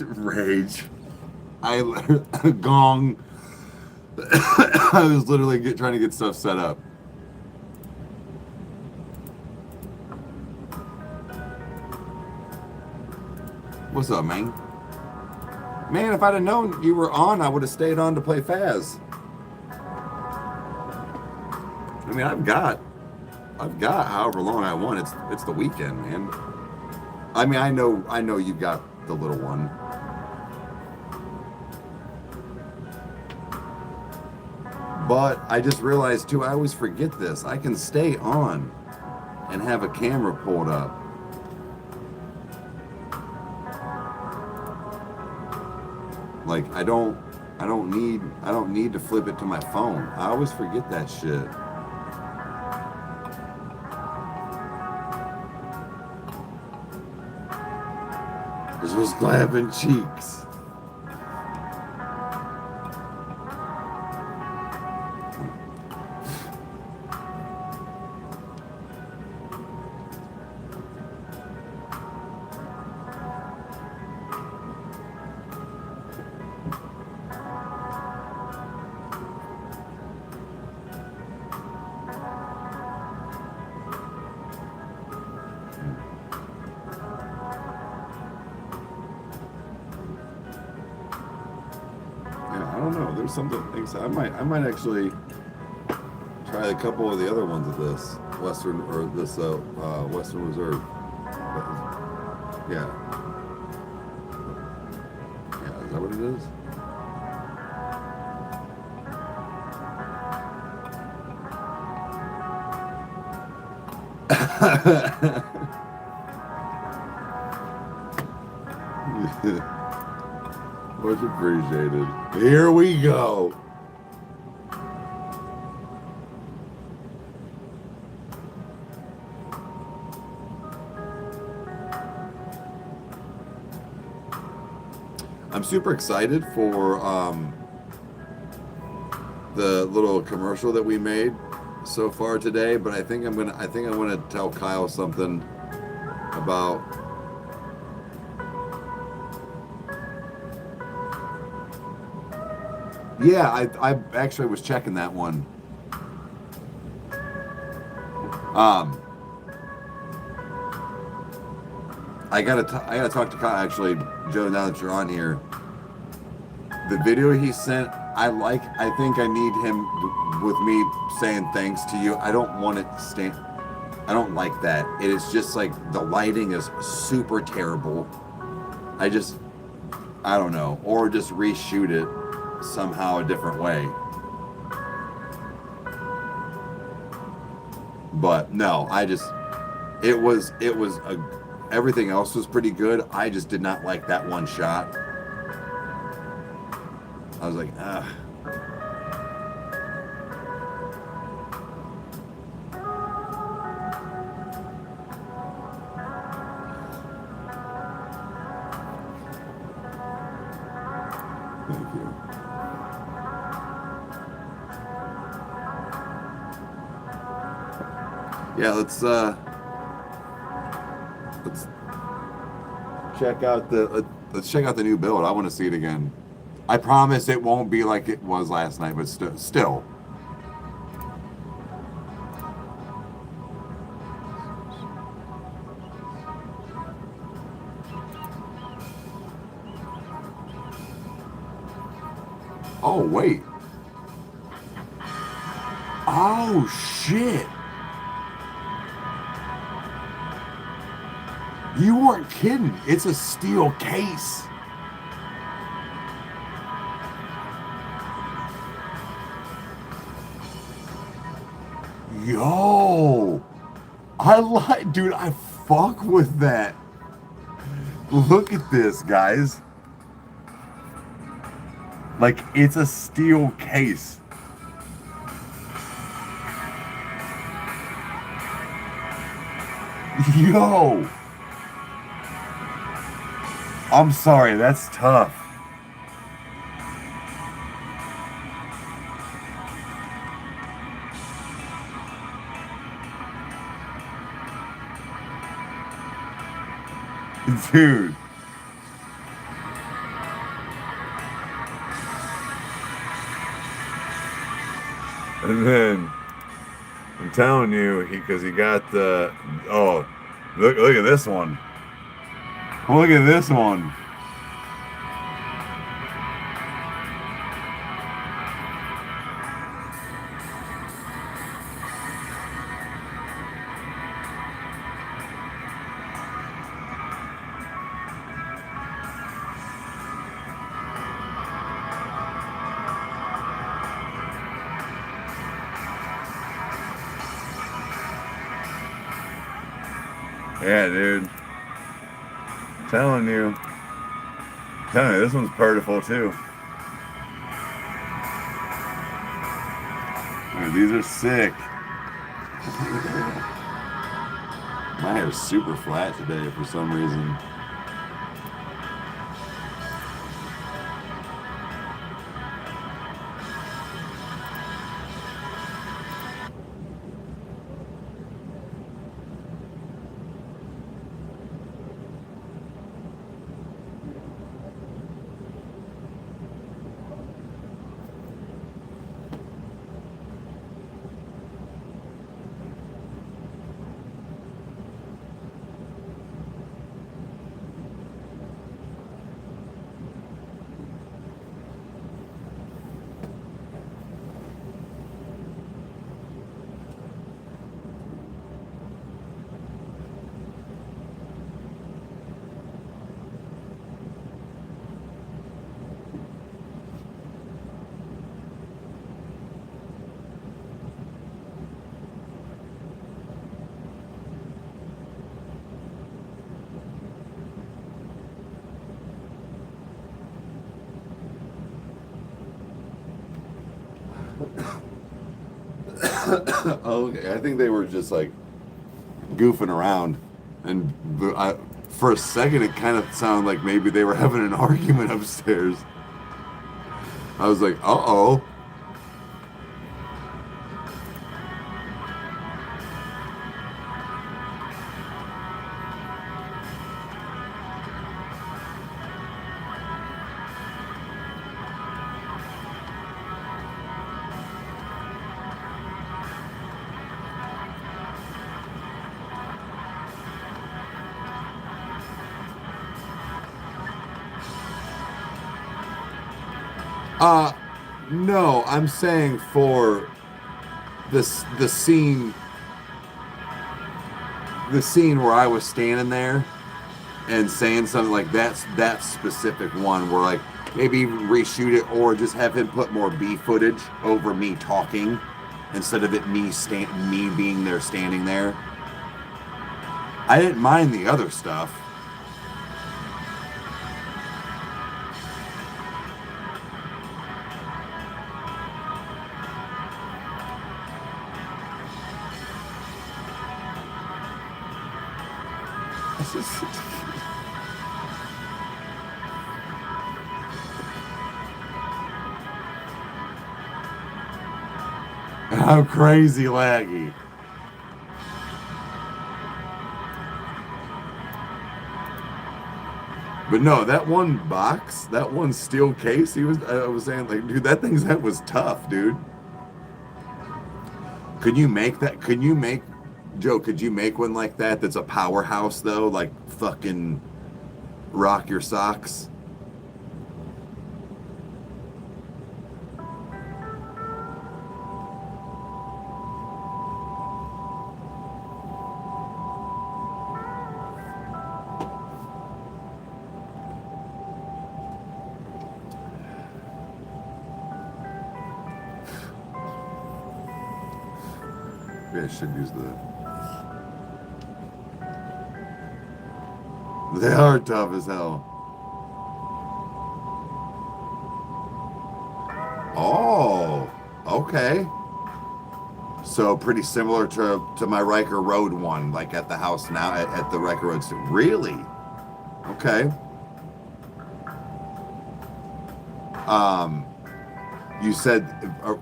Rage. Gong. I was literally trying to get stuff set up. What's up, man? Man, if I'd have known you were on, I would have stayed on to play Faz. I mean, I've got however long I want. It's the weekend, man. I mean, I know you've got the little one. But I just realized too, I always forget this. I can stay on and have a camera pulled up. Like I don't need to flip it to my phone. I always forget that shit. This was clapping cheeks. I might actually try a couple of the other ones of this Western Western Reserve. Yeah, is that what it is? Much appreciated. Here we go. I'm super excited for the little commercial that we made so far today, but I think I'm gonna tell Kyle something about yeah, I actually was checking that one. I gotta talk to Kyle actually, Joe, now that you're on here. The video he sent, I think I need him with me saying thanks to you. I don't want it I don't like that. It is just like the lighting is super terrible. I don't know. Or just reshoot it somehow a different way. But no, everything else was pretty good. I just did not like that one shot. I was like, ah. Thank you. Yeah, let's check out the new build. I want to see it again. I promise it won't be like it was last night, but still. Oh, wait. Oh, shit. You weren't kidding. It's a steel case. Yo, dude, I fuck with that. Look at this, guys. Like, it's a steel case. Yo. I'm sorry, that's tough. Dude. And then I'm telling you, because he got the look at this one. Look at this one. Yeah, dude. Telling you. Telling you, this one's purtiful too. Dude, these are sick. My hair's super flat today for some reason. Okay, I think they were just like goofing around, and for a second it kind of sounded like maybe they were having an argument upstairs. I was like, uh-oh. No, I'm saying for this the scene where I was standing there and saying something like that specific one where like maybe even reshoot it or just have him put more B footage over me talking instead of it me being there standing there. I didn't mind the other stuff. How crazy laggy. But no, that one box, that one steel case, I was saying, like, dude, that was tough, dude. Could you make that? Joe, could you make one like that that's a powerhouse, though? Like, fucking rock your socks? Maybe I should use They are tough as hell. Oh, okay. So pretty similar to my Rykerroad one, like at the house now at the Rykerroad Studio. Really? Okay. You said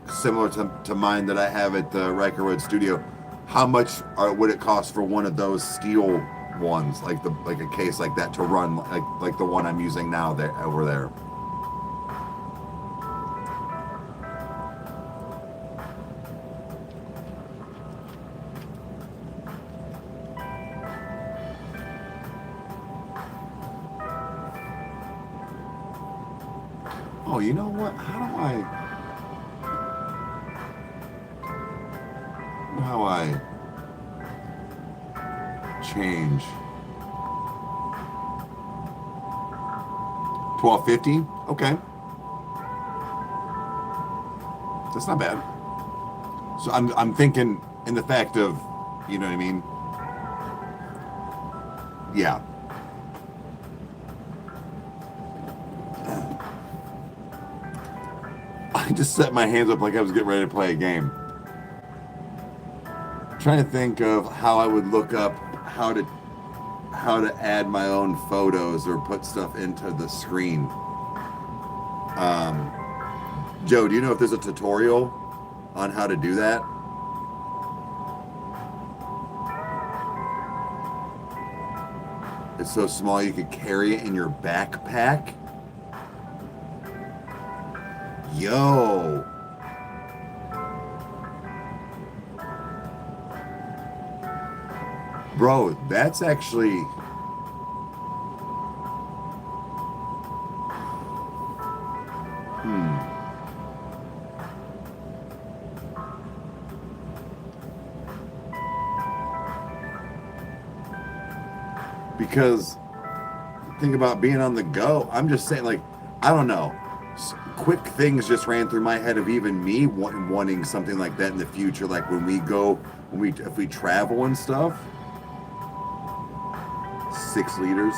similar to mine that I have at the Rykerroad Studio. How much would it cost for one of those steel ones, like a case like that to run, like the one I'm using now there over there? Oh, you know what? How I change 1250? Okay. That's not bad. So I'm thinking in the fact of, you know what I mean? Yeah. I just set my hands up like I was getting ready to play a game. Trying to think of how I would look up how to add my own photos or put stuff into the screen. Joe, do you know if there's a tutorial on how to do that? It's so small you could carry it in your backpack. Yo. Bro, that's actually... Because think about being on the go. I'm just saying, like, I don't know. Quick things just ran through my head of even me wanting something like that in the future. Like if we travel and stuff. 6 liters.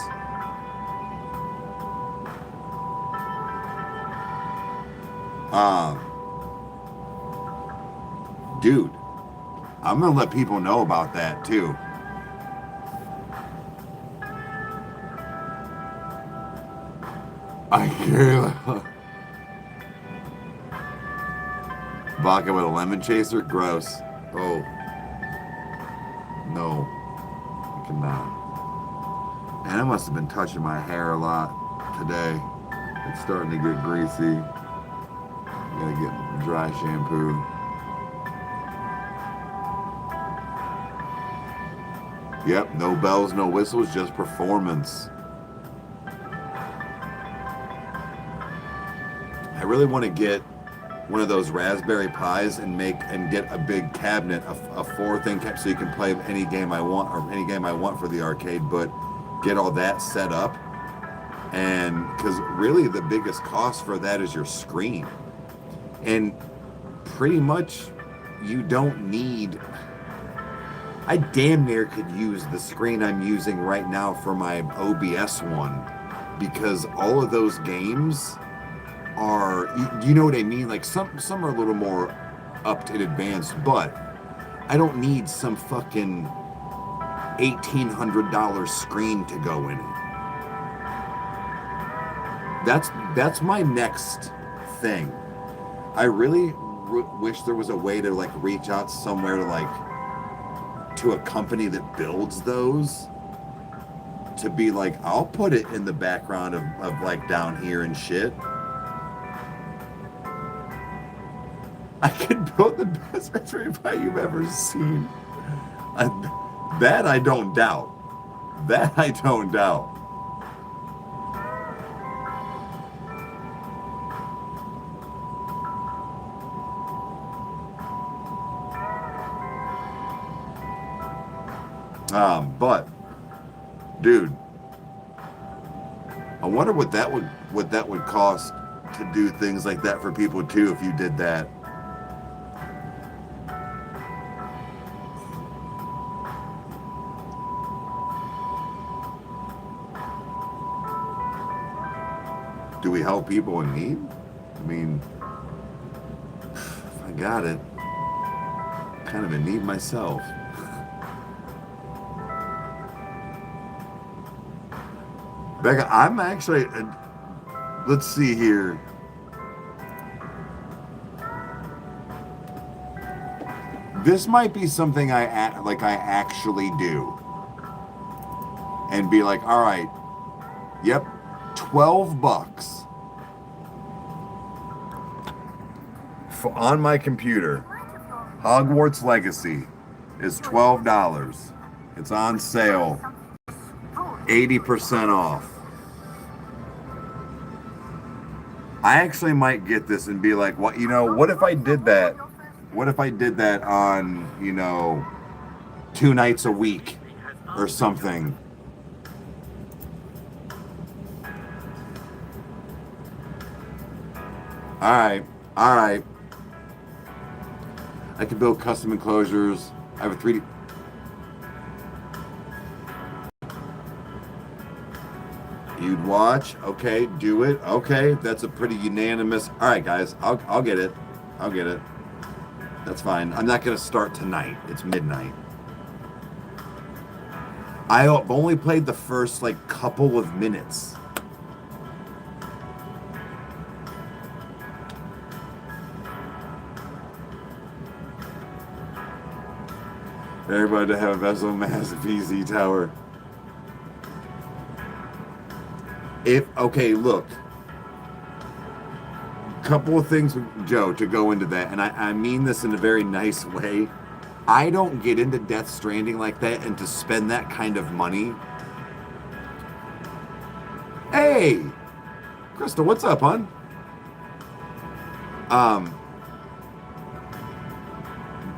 Dude, I'm gonna let people know about that too. I hear vodka with a lemon chaser? Gross. Oh. No. I cannot. And I must have been touching my hair a lot today. It's starting to get greasy. I gotta get dry shampoo. Yep, no bells, no whistles, just performance. I really want to get one of those Raspberry Pis and get a big cabinet, a 4-thing cabinet, so you can play any game I want for the arcade, but get all that set up. And because really the biggest cost for that is your screen. And pretty much you don't need... I damn near could use the screen I'm using right now for my OBS one, because all of those games are, you know what I mean? Like some are a little more up to advanced, but I don't need some fucking $1,800 screen to go in it. That's my next thing. I really wish there was a way to like reach out somewhere to a company that builds those, to be like, I'll put it in the background of like down here and shit. I could build the best Raspberry Pi you've ever seen. That I don't doubt. That I don't doubt. But, dude, I wonder what that would cost to do things like that for people too, if you did that. Do we help people in need? I mean, if I got it, I'm kind of in need myself. Becca, I'm actually, let's see here. This might be something I actually do. And be like, all right, yep, $12 on my computer. Hogwarts Legacy is $12. It's on sale. 80% off. I actually might get this and be like, what, you know, what if I did that? What if I did that on, you know, 2 nights a week or something? All right, all right. I can build custom enclosures. I have a 3D. You'd watch? Okay, do it. Okay, that's a pretty unanimous. All right, guys, I'll get it. I'll get it. That's fine. I'm not gonna start tonight. It's midnight. I've only played the first like couple of minutes. Everybody to have a vessel massive PZ tower. Okay, look. Couple of things, Joe, to go into that, and I mean this in a very nice way. I don't get into Death Stranding like that, and to spend that kind of money. Hey, Crystal, what's up, hon?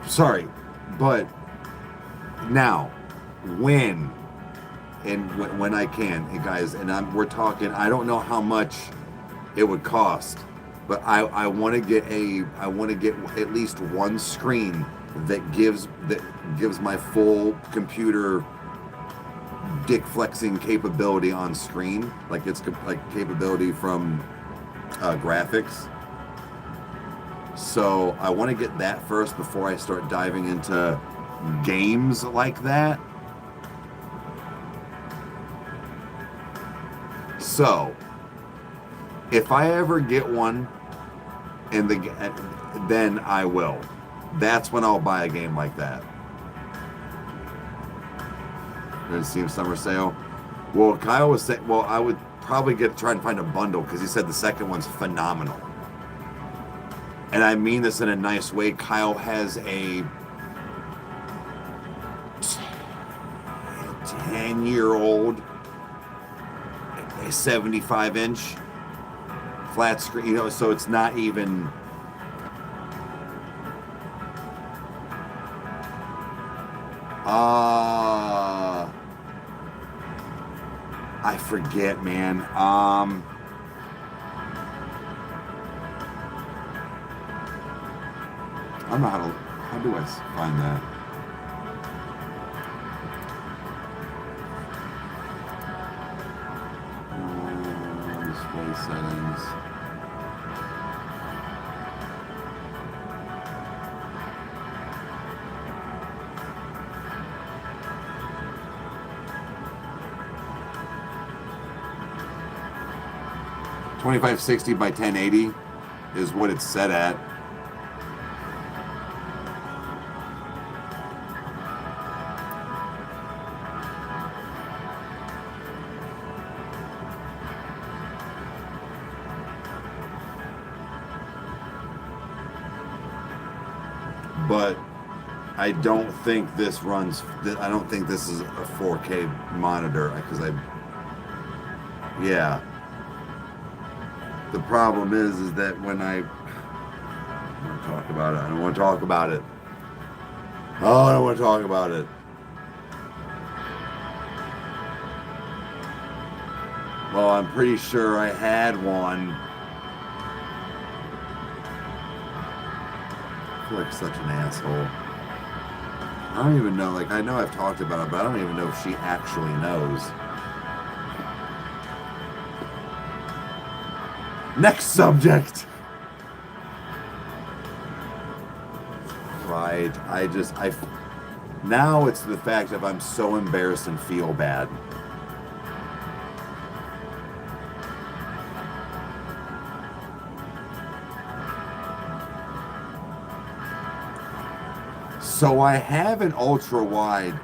Sorry, but now, when I can, and guys, and we're talking. I don't know how much it would cost, but I want to get at least one screen that gives my full computer dick flexing capability on screen, like it's like capability from graphics. So I want to get that first before I start diving into games like that. So if I ever get one, then I will. That's when I'll buy a game like that. There's Steam Summer Sale. Well, Kyle was saying, well, I would probably try and find a bundle because he said the second one's phenomenal. And I mean this in a nice way. Kyle has a 10-year-old, a 75-inch flat screen, you know, so it's not even. I forget, man. I don't know how do I find that? Display settings. $2560 by 1080 is what it's set at. But I don't think this runs. I don't think this is a 4K monitor because yeah. The problem is that when I don't talk about it. I don't want to talk about it. Oh, I don't want to talk about it. Well, I'm pretty sure I had one. I feel like such an asshole. I don't even know. Like, I know I've talked about it, but I don't even know if she actually knows. Next subject. Right. Now it's the fact that I'm so embarrassed and feel bad. So I have an ultra wide,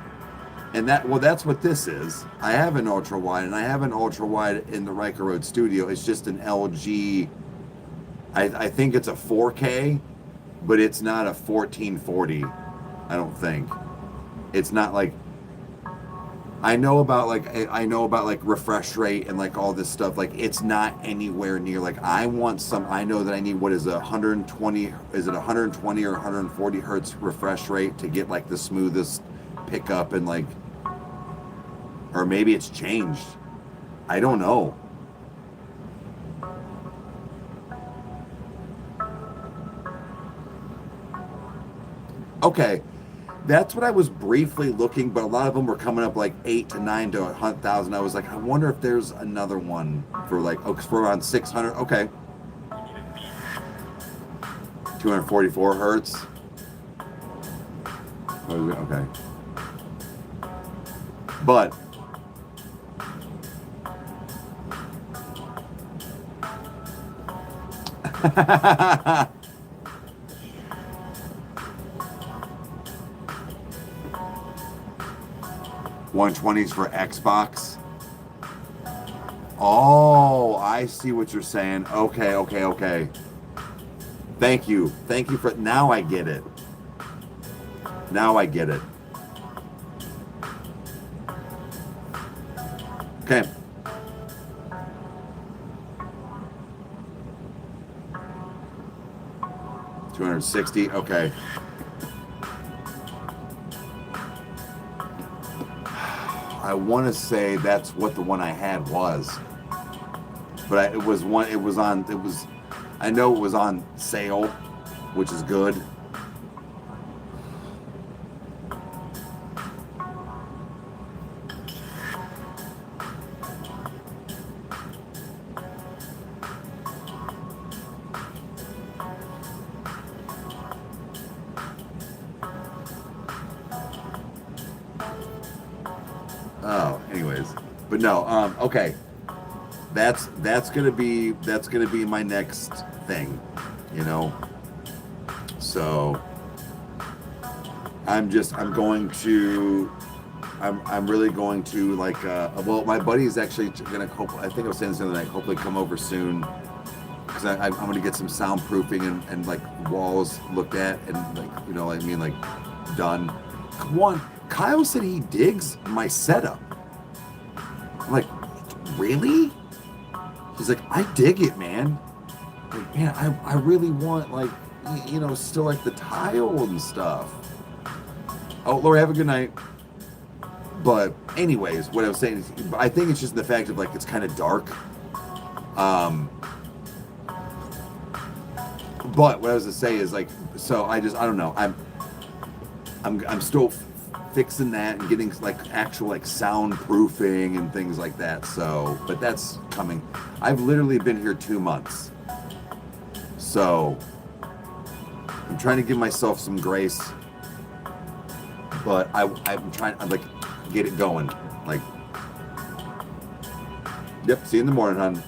and that's what this is. I have an ultra wide, and I have an ultra wide in the Rykerroad studio. It's just an LG. I think it's a 4K, but it's not a 1440. I don't think. It's not like. I know about like refresh rate and like all this stuff. Like it's not anywhere near like I want some. I know that I need what is 120? Is it 120 or 140 hertz refresh rate to get like the smoothest pickup and like, or maybe it's changed. I don't know. Okay. That's what I was briefly looking, but a lot of them were coming up like 8 to 9 to 100,000. I was like, I wonder if there's another one for like, oh, because we're around 600. Okay. 244 hertz. Okay. But 120s for Xbox. Oh, I see what you're saying. Okay. Thank you for, now I get it. Okay. $260. Okay. I want to say that's what the one I had was, but it was I know it was on sale, which is good. Oh, anyways, but no. Okay, that's gonna be my next thing, you know. So I'm really going to like. Well, my buddy's actually gonna. I think I was saying this the other night. Hopefully, come over soon because I'm gonna get some soundproofing and like walls looked at and like I mean like done. One. Kyle said he digs my setup. I'm like, really? He's like, I dig it, man. Like, man, I really want like, still like the tile and stuff. Oh, Lori, have a good night. But anyways, what I was saying is, I think it's just the fact of like, it's kind of dark. But what I was to say is like, so I don't know. I'm still fixing that and getting like actual like soundproofing and things like that. So, but that's coming. I've literally been here 2 months. So I'm trying to give myself some grace, but I'm trying to like get it going. Like, yep, see you in the morning, hon.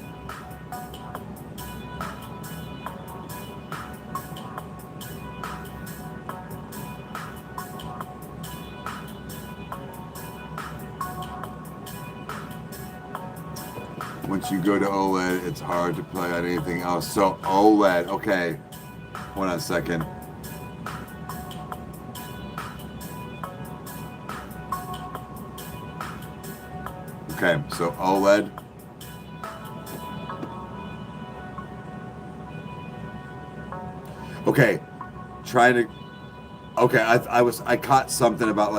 Once you go to OLED, it's hard to play on anything else. So OLED, okay. Hold on a second. Okay, so OLED. Okay, okay, I caught something about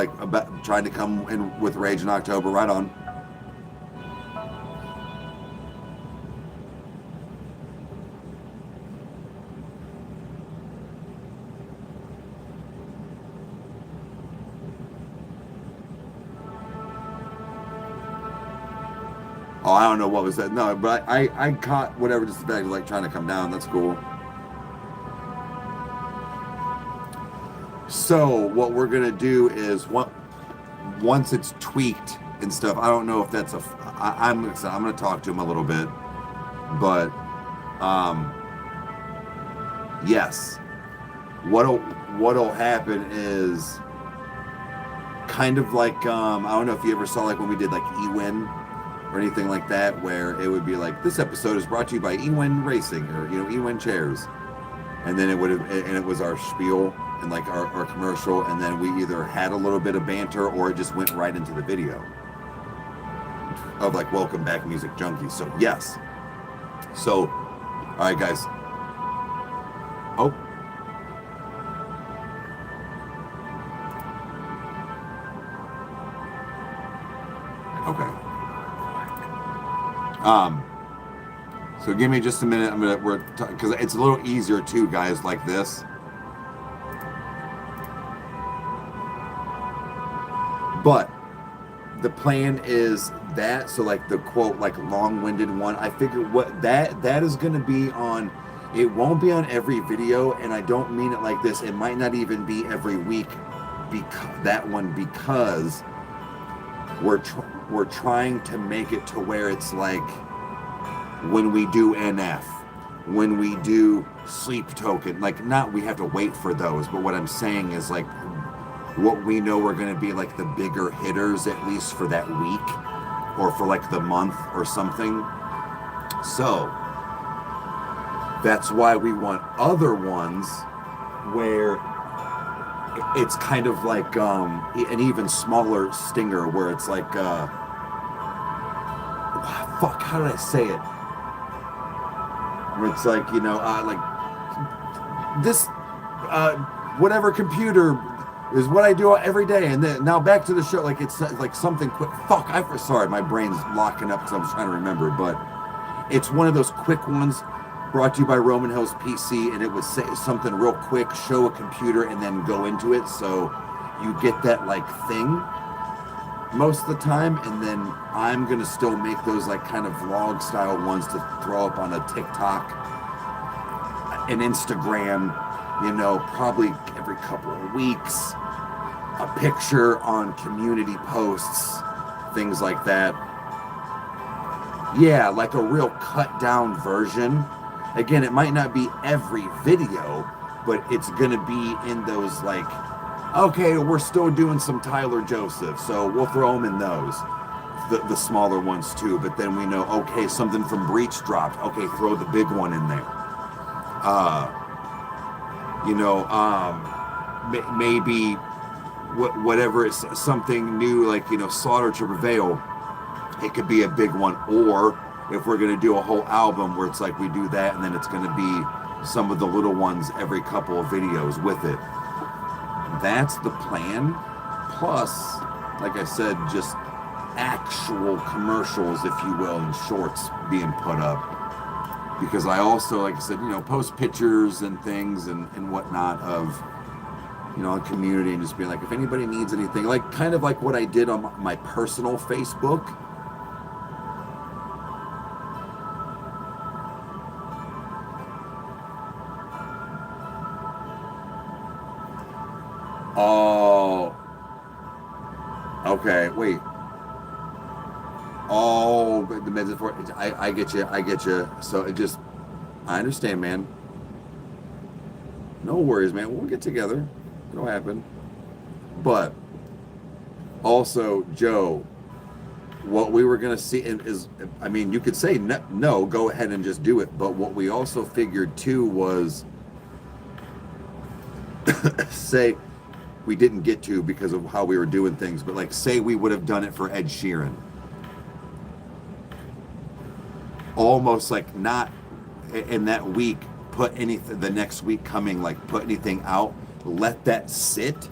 trying to come in with Rage in October. Right on. Oh, I don't know what was that. No, but I caught whatever, just the fact of like trying to come down. That's cool. So what we're gonna do is once it's tweaked and stuff. I don't know if that's I'm gonna talk to him a little bit, but yes. What'll happen is kind of like I don't know if you ever saw like when we did like eWin or anything like that, where it would be like, this episode is brought to you by eWin Racing or eWin Chairs, and then it was our spiel and like our commercial, and then we either had a little bit of banter or it just went right into the video. of like Welcome Back Music Junkies. So yes. So, all right, guys. Oh. Okay. So give me just a minute. Because it's a little easier too, guys, like this. But the plan is that, so like the quote, like long-winded one, I figure what that is going to be on, it won't be on every video, and I don't mean it like this, it might not even be every week, because we're trying to make it to where it's like when we do NF, when we do sleep token, like not we have to wait for those, but what I'm saying is like what we know are going to be like the bigger hitters, at least for that week or for like the month or something. So that's why we want other ones where it's kind of like an even smaller stinger where it's like fuck, how did I say it? Where it's like, you know, like this whatever computer is what I do every day, and then now back to the show. Like it's like something quick. Fuck, sorry, my brain's locking up because I'm trying to remember. But it's one of those quick ones, brought to you by Roman Hills PC, and it would say something real quick, show a computer, and then go into it. So you get that like thing most of the time, and then I'm gonna still make those like kind of vlog style ones to throw up on a TikTok, an Instagram. You know, probably every couple of weeks, a picture on community posts, things like that. Yeah, like a real cut down version. Again, it might not be every video, but it's gonna be in those like, okay, we're still doing some Tyler Joseph, so we'll throw them in those. The smaller ones too, but then we know, okay, something from Breach dropped. Okay, throw the big one in there. You know, maybe whatever is something new, like, you know, Slaughter to Prevail, it could be a big one. Or if we're going to do a whole album where it's like we do that, and then it's going to be some of the little ones every couple of videos with it. That's the plan. Plus, like I said, just actual commercials, if you will, and shorts being put up. Because I also, like I said, you know, post pictures and things and whatnot of, you know, a community, and just being like, if anybody needs anything, like kind of like what I did on my personal Facebook. Oh, okay, wait. Oh, the metaphor. I get you. So it just, I understand, man. No worries, man. We'll get together. It'll happen. But also, Joe, what we were gonna see is, I mean, you could say no, go ahead and just do it. But what we also figured too was, say, we didn't get to because of how we were doing things. But like, say we would have done it for Ed Sheeran. Almost like not in that week, put anything, the next week coming, like put anything out, let that sit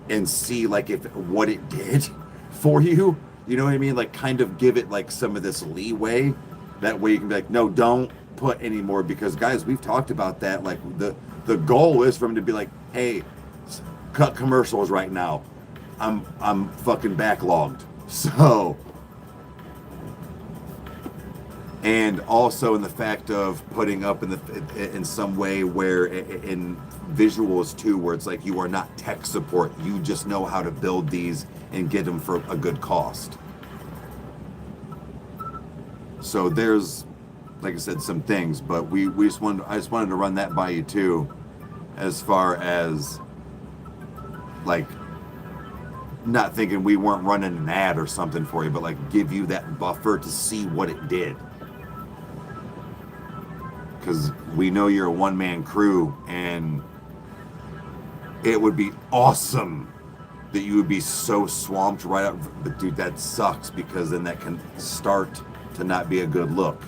and see like if what it did for you. You know what I mean? Like kind of give it like some of this leeway. That way you can be like, no, don't put any more, because guys, we've talked about that. Like the goal is for him to be like, hey, cut commercials right now. I'm fucking backlogged. So, and also in the fact of putting up in some way where in visuals too, where it's like you are not tech support, you just know how to build these and get them for a good cost. So there's, like I said, some things, but I just wanted to run that by you too, as far as like not thinking we weren't running an ad or something for you, but like give you that buffer to see what it did. Because we know you're a one-man crew, and it would be awesome that you would be so swamped right up. But dude, that sucks, because then that can start to not be a good look.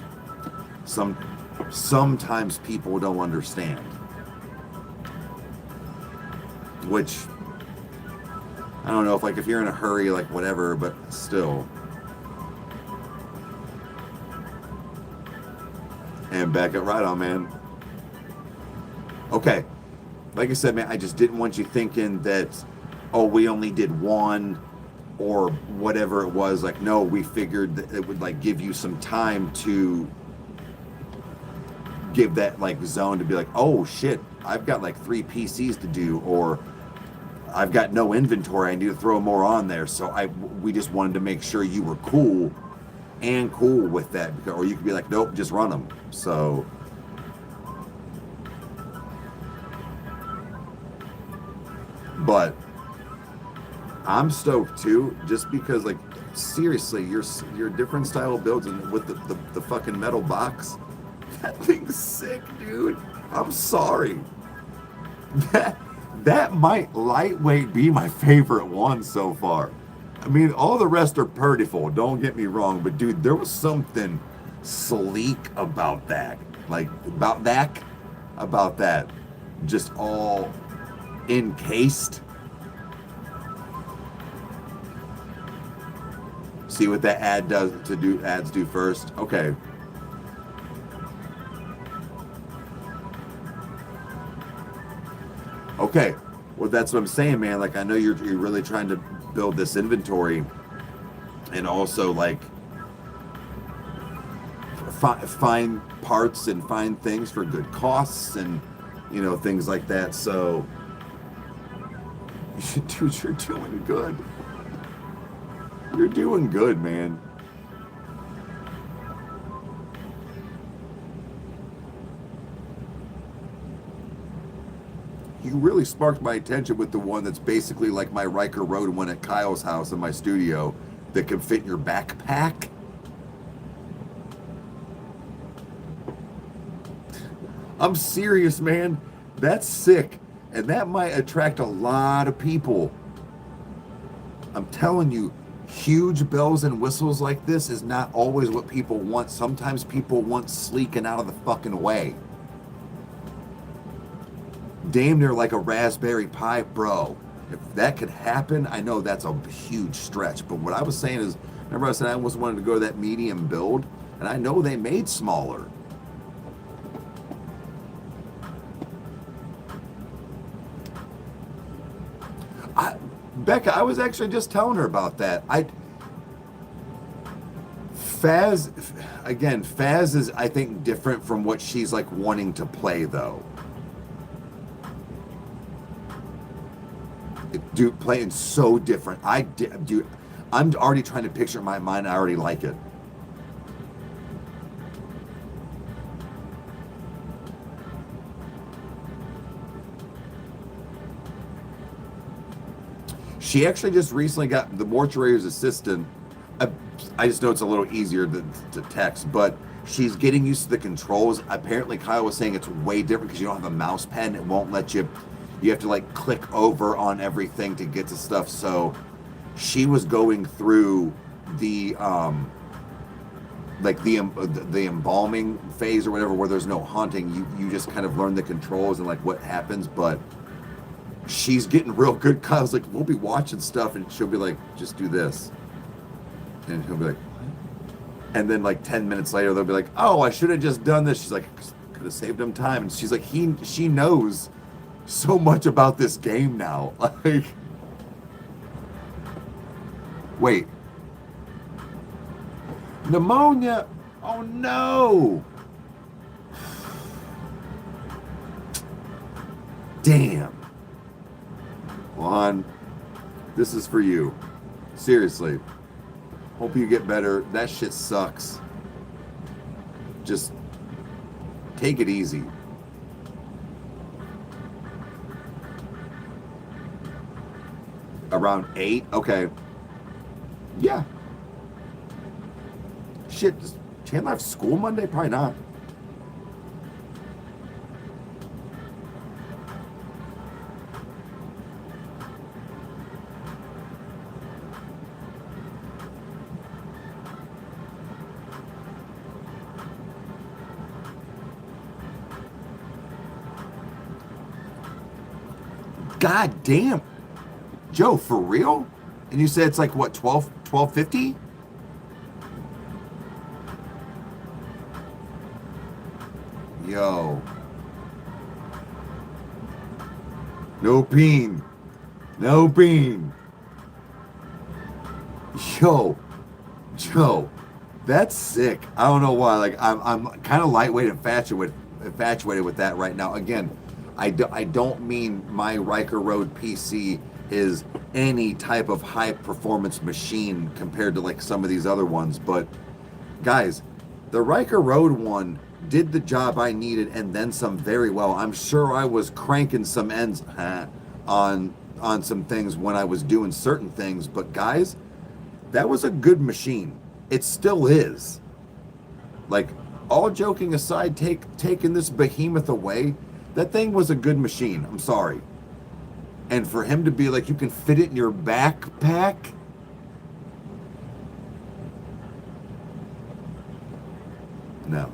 Sometimes people don't understand, which I don't know if you're in a hurry, like whatever, but still. And back it right on, man. Okay, like I said, man, I just didn't want you thinking that, oh, we only did one or whatever it was. Like, no, we figured that it would like give you some time to give that like zone to be like, oh shit, I've got like 3 PCs to do, or I've got no inventory, I need to throw more on there. So we just wanted to make sure you were cool with that, or you could be like, nope, just run them. So but I'm stoked too, just because like seriously, your different style of builds, and with the fucking metal box, that thing's sick, dude. I'm sorry. That might lightweight be my favorite one so far. I mean, all the rest are prettiful, don't get me wrong, but dude, there was something sleek about that. Like, about that. Just all encased. See what that ads do first? Okay. Okay, well, that's what I'm saying, man. Like, I know you're really trying to build this inventory, and also like find parts and find things for good costs, and things like that. So, dude, you're doing good. You're doing good, man. You really sparked my attention with the one that's basically like my Rykerroad one at Kyle's house in my studio that can fit in your backpack. I'm serious, man. That's sick. And that might attract a lot of people. I'm telling you, huge bells and whistles like this is not always what people want. Sometimes people want sleek and out of the fucking way. Damn near like a Raspberry Pi, bro. If that could happen, I know that's a huge stretch. But what I was saying is, remember I said I almost wanted to go to that medium build, and I know they made smaller. Becca, I was actually just telling her about that. Faz is, I think, different from what she's like wanting to play, though. Dude, playing so different. I'm already trying to picture in my mind. I already like it. She actually just recently got the mortuary's assistant. I just know it's a little easier to text, but she's getting used to the controls. Apparently, Kyle was saying it's way different because you don't have a mouse pad. It won't let you. You have to like click over on everything to get to stuff. So she was going through the like the embalming phase or whatever, where there's no haunting. You just kind of learn the controls and like what happens, but she's getting real good. Kyle's like, we'll be watching stuff and she'll be like, just do this. And he'll be like, what? And then like 10 minutes later, they'll be like, oh, I should have just done this. She's like, could have saved him time. And she's like, she knows so much about this game now. Like, wait. Pneumonia? Oh no. Damn. Juan, this is for you. Seriously. Hope you get better. That shit sucks. Just take it easy. Around 8? Okay. Yeah. Shit, does Chandler have school Monday? Probably not. God damn. Joe, for real? And you said it's like what, 1250? Yo. No bean. No bean. Yo. Joe. That's sick. I don't know why. Like I'm kind of lightweight infatuated with that right now. Again, I don't mean my Rykerroad PC is any type of high performance machine compared to like some of these other ones, but guys, the Rykerroad one did the job I needed and then some very well. I'm sure I was cranking some ends on some things when I was doing certain things, but guys, that was a good machine. It still is. Like, all joking aside, taking this behemoth away, that thing was a good machine. I'm sorry. And for him to be like, you can fit it in your backpack. No.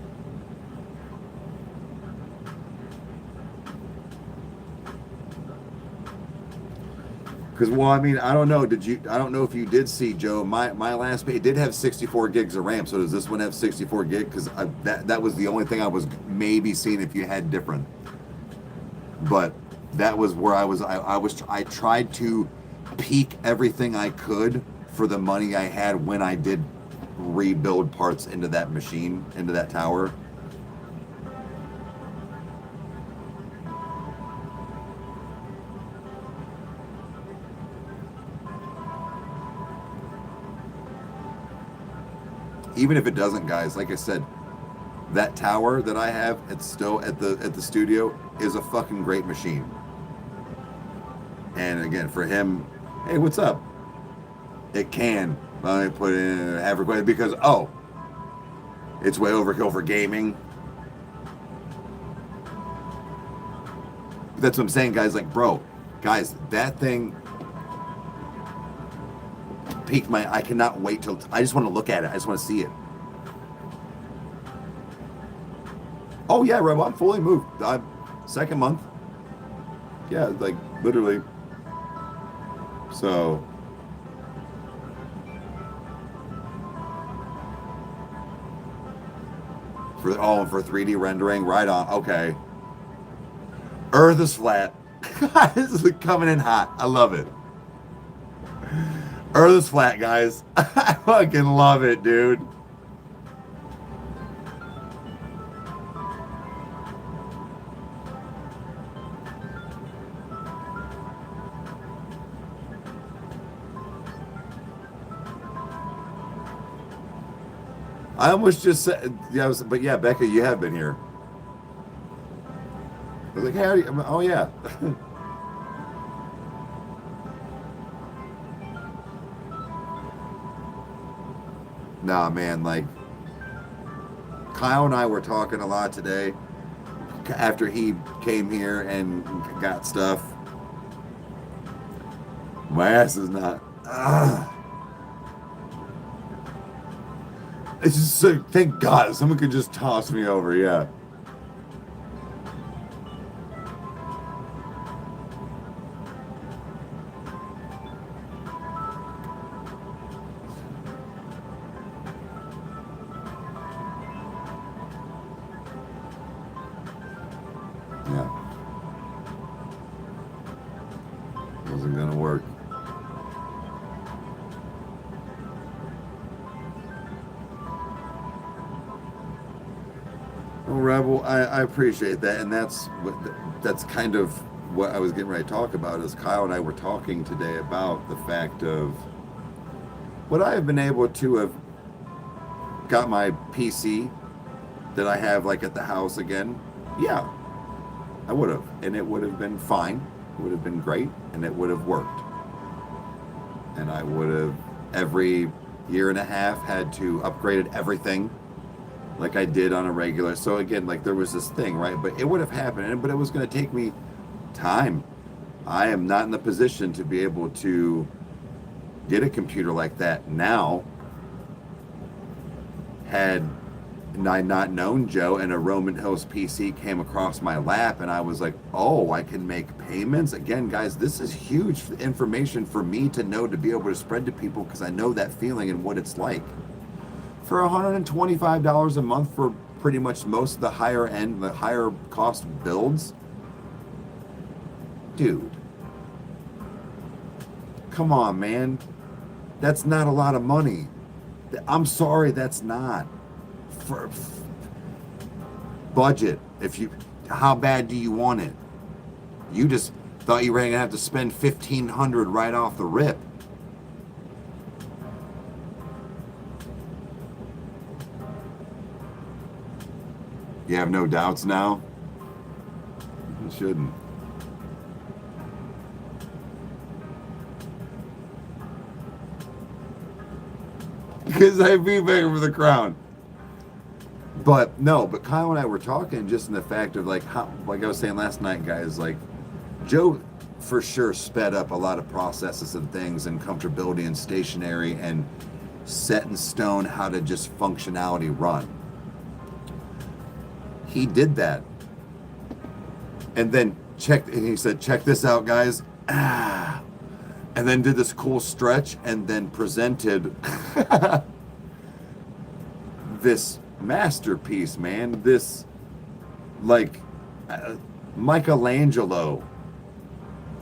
Because, well, I mean, I don't know. I don't know if you did see, Joe. My last page, it did have 64 gigs of RAM. So does this one have 64 gig? Because that was the only thing I was maybe seeing if you had different. But that was where I was. I tried to peak everything I could for the money I had when I did rebuild parts into that machine, into that tower. Even if it doesn't, guys, like I said, that tower that I have, it's still at the studio, is a fucking great machine. And again, for him, hey, what's up? It can. Let me put it in an average because it's way overkill for gaming. That's what I'm saying, guys. Like, bro, guys, that thing piqued my. I cannot wait till. I just want to look at it. I just want to see it. Oh yeah, right. Well, I'm fully moved. Second month. Yeah, like literally. So. For 3D rendering, right on. Okay. Earth is flat. This is coming in hot. I love it. Earth is flat, guys. I fucking love it, dude. I almost just said, yeah, but yeah, Becca, you have been here. I was like, hey, how do you, oh yeah. Nah, man, like, Kyle and I were talking a lot today after he came here and got stuff. My ass is not. It's just so, thank God, someone could just toss me over, yeah. Yeah. Wasn't gonna work. Well, Rebel, I appreciate that, and that's kind of what I was getting ready to talk about. Is Kyle and I were talking today about the fact of would I have been able to have got my PC that I have like at the house again? Yeah, I would have, and it would have been fine. It would have been great, and it would have worked. And I would have every year and a half had to upgrade everything like I did on a regular. So again, like there was this thing, right? But it would have happened, but it was going to take me time. I am not in the position to be able to get a computer like that now. Had not known Joe, and a Roman Host PC came across my lap, and I was like, oh, I can make payments? Again, guys, this is huge information for me to know, to be able to spread to people, because I know that feeling and what it's like. For $125 a month for pretty much most of the higher end, the higher cost builds, dude, come on, man. That's not a lot of money. I'm sorry, that's not. For budget, how bad do you want it? You just thought you were gonna have to spend $1,500 right off the rip. You have no doubts now? You shouldn't. Because I'd be begging for the crown. But no, but Kyle and I were talking just in the fact of like how, like I was saying last night, guys, like Joe for sure sped up a lot of processes and things and comfortability and stationary and set in stone how to just functionality run. He did that. And then he said, check this out, guys. And then did this cool stretch and then presented this masterpiece, man. This like Michelangelo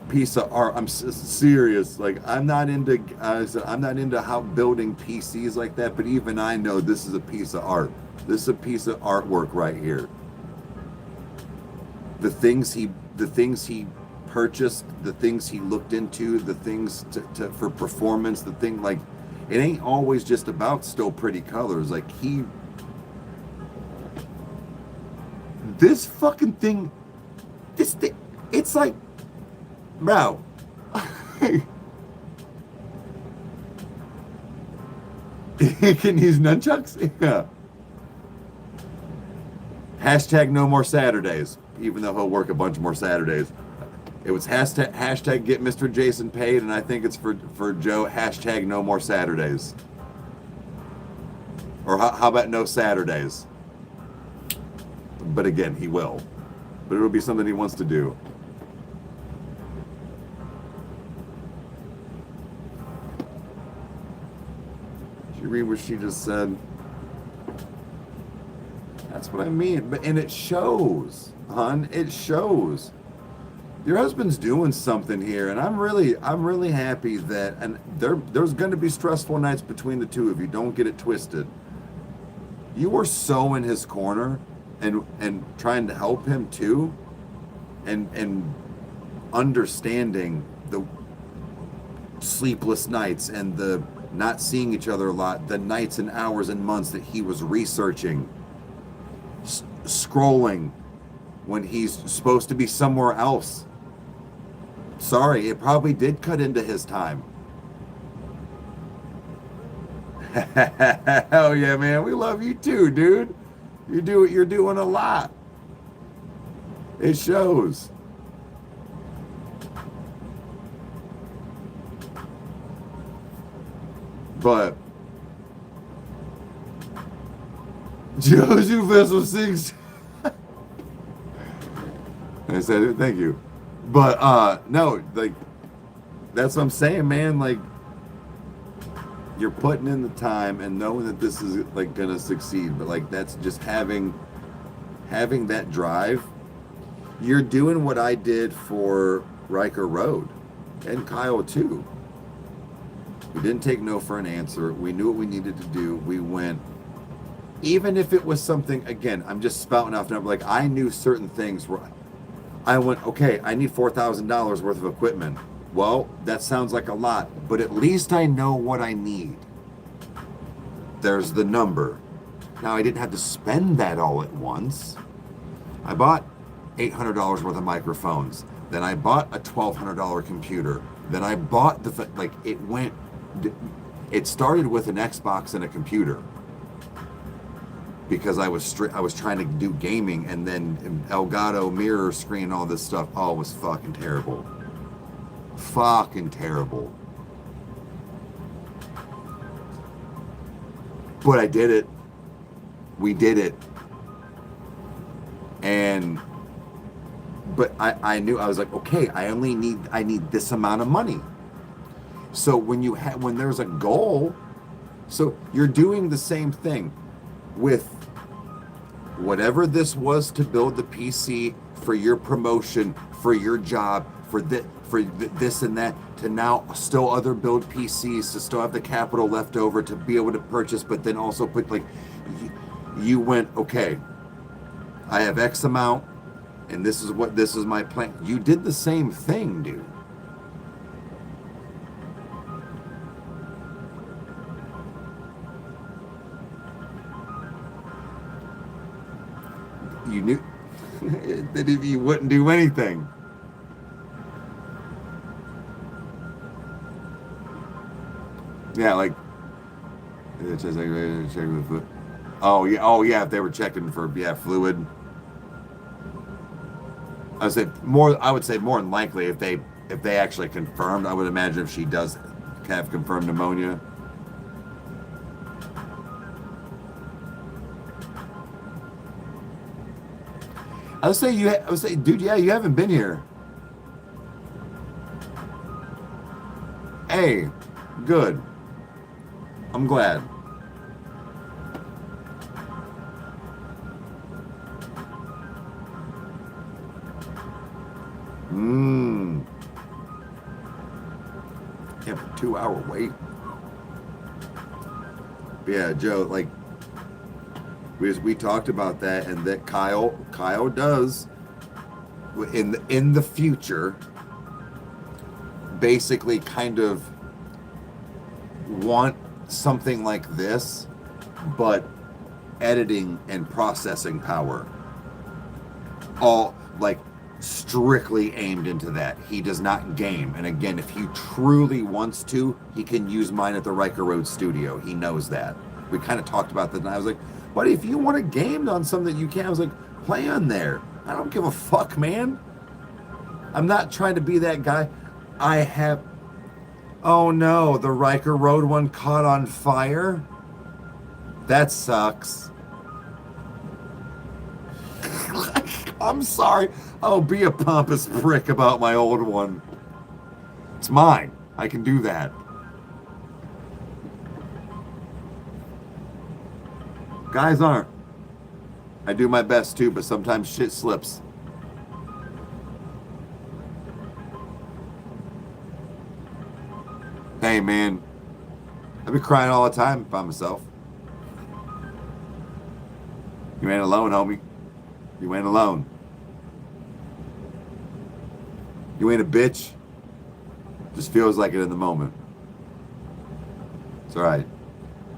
piece of art. I'm serious. Like I'm not into how building PCs like that, but even I know this is a piece of art. This is a piece of artwork right here. The things he purchased, the things he looked into, the things for performance, the thing, like it ain't always just about still pretty colors. Like this fucking thing, it's like, bro. You can use nunchucks? Yeah. Hashtag no more Saturdays, even though he'll work a bunch more Saturdays. It was hashtag get Mr. Jason paid, and I think it's for Joe, hashtag no more Saturdays. Or how about no Saturdays? But again, he will. But it'll be something he wants to do. Did you read what she just said? That's what I mean. And it shows, hon. It shows. Your husband's doing something here, and I'm really happy that. And there's going to be stressful nights between the two of you. Don't get it twisted. You were so in his corner, and trying to help him too, and understanding the sleepless nights and the not seeing each other a lot, the nights and hours and months that he was researching, scrolling when he's supposed to be somewhere else. Sorry, it probably did cut into his time. Hell yeah, man. We love you too, dude. You're doing a lot. It shows. But Joe's Vessel 6. I said it, thank you. But no, like that's what I'm saying, man. Like you're putting in the time and knowing that this is like gonna succeed, but like that's just having that drive. You're doing what I did for Rykerroad and Kyle too. We didn't take no for an answer. We knew what we needed to do. We went, even if it was something, again, I'm just spouting off number. Like I knew certain things where I went, okay, I need $4,000 worth of equipment. Well, that sounds like a lot, but at least I know what I need. There's the number. Now, I didn't have to spend that all at once. I bought $800 worth of microphones. Then I bought a $1,200 computer. Then I bought it started with an Xbox and a computer. Because I was trying to do gaming, and then Elgato mirror screen, all this stuff. Oh, it was fucking terrible. Fucking terrible. But I did it. We did it. But I knew, I was like, okay, I need this amount of money. So when there's a goal, so you're doing the same thing with whatever this was to build the PC for your promotion, for your job, for this and that, to now still other build PCs, to still have the capital left over to be able to purchase, but then also put, like, you went, okay, I have X amount, and this is my plan. You did the same thing, dude. You knew that if you wouldn't do anything. Yeah, like, oh yeah, if they were checking for fluid. I would say more than likely if they actually confirmed. I would imagine if she does have confirmed pneumonia. I would say, dude, yeah, you haven't been here. Hey, good. I'm glad. Yeah, for 2-hour wait. Yeah, Joe, like, we talked about that, and that Kyle does in the future basically kind of want something like this, but editing and processing power, all like strictly aimed into that. He does not game, and again, if he truly wants to, he can use mine at the Rykerroad studio. He knows that. We kind of talked about that, and I was like, buddy, if you want to game on something that you can, I was like, play on there. I don't give a fuck, man. I'm not trying to be that guy. Oh no, the Rykerroad one caught on fire? That sucks. I'm sorry. I'll be a pompous prick about my old one. It's mine. I can do that. Guys aren't. I do my best too, but sometimes shit slips. Hey man, I be crying all the time by myself. You ain't alone, homie. You ain't alone. You ain't a bitch. Just feels like it in the moment. It's alright.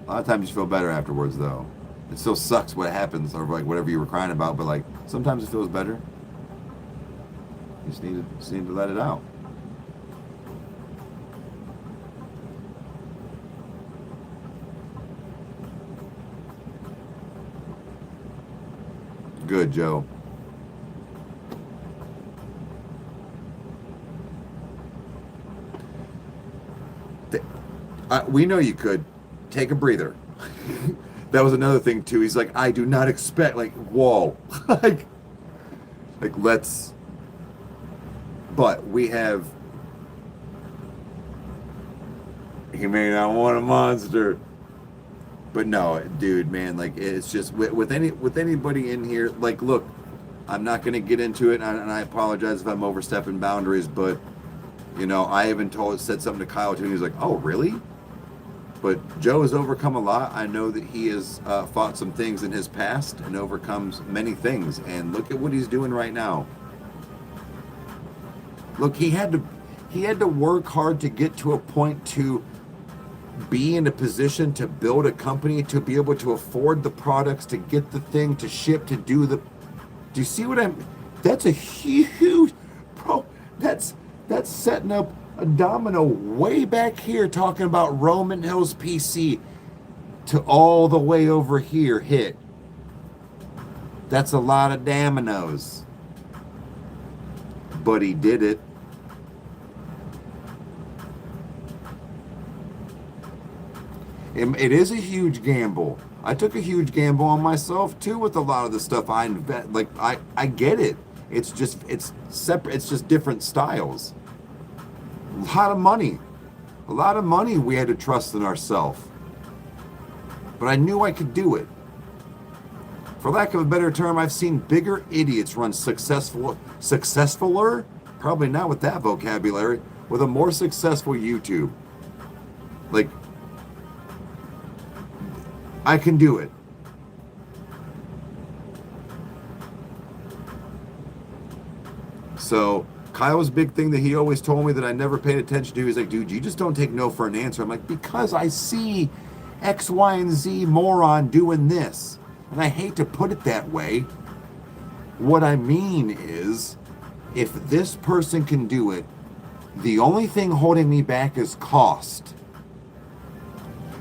A lot of times you feel better afterwards though. It still sucks what happens, or like whatever you were crying about, but like sometimes it feels better. You just need to let it out. Good, Joe. We know you could. Take a breather. That was another thing too. He's like, I do not expect, like, whoa. like let's, but we have, he may not want a monster. But no, dude, man, like, it's just with anybody in here, like, look, I'm not going to get into it, and I apologize if I'm overstepping boundaries, but, you know, I even said something to Kyle too, and he's like, oh, really? But Joe has overcome a lot. I know that he has fought some things in his past and overcomes many things, and look at what he's doing right now. Look, he had to work hard to get to a point to be in a position to build a company, to be able to afford the products, to get the thing, to ship, to do you see what that's a huge, bro, that's setting up a domino way back here, talking about Roman Hill's PC to all the way over here hit. That's a lot of dominoes. But he did it. It is a huge gamble. I took a huge gamble on myself too with a lot of the stuff I invest. Like I get it. It's separate. It's just different styles. A lot of money. A lot of money we had to trust in ourselves. But I knew I could do it. For lack of a better term, I've seen bigger idiots run successfuler, probably not with that vocabulary, with a more successful YouTube. Like, I can do it. So Kyle's big thing that he always told me that I never paid attention to, he's like, dude, you just don't take no for an answer. I'm like, because I see X, Y, and Z moron doing this. And I hate to put it that way. What I mean is, if this person can do it, the only thing holding me back is cost.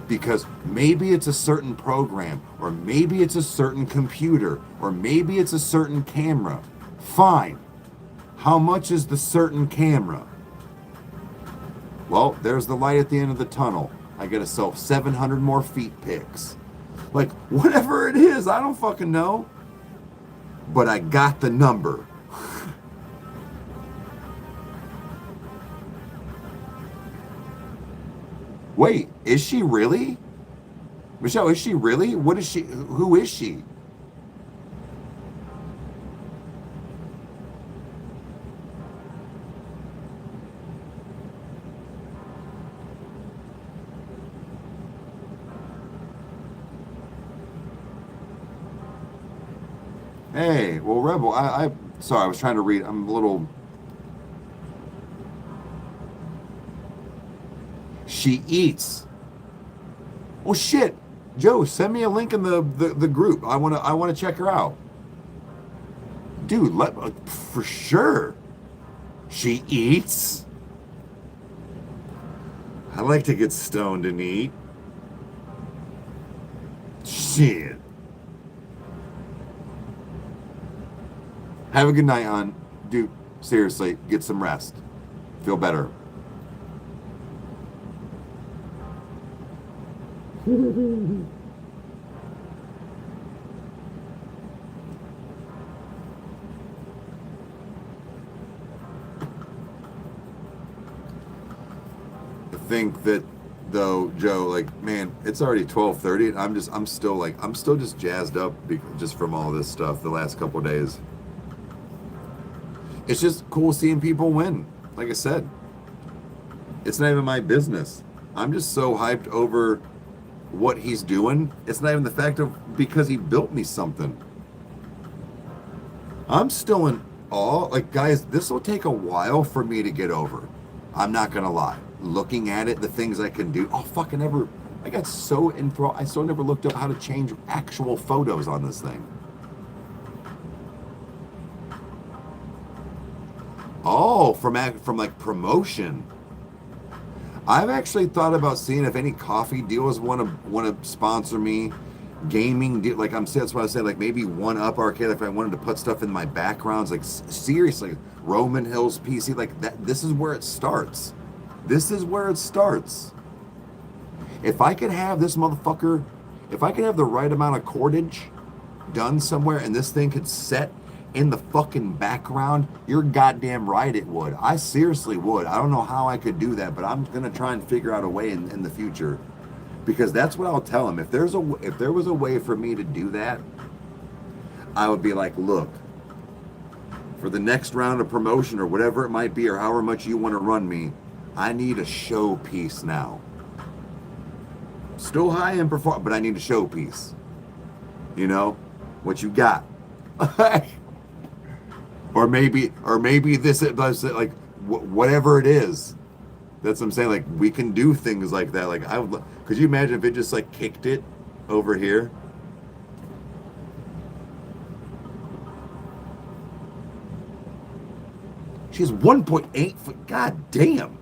Because maybe it's a certain program, or maybe it's a certain computer, or maybe it's a certain camera. Fine. How much is the certain camera? Well, there's the light at the end of the tunnel. I gotta sell 700 more feet pics. Like, whatever it is, I don't fucking know. But I got the number. Wait, is she really? Michelle, is she really? What is she? Who is she? Hey, well, Rebel, sorry, I was trying to read. I'm a little. She eats. Well, shit, Joe, send me a link in the group. I wanna check her out, dude. For sure. She eats. I like to get stoned and eat. Shit. Have a good night, hon. Dude, seriously, get some rest. Feel better. I think that though, Joe, like, man, it's already 12:30 and I'm still just jazzed up just from all this stuff the last couple of days. It's just cool seeing people win. Like I said, it's not even my business. I'm just so hyped over what he's doing. It's not even the fact of because he built me something. I'm still in awe. Like, guys, this will take a while for me to get over. I'm not gonna lie. Looking at it, the things I can do. I got so enthralled. I still never looked up how to change actual photos on this thing. Oh, from like promotion. I've actually thought about seeing if any coffee deals want to sponsor me, gaming deal. Like that's what I said. Like maybe One Up Arcade if I wanted to put stuff in my backgrounds. Like seriously, Roman Hills PC. Like that. This is where it starts. This is where it starts. If I could have this motherfucker, if I could have the right amount of cordage done somewhere, and this thing could set in the fucking background, you're goddamn right it would. I seriously would. I don't know how I could do that, but I'm gonna try and figure out a way in the future, because that's what I'll tell him. If there was a way for me to do that, I would be like, look, for the next round of promotion or whatever it might be, or however much you want to run me, I need a showpiece now. Still high end perform, but I need a showpiece. You know what you got. Or maybe this, like whatever it is. That's what I'm saying. Like we can do things like that. Like could you imagine if it just like kicked it over here? She's 1.8 foot. God damn.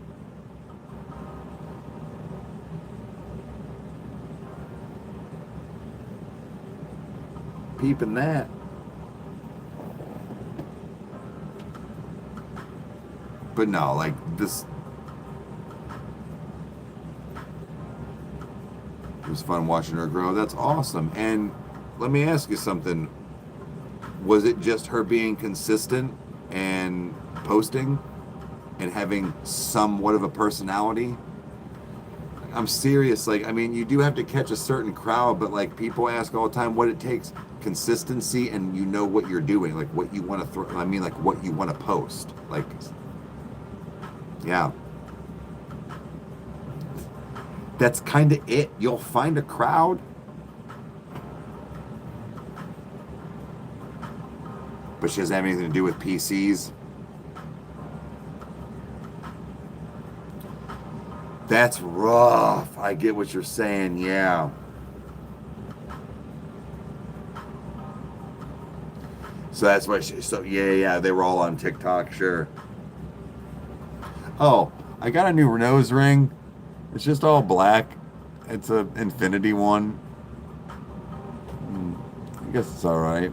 Peeping that. But no, like this. It was fun watching her grow. That's awesome. And let me ask you something. Was it just her being consistent and posting and having somewhat of a personality? I'm serious. Like, I mean, you do have to catch a certain crowd, but like people ask all the time what it takes. Consistency, and you know what you're doing, like what you want to throw. I mean, like what you want to post. Like, yeah. That's kind of it. You'll find a crowd. But she doesn't have anything to do with PCs. That's rough. I get what you're saying, yeah. So that's why yeah, they were all on TikTok, sure. Oh, I got a new nose ring. It's just all black. It's a infinity one. I guess it's all right.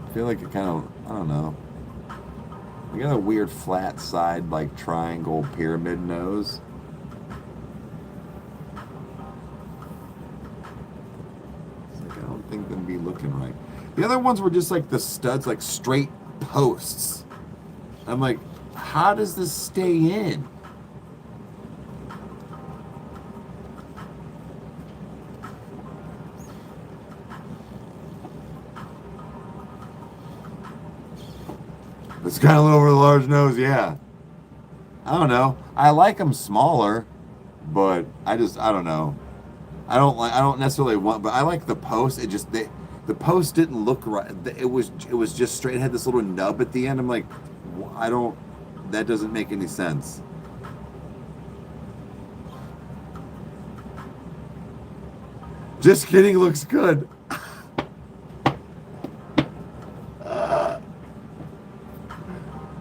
I feel like it kind of, I don't know. I got a weird flat side, like triangle pyramid nose. It's like, I don't think them be looking right. The other ones were just like the studs, like straight posts. I'm like, how does this stay in? It's kind of low over the large nose, yeah. I don't know. I like them smaller, but I don't know. I don't necessarily want, but I like the post. It just the post didn't look right. It was just straight. It had this little nub at the end. I'm like, that doesn't make any sense. Just kidding, looks good.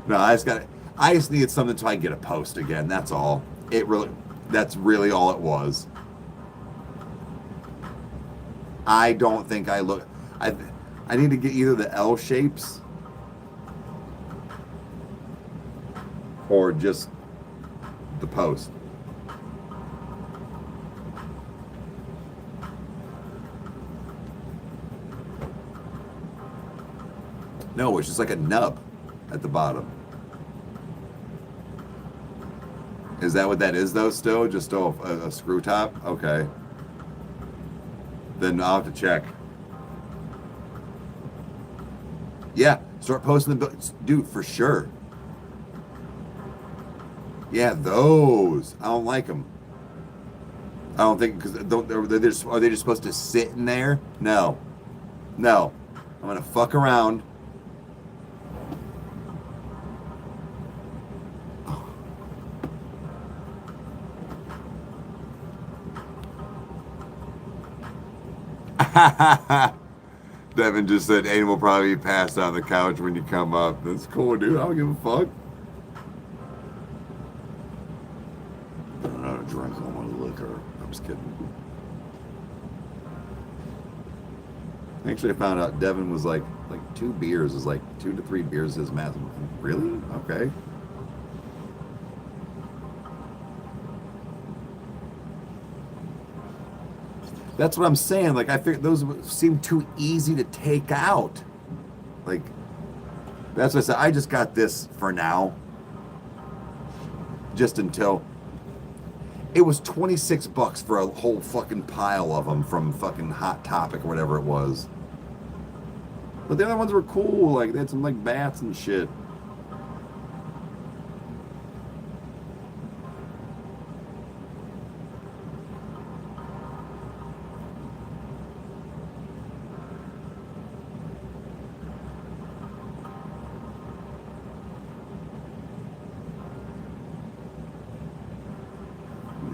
No, I just needed something until I get a post again. That's all. That's really all it was. I don't think I look. I need to get either the L shapes or just the post. No, it's just like a nub at the bottom. Is that what that is though still? Just a screw top? Okay. Then I'll have to check. Yeah, start posting the dude for sure. Yeah, those. I don't like them. I don't think because are they just supposed to sit in there? No. I'm gonna fuck around. Devin just said Aiden will probably be passed on the couch when you come up. That's cool, dude. I don't give a fuck. I don't know how to drink all my liquor. I'm just kidding. Actually, I found out Devin was like 2 beers is like 2 to 3 beers his math. Really? Okay. That's what I'm saying. Like, I figured those seem too easy to take out. Like, that's what I said. I just got this for now. Just until. It was $26 for a whole fucking pile of them from fucking Hot Topic or whatever it was. But the other ones were cool. Like, they had some, like, bats and shit.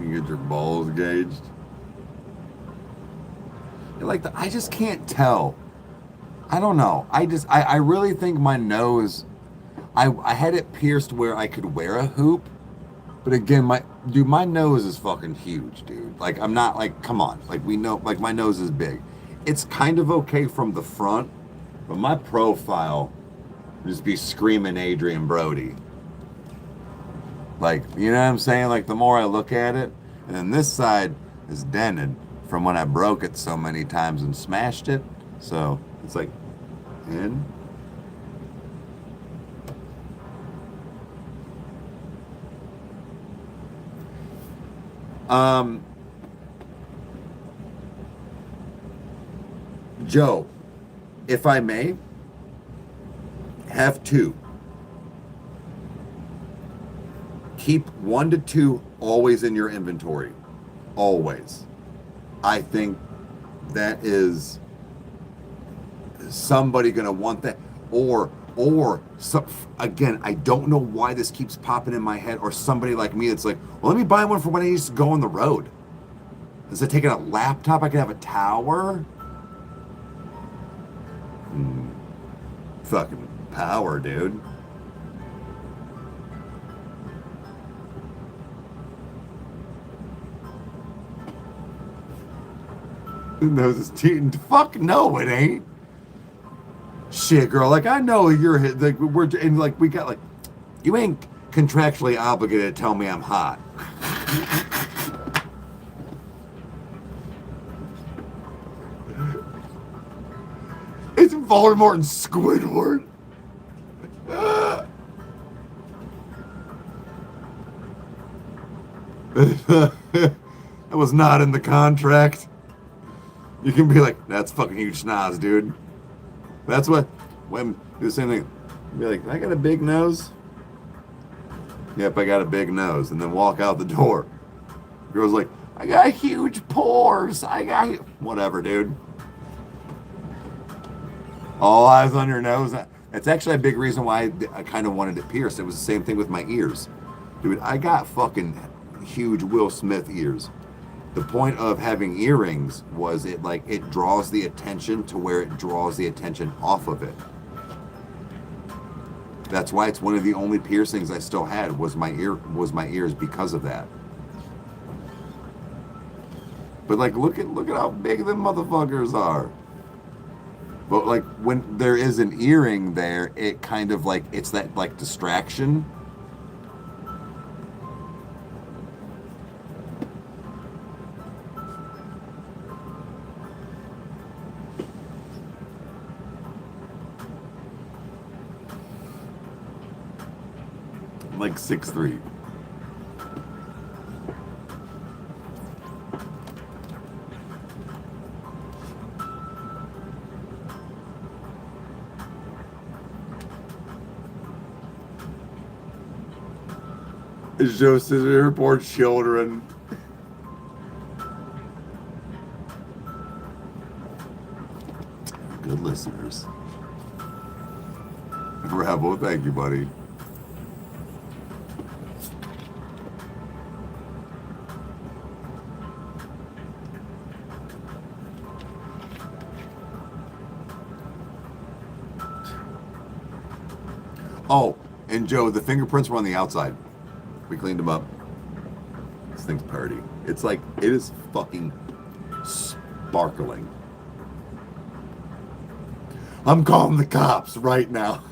You get your balls gauged. I just can't tell. I don't know. I really think my nose, I had it pierced where I could wear a hoop. But again, my nose is fucking huge, dude. Like, I'm not like, come on. Like, we know, like, my nose is big. It's kind of okay from the front, but my profile would just be screaming Adrian Brody. Like, you know what I'm saying? Like, the more I look at it, and then this side, is dented from when I broke it so many times and smashed it. So it's like in. Joe, if I may, have two. Keep 1 to 2 always in your inventory. Always. I think that is somebody gonna want that. Or so, again, I don't know why this keeps popping in my head, or somebody like me that's like, well, let me buy one for when I used to go on the road. Instead of taking a laptop, I can have a tower. Fucking power, dude. Nose is cheating. Fuck no, it ain't. Shit, girl. Like, I know you're like, we're and like we got like, you ain't contractually obligated to tell me I'm hot. It's Voldemort and Squidward. That was not in the contract. You can be like, that's fucking huge schnoz, dude. That's what, when do the same thing. Be like, I got a big nose. Yep, I got a big nose. And then walk out the door. Girl's like, I got huge pores. I got, whatever, dude. All eyes on your nose. That's actually a big reason why I kind of wanted it pierced. It was the same thing with my ears. Dude, I got fucking huge Will Smith ears. The point of having earrings was it draws the attention to where it draws the attention off of it. That's why it's one of the only piercings I still had was my ears because of that. But like look at how big them motherfuckers are. But like when there is an earring there, it kind of like it's that like distraction. Like 6'3". Joe says airport children. Good listeners. Bravo, thank you, buddy. Oh, and Joe, the fingerprints were on the outside. We cleaned them up. This thing's party. It's like, it is fucking sparkling. I'm calling the cops right now.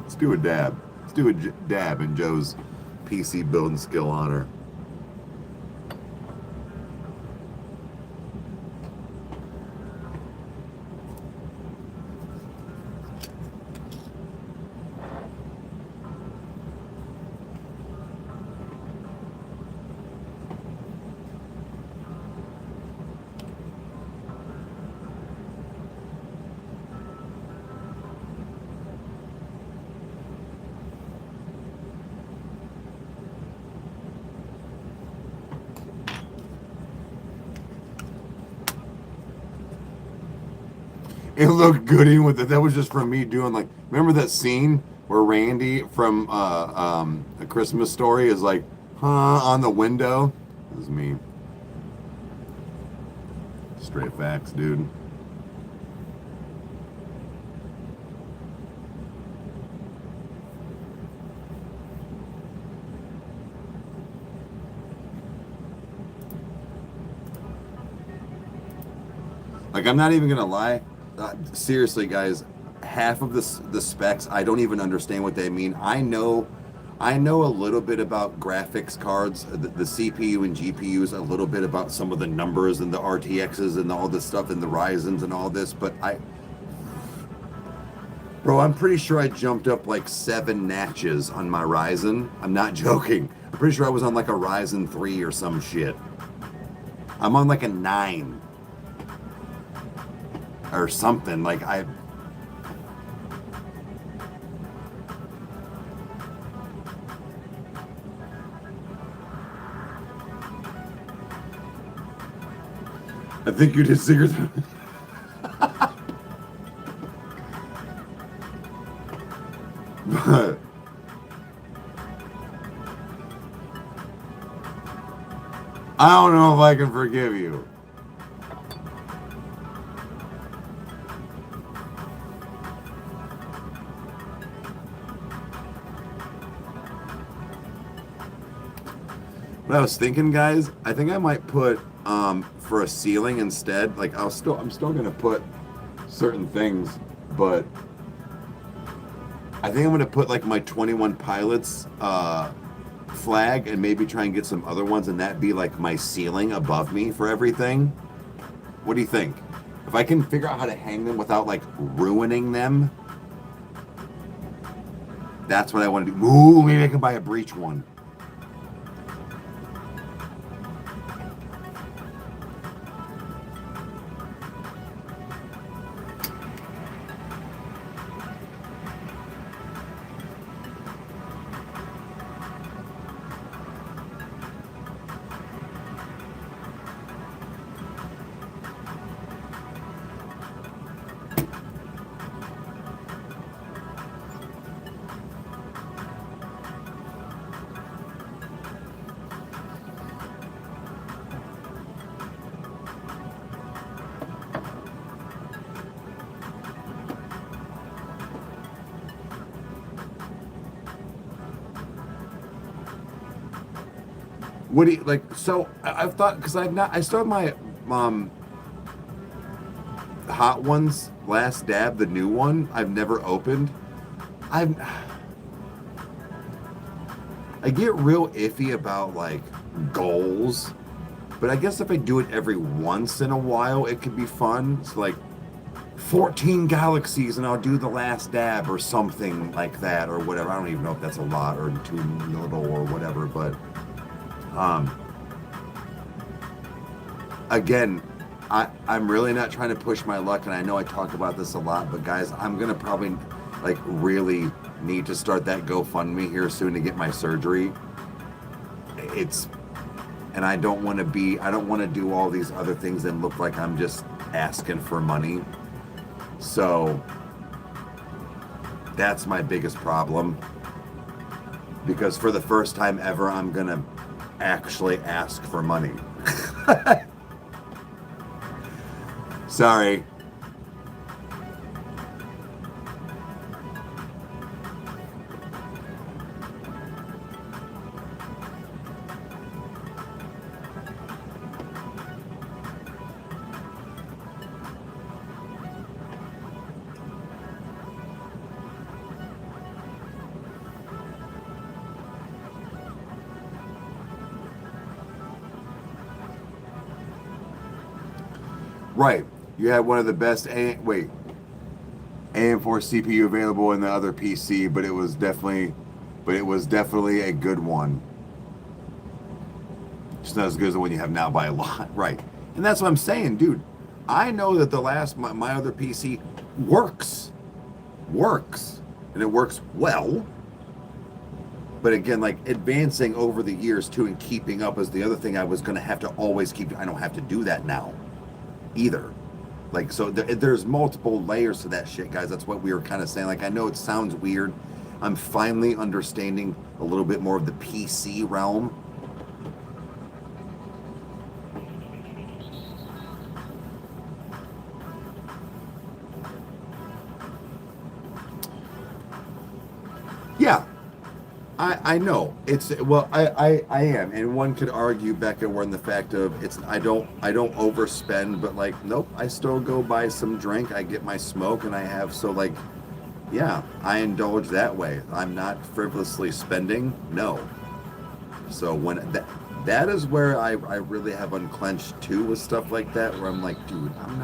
Let's do a dab. Let's do a dab in Joe's PC building skill honor. It looked good even with it. That was just from me doing like, remember that scene where Randy from A Christmas Story is like, on the window? It was me. Straight facts, dude. Like, I'm not even gonna lie. Seriously, guys, half of the specs, I don't even understand what they mean. I know I know a little bit about graphics cards, the CPU and GPUs, a little bit about some of the numbers and the RTXs and all this stuff and the Ryzens and all this, but bro, I'm pretty sure I jumped up like 7 notches on my Ryzen. I'm not joking. I'm pretty sure I was on like a Ryzen 3 or some shit. I'm on like a 9 or something. Like I think you just figured but I don't know if I can forgive you. What I was thinking, guys, I think I might put for a ceiling instead. Like I'm still gonna put certain things, but I think I'm gonna put like my 21 Pilots flag and maybe try and get some other ones, and that be like my ceiling above me for everything. What do you think? If I can figure out how to hang them without like ruining them, that's what I want to do. Ooh, maybe I can buy a breach one. What do you like? So I've thought, because I still have my Hot Ones Last Dab, the new one. I've never opened. I get real iffy about like goals, but I guess if I do it every once in a while, it could be fun. It's like 14 galaxies and I'll do the last dab or something like that or whatever. I don't even know if that's a lot or too little or whatever, but again, I'm really not trying to push my luck, and I know I talk about this a lot, but guys, I'm gonna probably like really need to start that GoFundMe here soon to get my surgery. And I don't want to do all these other things and look like I'm just asking for money. So that's my biggest problem, because for the first time ever, I'm gonna actually ask for money. Sorry. Right. You had one of the best AM4 CPU available in the other PC, but it was definitely a good one. Just not as good as the one you have now by a lot. Right. And that's what I'm saying, dude. I know that my other PC works. And it works well. But again, like advancing over the years too and keeping up is the other thing I was going to have to always keep. I don't have to do that now either. Like, so there's multiple layers to that shit, guys. That's what we were kind of saying. Like, I know it sounds weird. I'm finally understanding a little bit more of the PC realm. Yeah, I know it's I am, and one could argue, Becca, we're in the fact of I don't overspend, but like nope, I still go buy some drink, I get my smoke, and I have, so like yeah, I indulge that way. I'm not frivolously spending. No. So when that is where I really have unclenched too with stuff like that, where I'm like, dude, I'm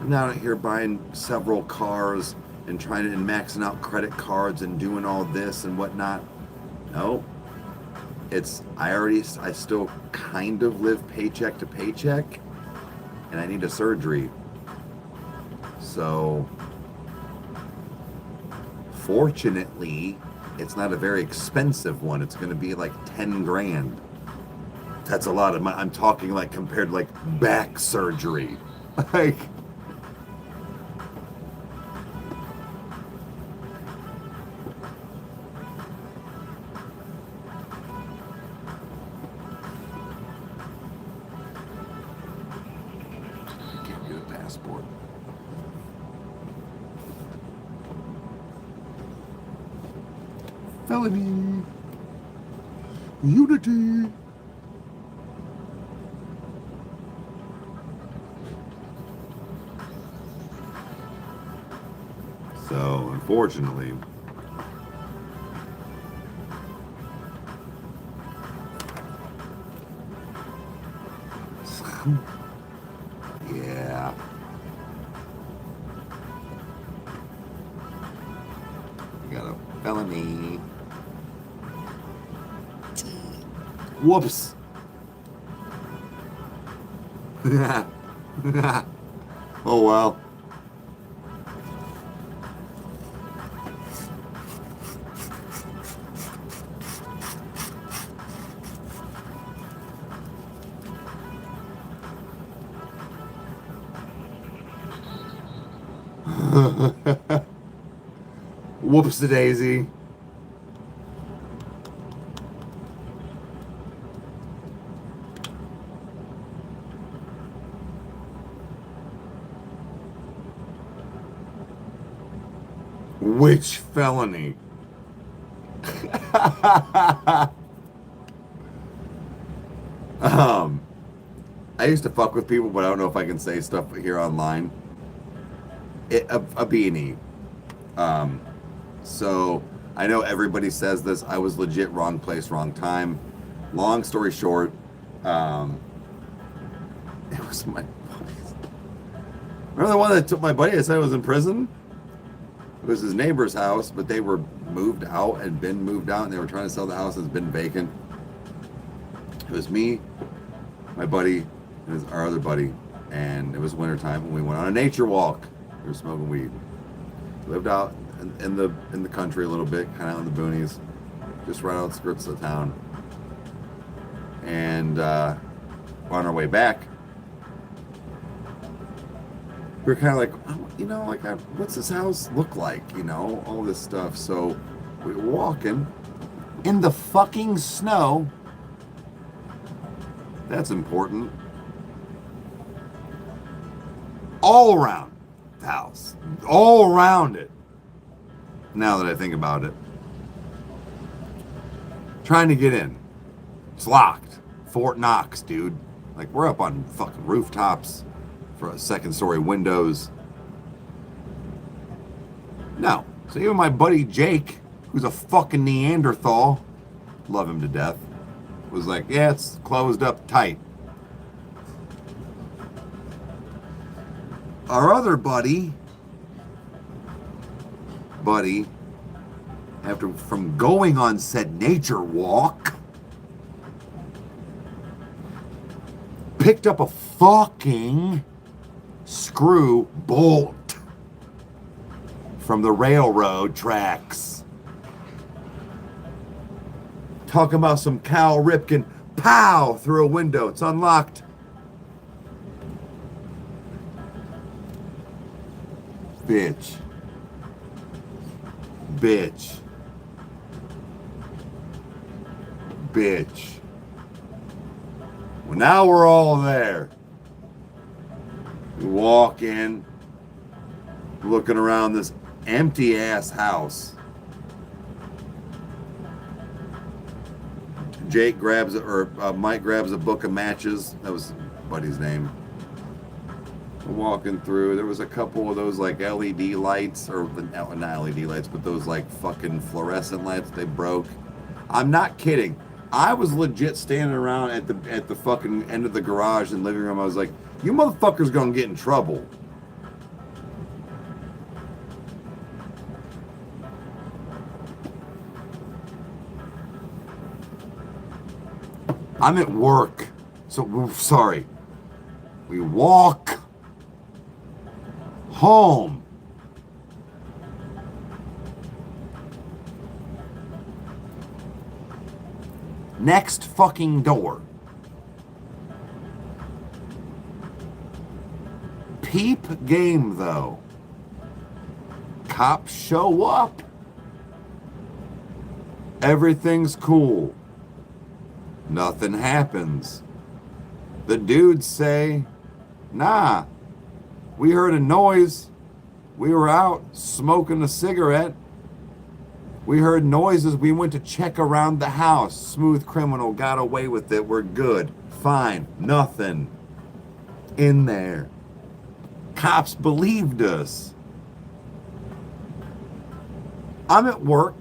not out here buying several cars and trying to and maxing out credit cards and doing all this and whatnot. No. I still kind of live paycheck to paycheck, and I need a surgery. So fortunately, it's not a very expensive one. It's going to be like 10 grand. That's a lot of money. I'm talking like compared to like back surgery. Like, I can't get a passport. Felony. Unity. So, unfortunately, yeah. Got a felony. Whoops. Oh well. Whoops a daisy. Which felony? I used to fuck with people, but I don't know if I can say stuff here online. A B&E. So I know everybody says this. I was legit wrong place, wrong time. Long story short, it was my buddy. Remember the one that took my buddy that said I was in prison? It was his neighbor's house, but they were moved out and been moved out, and they were trying to sell the house and it's been vacant. It was me, my buddy, and our other buddy, and it was wintertime, and we went on a nature walk. We were smoking weed. Lived out in the country a little bit, kind of out in the boonies, just right outskirts of town. And on our way back, we were kind of like, oh, you know, like, what's this house look like? You know, all this stuff. So we were walking in the fucking snow. That's important. All around the house. All around it. Now that I think about it. Trying to get in. It's locked. Fort Knox, dude. Like, we're up on fucking rooftops for second story windows. No. So even my buddy Jake, who's a fucking Neanderthal, love him to death, was like, yeah, it's closed up tight. Our other buddy, from going on said nature walk, picked up a fucking screw bolt from the railroad tracks. Talking about some Cal Ripken, pow, through a window. It's unlocked. Bitch. Bitch. Bitch. Well, now we're all there. We walk in, looking around this empty ass house. Jake grabs, Mike grabs a book of matches. That was buddy's name. Walking through, there was a couple of those like LED lights, or not LED lights, but those like fucking fluorescent lights. They broke. I'm not kidding. I was legit standing around at the fucking end of the garage and living room. I was like, you motherfuckers gonna get in trouble. I'm at work, so sorry. We walk home. Next fucking door. Peep game though. Cops show up. Everything's cool. Nothing happens. The dudes say, nah, we heard a noise. We were out smoking a cigarette. We heard noises. We went to check around the house. Smooth criminal got away with it. We're good. Fine. Nothing in there. Cops believed us. I'm at work.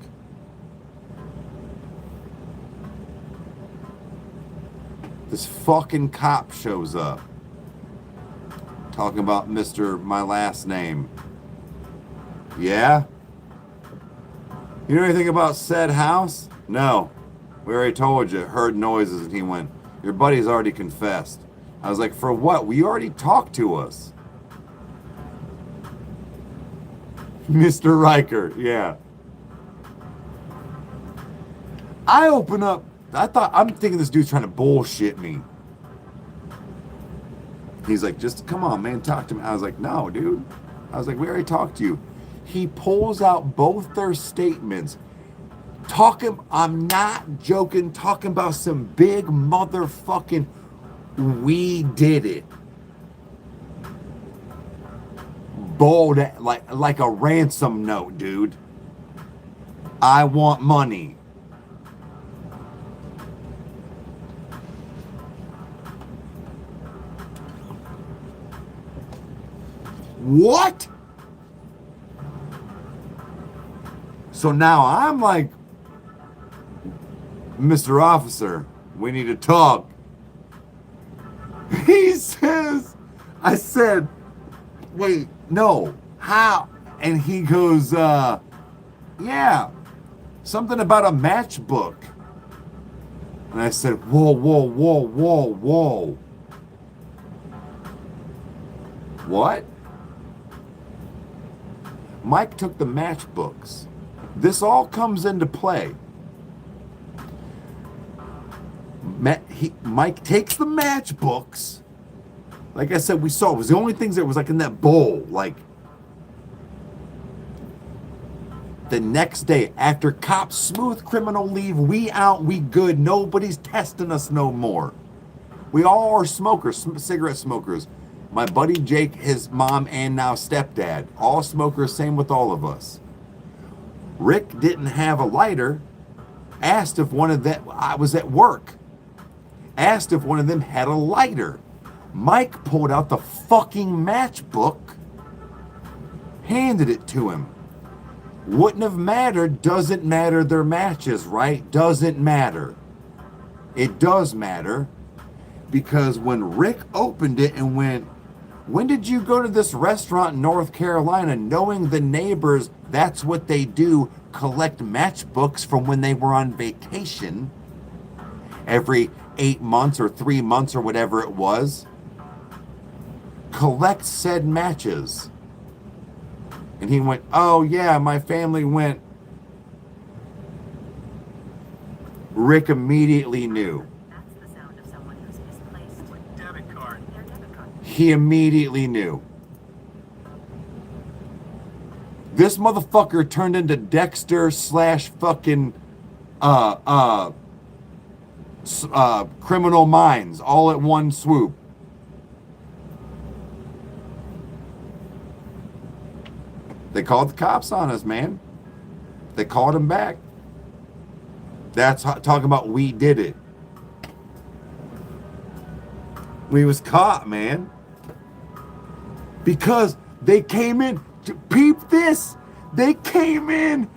This fucking cop shows up. Talking about Mr. My last name. Yeah? You know anything about said house? No. We already told you. Heard noises. And he went, your buddy's already confessed. I was like, for what? We already talked to us. Mr. Riker. Yeah. I open up. I'm thinking this dude's trying to bullshit me. He's like, just come on, man, talk to me. I was like, no, dude. I was like, we already talked to you. He pulls out both their statements. I'm not joking, talking about some big motherfucking, we did it. Bold, like a ransom note, dude. I want money. What? So now I'm like, Mr. Officer, we need to talk. He says, I said, wait, no, how? And he goes, yeah, something about a matchbook. And I said, whoa, whoa, whoa, whoa, whoa. What? Mike took the matchbooks. This all comes into play. Mike takes the matchbooks. Like I said, we saw it was the only things that was like in that bowl. Like the next day, after cops, smooth criminal leave, we out, we good. Nobody's testing us no more. We all are smokers, cigarette smokers. My buddy Jake, his mom, and now stepdad, all smokers, same with all of us. Rick didn't have a lighter. Asked if one of them, I was at work. Asked if one of them had a lighter. Mike pulled out the fucking matchbook, handed it to him. Wouldn't have mattered, doesn't matter, they're matches, right? Doesn't matter. It does matter, because when Rick opened it and went, when did you go to this restaurant in North Carolina, knowing the neighbors, that's what they do, collect matchbooks from when they were on vacation every 8 months or 3 months or whatever it was. Collect said matches. And he went, oh yeah, my family went. Rick immediately knew. That's the sound of someone who's misplaced. Debit card. Their debit card. He immediately knew. This motherfucker turned into Dexter / fucking Criminal Minds all at one swoop. They called the cops on us, man. They called him back. That's talking about we did it. We was caught, man. Because they came in, to peep this, they came in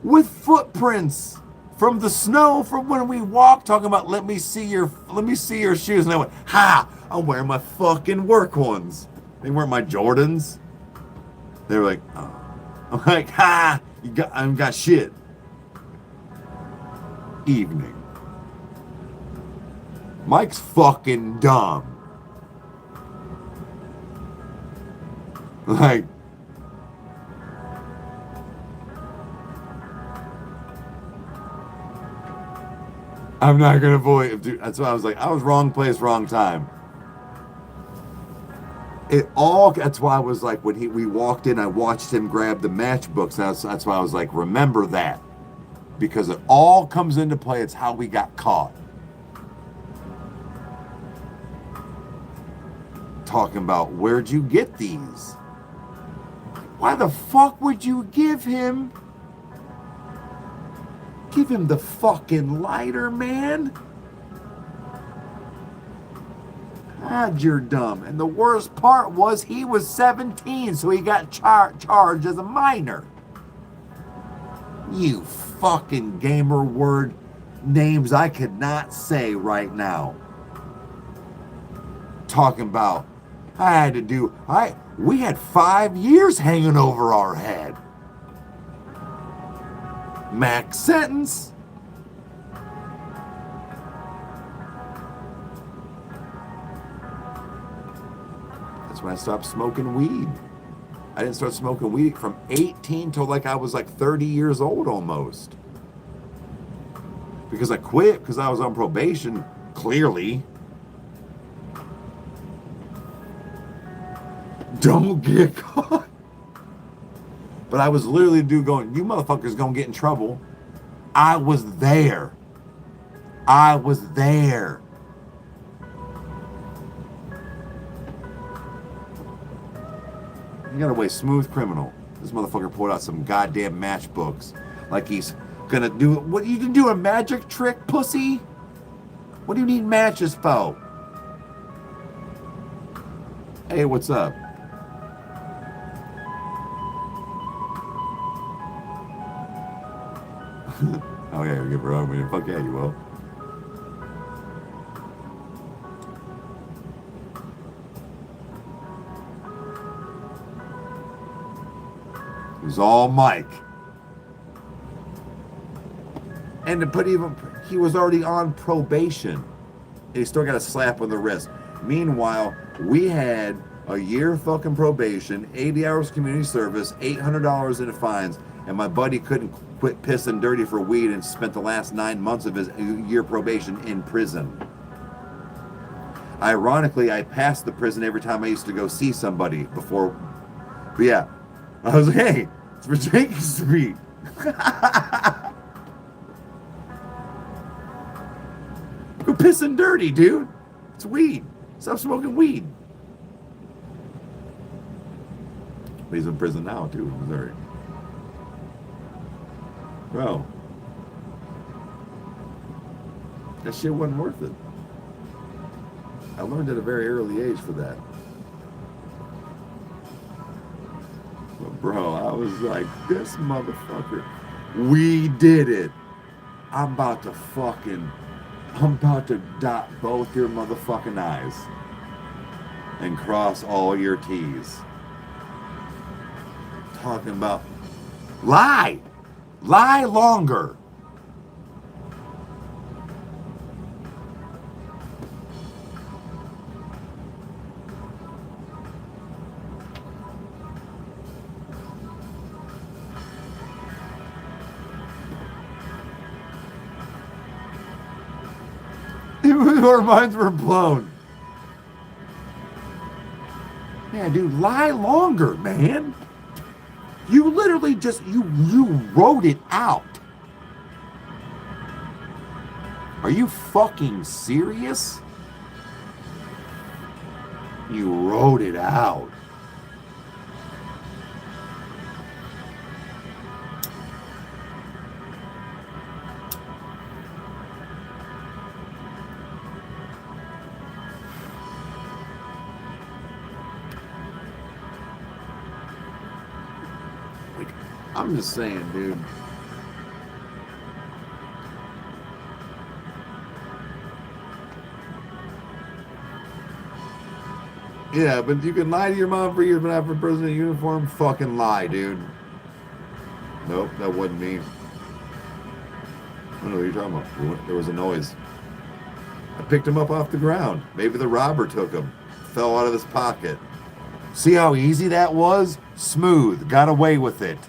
with footprints from the snow from when we walked, talking about let me see your shoes. And I went, ha, I'm wearing my fucking work ones. They weren't my Jordans. They were like, oh. I'm like, ha, I got shit. Evening. Mike's fucking dumb. Like, I'm not gonna avoid. Dude, that's why I was like, I was wrong place, wrong time. That's why I was like, when we walked in, I watched him grab the matchbooks. That's why I was like, remember that. Because it all comes into play. It's how we got caught. Talking about, where'd you get these? Why the fuck would you give him the fucking lighter, man? God, you're dumb. And the worst part was he was 17, so he got charged as a minor. You fucking gamer word names I could not say right now. Talking about, we had 5 years hanging over our head. Max sentence. That's when I stopped smoking weed. I didn't start smoking weed from 18 till like I was like 30 years old almost. Because I quit because I was on probation, clearly. Don't get caught. But I was literally going, you motherfuckers gonna get in trouble. I was there. You got away, smooth criminal. This motherfucker pulled out some goddamn matchbooks. Like he's gonna do, what, you can do a magic trick, pussy? What do you need matches for? Hey, what's up? Oh yeah, you give her own. Fuck yeah, you will. It was all Mike. And to put even, he was already on probation. And he still got a slap on the wrist. Meanwhile, we had a year fucking probation, 80 hours community service, $800 in fines, and my buddy couldn't quit pissing dirty for weed and spent the last 9 months of his year probation in prison. Ironically, I passed the prison every time I used to go see somebody before. But yeah, I was like, hey, it's Virginia Street. Go pissing dirty, dude. It's weed. Stop smoking weed. But he's in prison now, too, in Missouri. Bro. That shit wasn't worth it. I learned at a very early age for that. But bro, I was like, this motherfucker. We did it. I'm about to dot both your motherfucking I's and cross all your T's. Talking about lie longer. Our minds were blown. Yeah, dude, lie longer, man. You literally just, you wrote it out. Are you fucking serious? You wrote it out. Like, I'm just saying, dude. Yeah, but you can lie to your mom for years, but after a person in uniform, fucking lie, dude. Nope, that wasn't me. I don't know what you're talking about. There was a noise. I picked him up off the ground. Maybe the robber took him. Fell out of his pocket. See how easy that was? Smooth. Got away with it.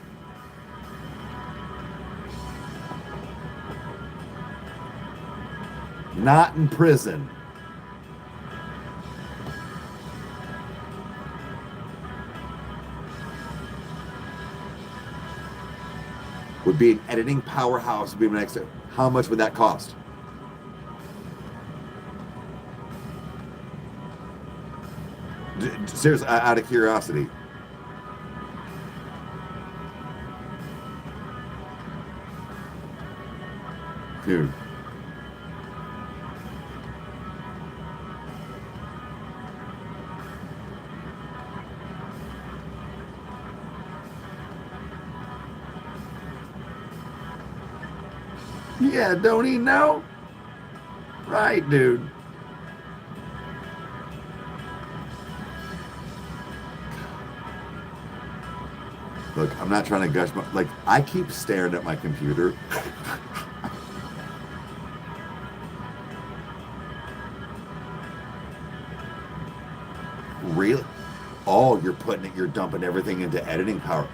Not in prison. Would be an editing powerhouse. Would be my next. How much would that cost? Seriously, out of curiosity. Dude. Yeah, don't he know? Right, dude. Look, I'm not trying to gush, but like, I keep staring at my computer. Really? Oh, you're dumping everything into editing power.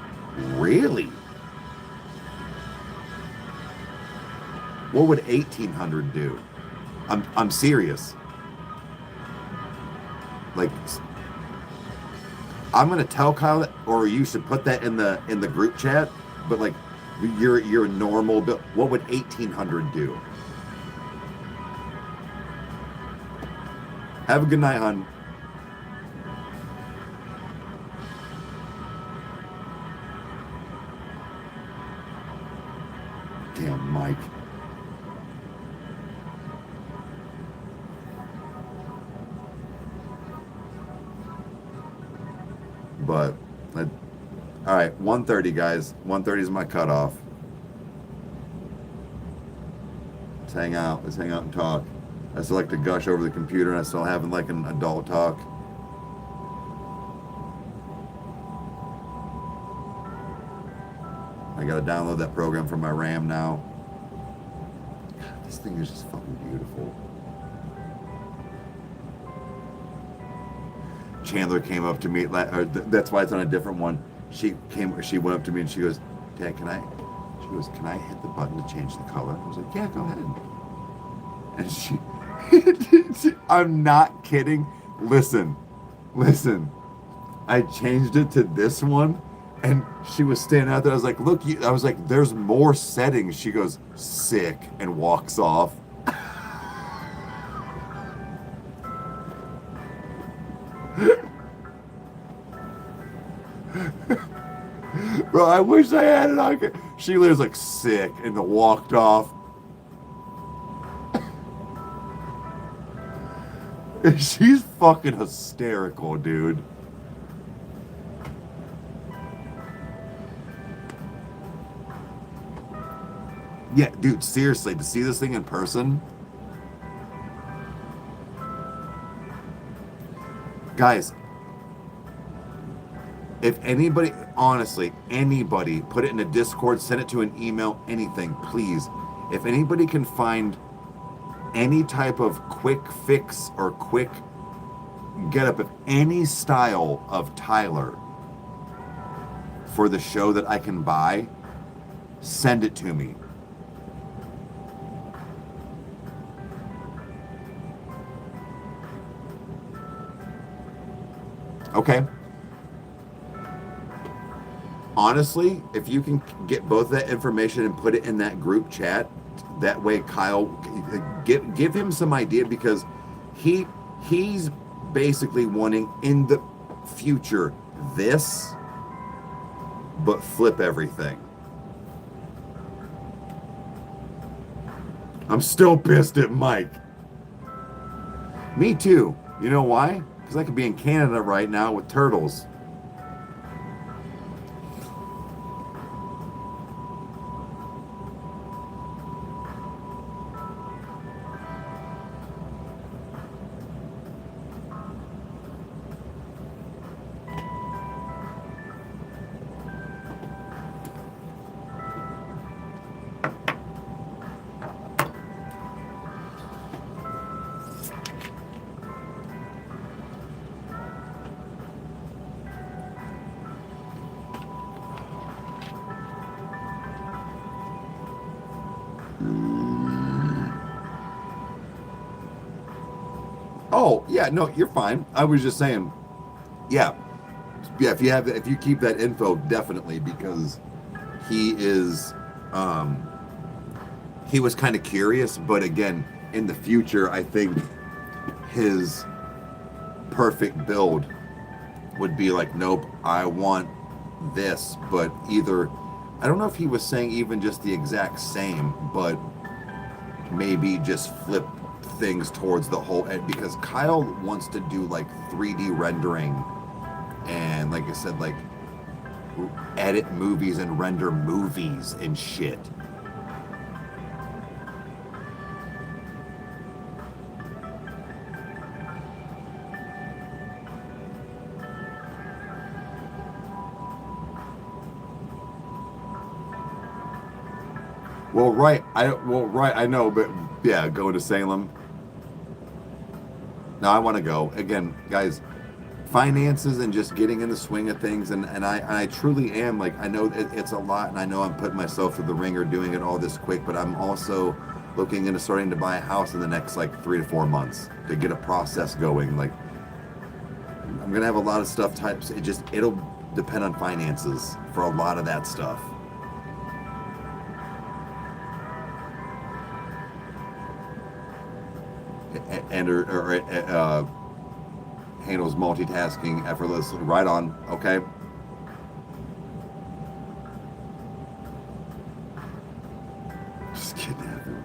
Really? What would 1800 do? I'm serious. Like, I'm gonna tell Kyle that, or you should put that in the group chat. But like, your normal bill. What would 1800 do? Have a good night, hon. Damn, Mike. But, all right, 1:30, guys. 1:30 is my cutoff. Let's hang out. Let's hang out and talk. I still like to gush over the computer, and I still having like an adult talk. I gotta download that program from my RAM now. God, this thing is just fucking beautiful. Chandler came up to me, that's why it's on a different one. She went up to me and she goes, Dad, can I hit the button to change the color? I was like, yeah, go ahead. And I'm not kidding. Listen. I changed it to this one, and she was standing out there. I was like, look, I was like, there's more settings. She goes, sick, and walks off. Bro, I wish I had it on. She literally was like sick and walked off. She's fucking hysterical, dude. Yeah, dude, seriously, to see this thing in person. Guys, if anybody, honestly, anybody, put it in a Discord, send it to an email, anything, please. If anybody can find any type of quick fix or quick get up of any style of Tyler for the show that I can buy, send it to me. Okay. Honestly, if you can get both that information and put it in that group chat, that way Kyle, give him some idea, because he's basically wanting in the future this, but flip everything. I'm still pissed at Mike. Me too. You know why? Because I could be in Canada right now with turtles. Oh, yeah, no, you're fine. I was just saying, yeah. Yeah, if you keep that info, definitely, because he is he was kind of curious, but again, in the future, I think his perfect build would be like, nope, I want this, but either I don't know if he was saying even just the exact same, but maybe just flip things towards the whole end, because Kyle wants to do like 3D rendering and, like I said, like edit movies and render movies and shit. Right, I know, but yeah, going to Salem. No, I want to go again, guys. Finances and just getting in the swing of things, and I truly am, like, I know it's a lot, and I know I'm putting myself through the ringer doing it all this quick, but I'm also looking into starting to buy a house in the next like 3 to 4 months to get a process going. Like, I'm gonna have a lot of stuff types. It'll depend on finances for a lot of that stuff. And handles multitasking effortlessly. Right on. Okay. Just kidnapping.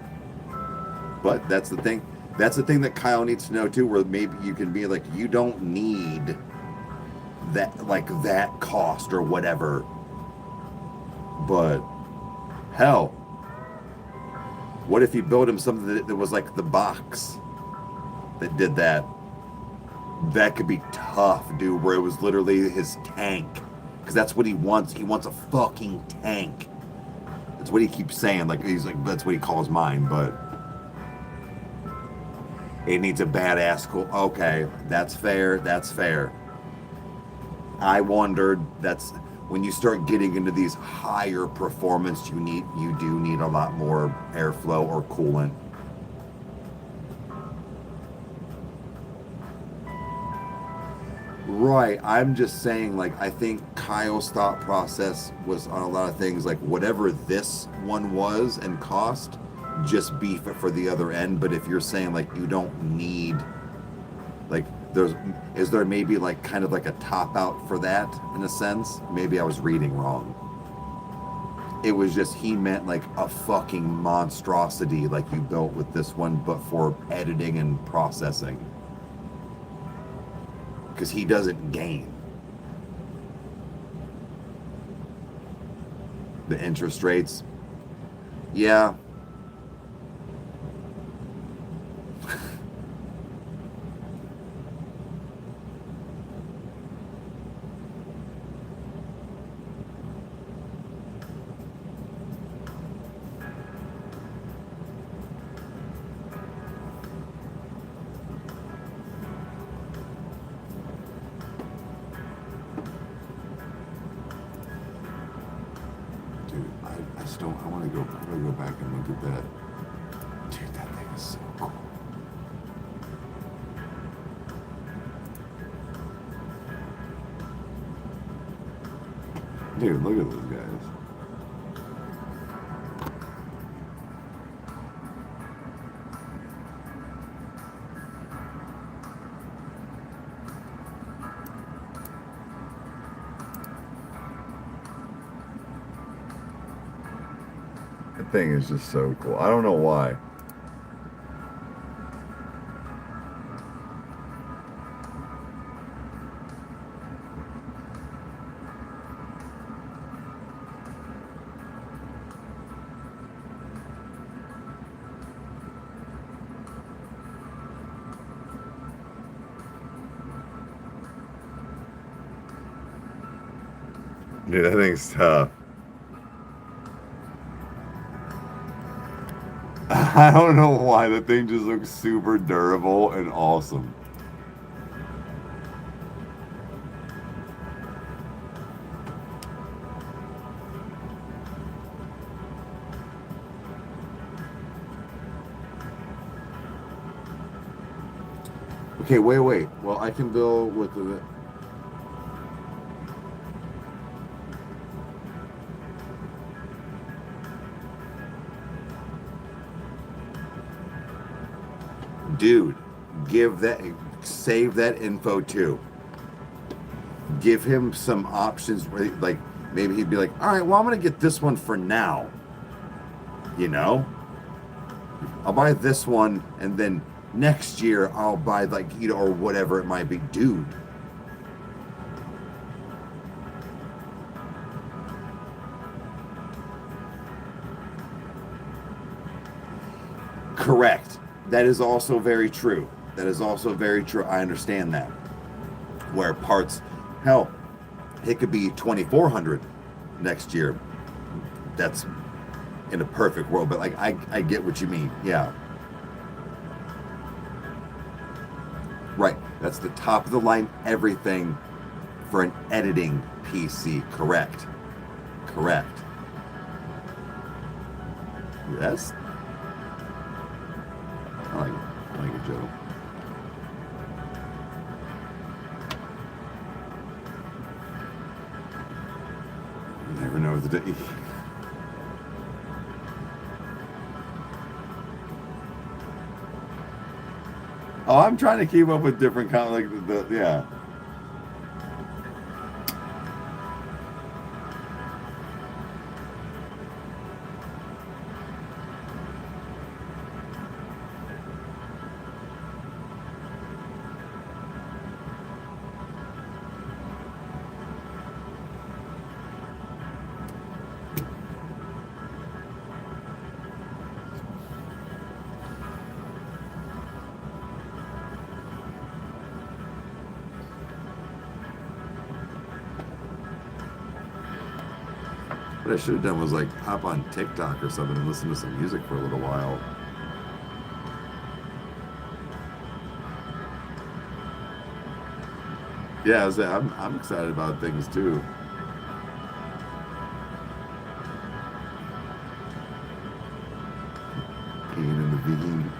But that's the thing. That's the thing that Kyle needs to know too, where maybe you can be like, you don't need that, like, that cost or whatever. But hell, what if you build him something that was like the box that did that? That could be tough, dude, where it was literally his tank. Because that's what he wants. He wants a fucking tank. That's what he keeps saying. Like, he's like, that's what he calls mine, but it needs a badass cool. Okay, that's fair. That's fair. I wondered, that's when you start getting into these higher performance, you do need a lot more airflow or coolant. Right. I'm just saying, like, I think Kyle's thought process was on a lot of things, like, whatever this one was and cost, just beef it for the other end. But if you're saying, like, you don't need, like, is there maybe, like, kind of like a top out for that in a sense? Maybe I was reading wrong. It was just, he meant like a fucking monstrosity like you built with this one, but for editing and processing. Because he doesn't gain. The interest rates. Yeah. I want to go back and look at that. Dude, that thing is so cool. Dude, look at those guys. That thing is just so cool. I don't know why. Dude, that thing's tough. I don't know why, that thing just looks super durable and awesome. Okay, wait. Well, I can build with the. Dude, save that info too. Give him some options where, like, maybe he'd be like, all right, well, I'm going to get this one for now. You know? I'll buy this one, and then next year I'll buy, like, you know, or whatever it might be. Dude. Correct. That is also very true. That is also very true. I understand that. Where parts, hell, it could be 2,400 next year. That's in a perfect world, but like I get what you mean. Yeah. Right. That's the top of the line everything for an editing PC. Correct. Yes. I like it, Joe. You never know the day. Oh, I'm trying to keep up with different kind of like yeah. What I should have done was like hop on TikTok or something and listen to some music for a little while. Yeah, I'm excited about things too. Being in the vegan.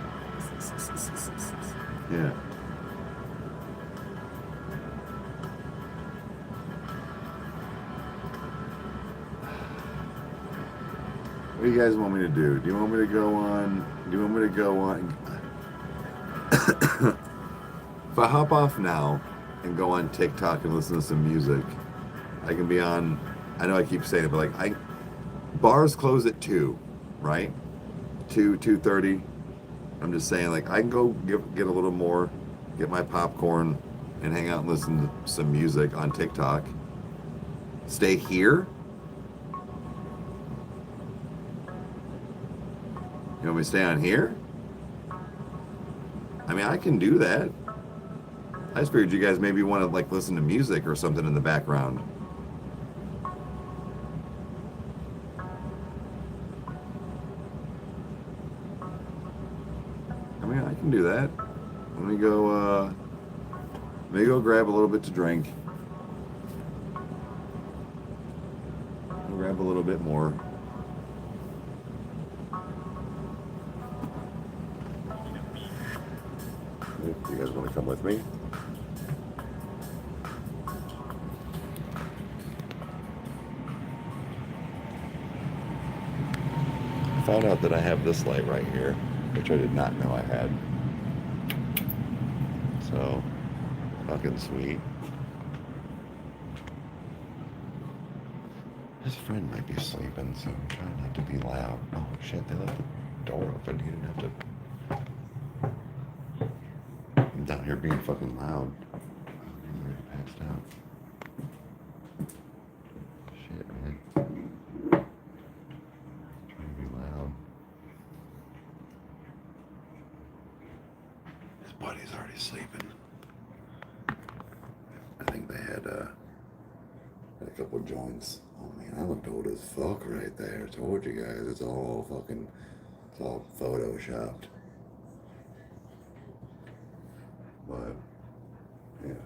Yeah. What do you guys want me to do? Do you want me to go on? If I hop off now and go on TikTok and listen to some music, I can be on. I know I keep saying it, but like bars close at 2, right? 2:30. I'm just saying, like, I can go get a little more, get my popcorn, and hang out and listen to some music on TikTok. Stay here. You want me to stay on here? I mean, I can do that. I just figured you guys maybe want to like listen to music or something in the background. I mean, I can do that. Let me go grab a little bit to drink. I'll grab a little bit more. If you guys want to come with me. I found out that I have this light right here, which I did not know I had. So, fucking sweet. His friend might be sleeping, so I'm trying not to be loud. Oh shit, they left the door open. He didn't have to. I'm down here being fucking loud. I'm already passed out. Shit, man. Trying to be loud. His buddy's already sleeping. I think they had a couple joints. Oh man, I looked old as fuck right there. I told you guys, it's all photoshopped. But yeah,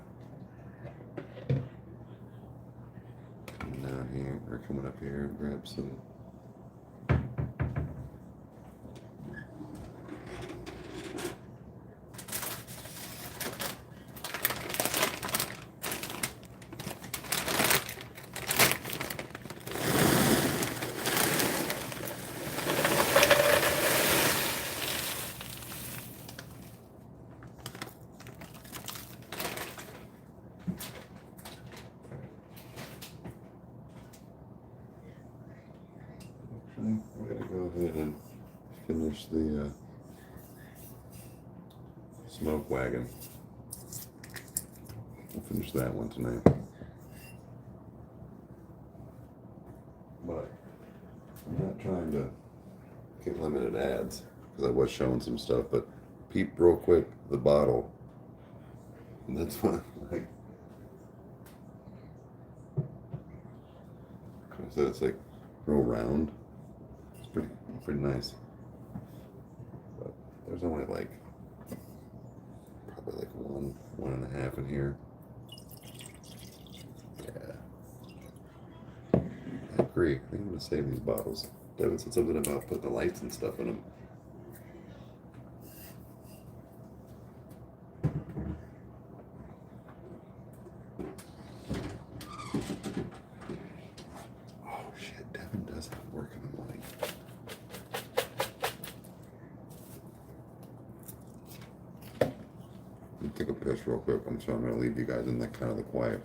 coming down here or coming up here and grab some. think we're gonna go ahead and finish the smoke wagon. We'll finish that one tonight. But I'm not trying to get limited ads because I was showing some stuff, but peep real quick the bottle. And that's what like I said, it's like real round. It's pretty nice. But there's only like probably like one and a half in here. Yeah. I agree. I think I'm gonna save these bottles. Devin said something about putting the lights and stuff in them. Oh shit, Devin does have work in the morning. Let me take a piss real quick. I'm gonna leave you guys in that kind of the quiet.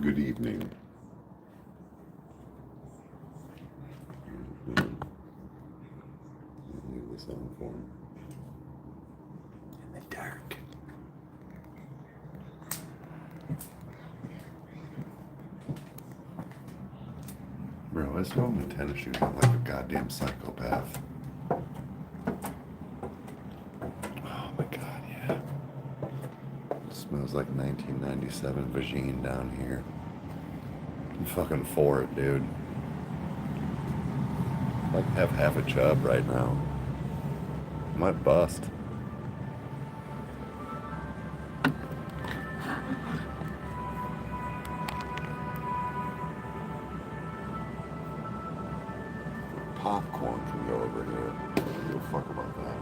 Good evening. Leave this on for him. In the dark. Bro, I still have my tennis shoes on like a goddamn psychopath. Oh my god, yeah. It smells like 1997 Vagine down here. I'm fucking for it, dude. Like have half a chub right now. Might bust. Popcorn can go over here. I don't give a fuck about that.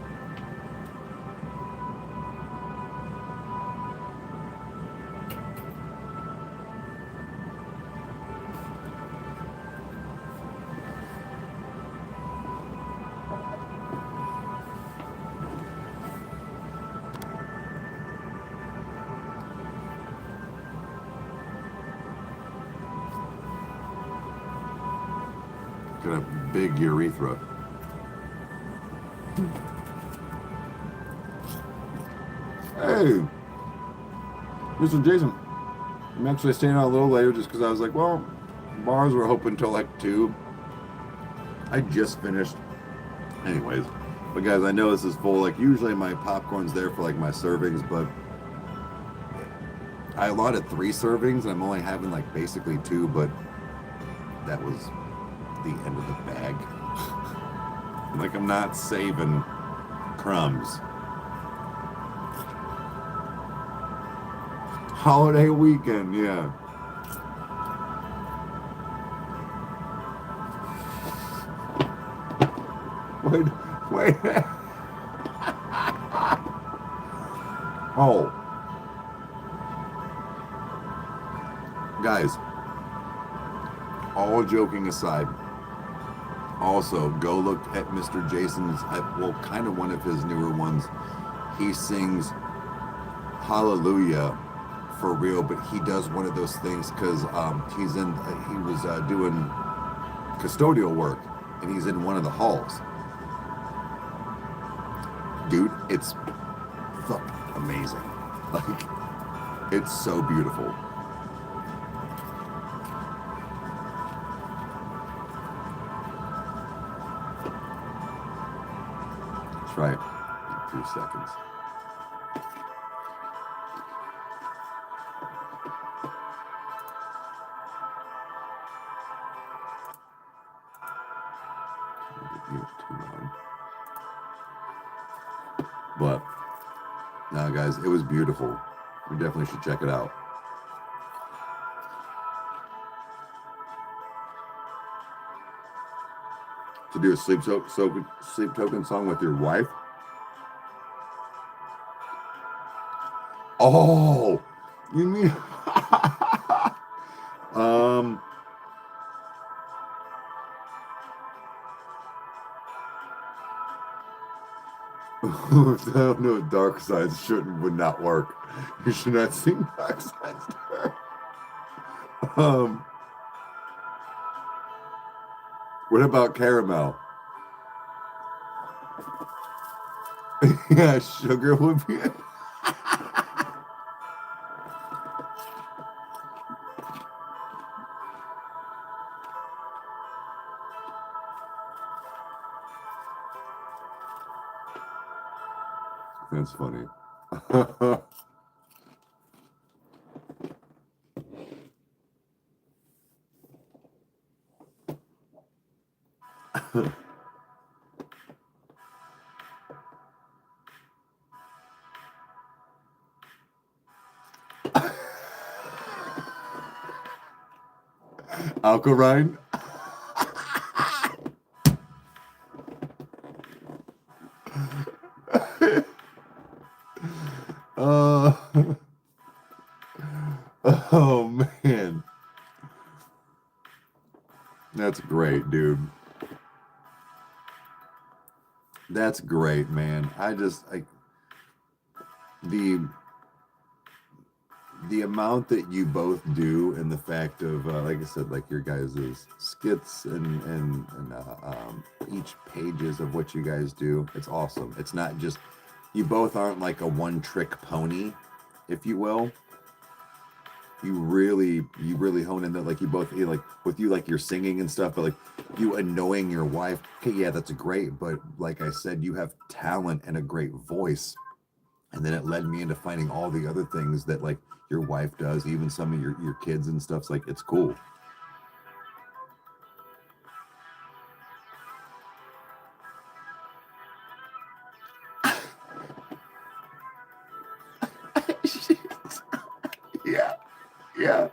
Got a big urethra. Hey, Mr. Jason. I'm actually staying out a little later just because I was like, well, bars were open till like 2. I just finished. Anyways, but guys, I know this is full. Like usually my popcorn's there for like my servings, but I allotted 3 servings and I'm only having like basically 2, but that was the end of the bag. Like I'm not saving crumbs. Holiday weekend, yeah. Wait. Oh. Guys, all joking aside, also go look at Mr. Jason's, well, kind of one of his newer ones. He sings Hallelujah for real, but he does one of those things because he was doing custodial work and he's in one of the halls. Dude, it's fucking amazing. Like, it's so beautiful. Try it in 2 seconds. Too long. But no, guys, it was beautiful. You definitely should check it out. To do a sleep token song with your wife. Oh, you mean no, dark sides would not work. You should not sing dark sides to her. What about caramel? Yeah, sugar would be it. That's funny. Alkaline? uh, oh man. That's great, dude. That's great, man. The amount that you both do, and the fact of like I said, like your guys' skits and each pages of what you guys do, it's awesome. It's not just, you both aren't like a one-trick pony, if you will. You really hone in that, like you both, like with you, like you're singing and stuff, but like you annoying your wife, okay, yeah, that's great, but like I said, you have talent and a great voice. And then it led me into finding all the other things that like your wife does, even some of your kids and stuff. Like, it's cool. Yeah, yeah,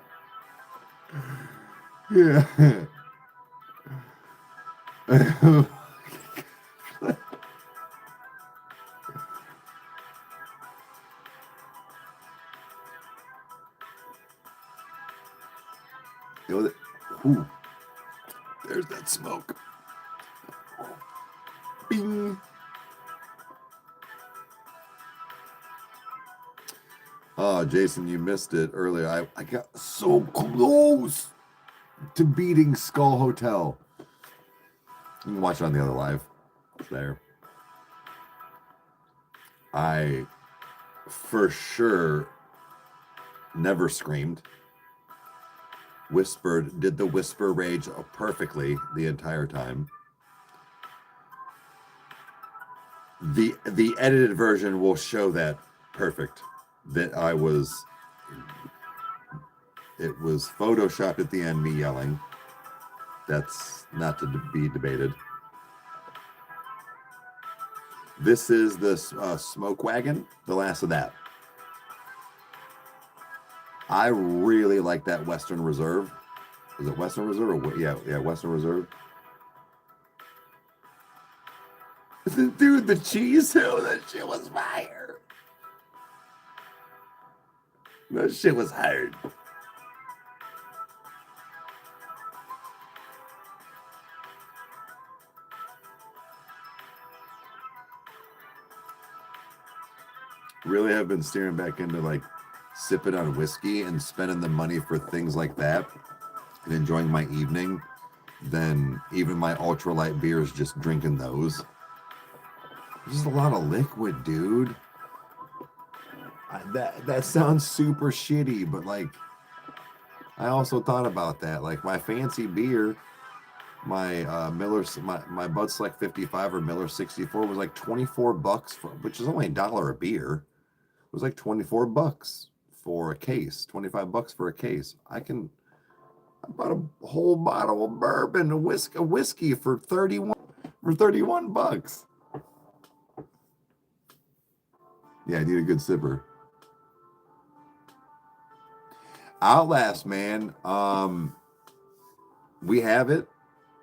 yeah. Ooh, there's that smoke. Bing. Oh, Jason, you missed it earlier. I got so close to beating Skull Hotel. You can watch it on the other live. It's there. I for sure never screamed. Whispered, did the whisper rage perfectly the entire time. The edited version will show that perfect. That it was photoshopped at the end, me yelling. That's not to be debated. This is the smoke wagon, the last of that. I really like that Western Reserve. Is it Western Reserve? Or yeah, Western Reserve. Dude, the cheese hill, that shit was fire. That shit was hard. Really have been steering back into like sipping on whiskey and spending the money for things like that and enjoying my evening than even my ultralight beers, just drinking those. There's a lot of liquid, dude. That sounds super shitty, but like I also thought about that. Like my fancy beer, my my Bud Select 55 or Miller 64 was like $24 which is only $1 a beer. It was like $24 for a case, $25 for a case. I bought a whole bottle of bourbon, a whiskey for $31 bucks. Yeah, I need a good sipper. Outlast, man. We have it.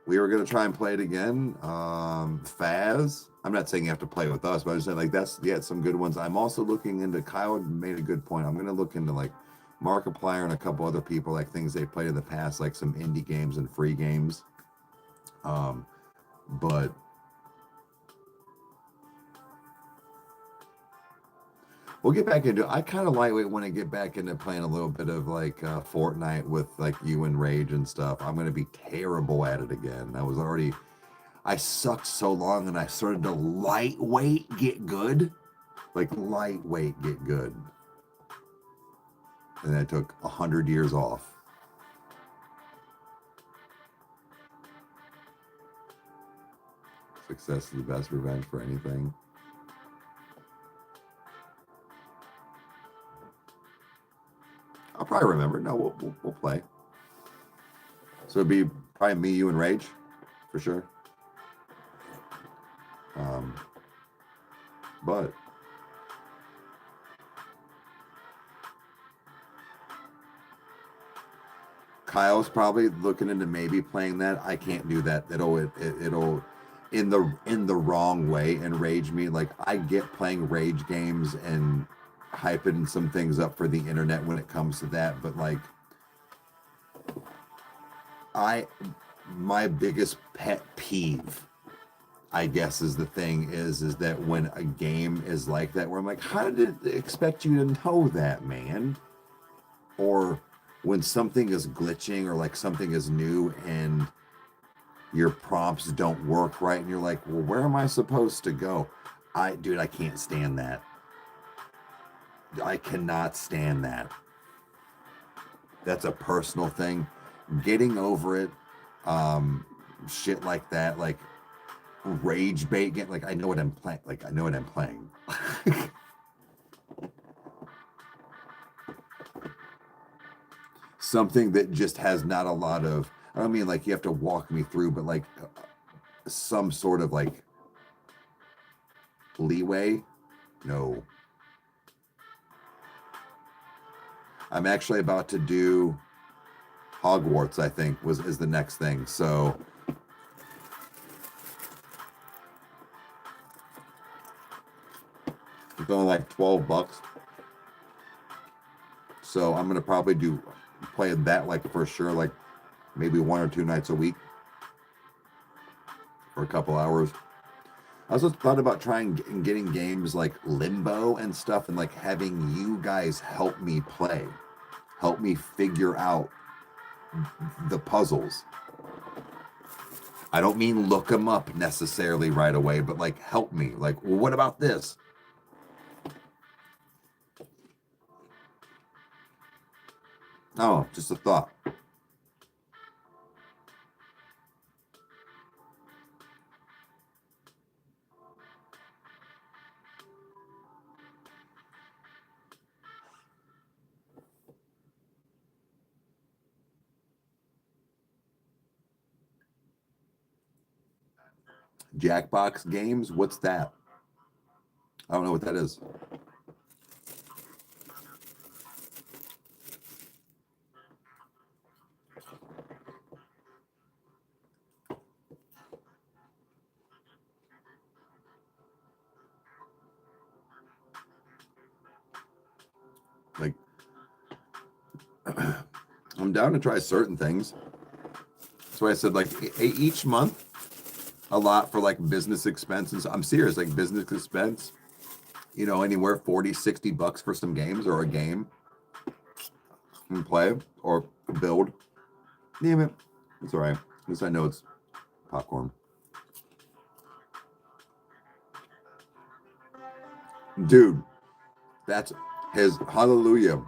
We were gonna try and play it again. Faz. I'm not saying you have to play with us, but I'm just saying like that's some good ones. I'm also looking into. Kyle made a good point. I'm gonna look into like Markiplier and a couple other people, like things they played in the past, like some indie games and free games. But we'll get back into. I kind of lightweight want to get back into playing a little bit of like Fortnite with like you and Rage and stuff. I'm gonna be terrible at it again. I sucked so long, and I started to lightweight get good, like lightweight get good, and I took 100 years off. Success is the best revenge for anything. I'll probably remember. No, we'll play. So it'd be probably me, you, and Rage, for sure. But Kyle's probably looking into maybe playing that. I can't do that. It'll in the wrong way enrage me. Like I get playing Rage games and hyping some things up for the internet when it comes to that, but like my biggest pet peeve, I guess, is the thing is that when a game is like that, where I'm like, how did it expect you to know that, man? Or when something is glitching or like something is new and your prompts don't work right, and you're like, well, where am I supposed to go? Dude, I can't stand that. I cannot stand that. That's a personal thing. Getting over it, shit like that, like rage bait, like I know what I'm playing. Like I know what I'm playing. Something that just has not a lot of. I don't mean like you have to walk me through, but like some sort of like leeway. No. I'm actually about to do Hogwarts, I think, is the next thing. So it's only like $12. So I'm gonna probably play that like for sure, like maybe 1 or 2 nights a week for a couple hours. I also thought about trying getting games like Limbo and stuff, and like having you guys help me play, help me figure out the puzzles. I don't mean look them up necessarily right away, but like help me. Like, well, what about this? Oh, just a thought. Jackbox games? What's that? I don't know what that is. Like, I'm down to try certain things. That's why I said like each month, a lot for like business expenses. I'm serious, like business expense, you know, anywhere $40-$60 for some games or a game and play or build. Damn it. It's all right. At least I know it's popcorn. Dude, that's his Hallelujah.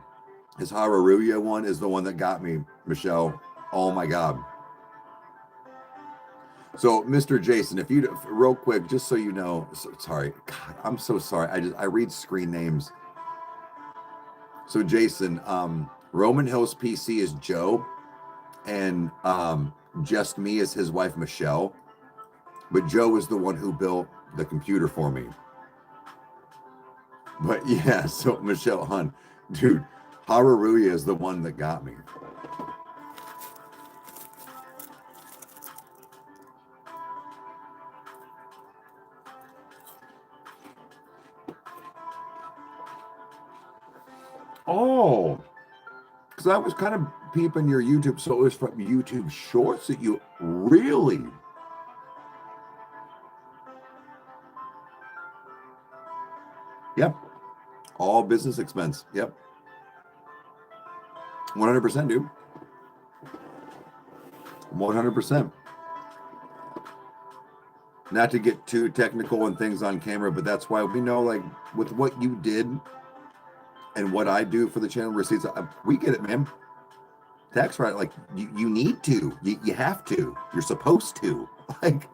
His Hallelujah one is the one that got me, Michelle. Oh my God. So, Mr. Jason, if you real quick, just so you know, sorry, God, I'm so sorry. I read screen names. So, Jason, Roman Hill's PC is Joe, and Just Me is his wife Michelle. But Joe is the one who built the computer for me. But yeah, so Michelle Hunt, dude, Haruruya is the one that got me. Oh, because I was kind of peeping your YouTube, so it was from YouTube Shorts that you really. Yep, all business expense. Yep, 100%, dude. 100%. Not to get too technical and things on camera, but that's why we know, like, with what you did and what I do for the channel receipts, we get it, man. Tax right, like you need to, you have to, you're supposed to, like,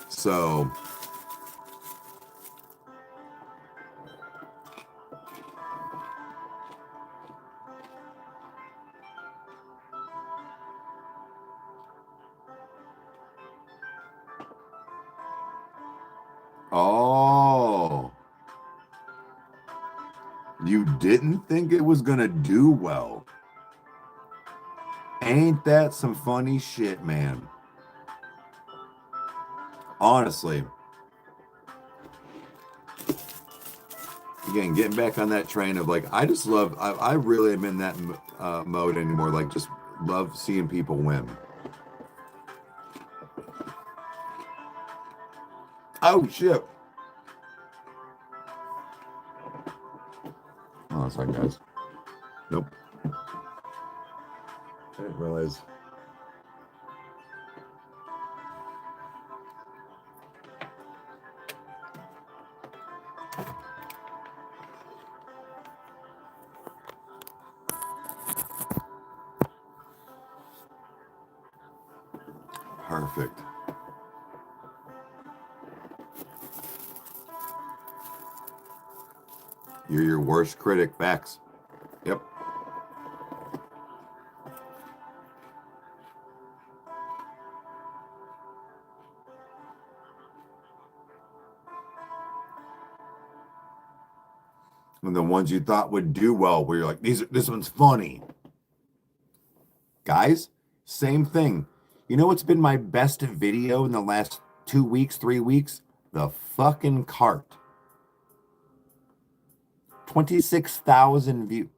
so. Oh, you didn't think it was gonna do well. Ain't that some funny shit, man? Honestly. Again, getting back on that train of, like, I just love, I really am in that mode anymore. Like, just love seeing people win. Oh, shit. Oh, sorry, guys. Nope. I didn't realize. Perfect. You're your worst critic. Facts. Yep. And the ones you thought would do well, where you're like, this one's funny. Guys, same thing. You know what's been my best video in the last 2 weeks, 3 weeks? The fucking cart. 26,000 views.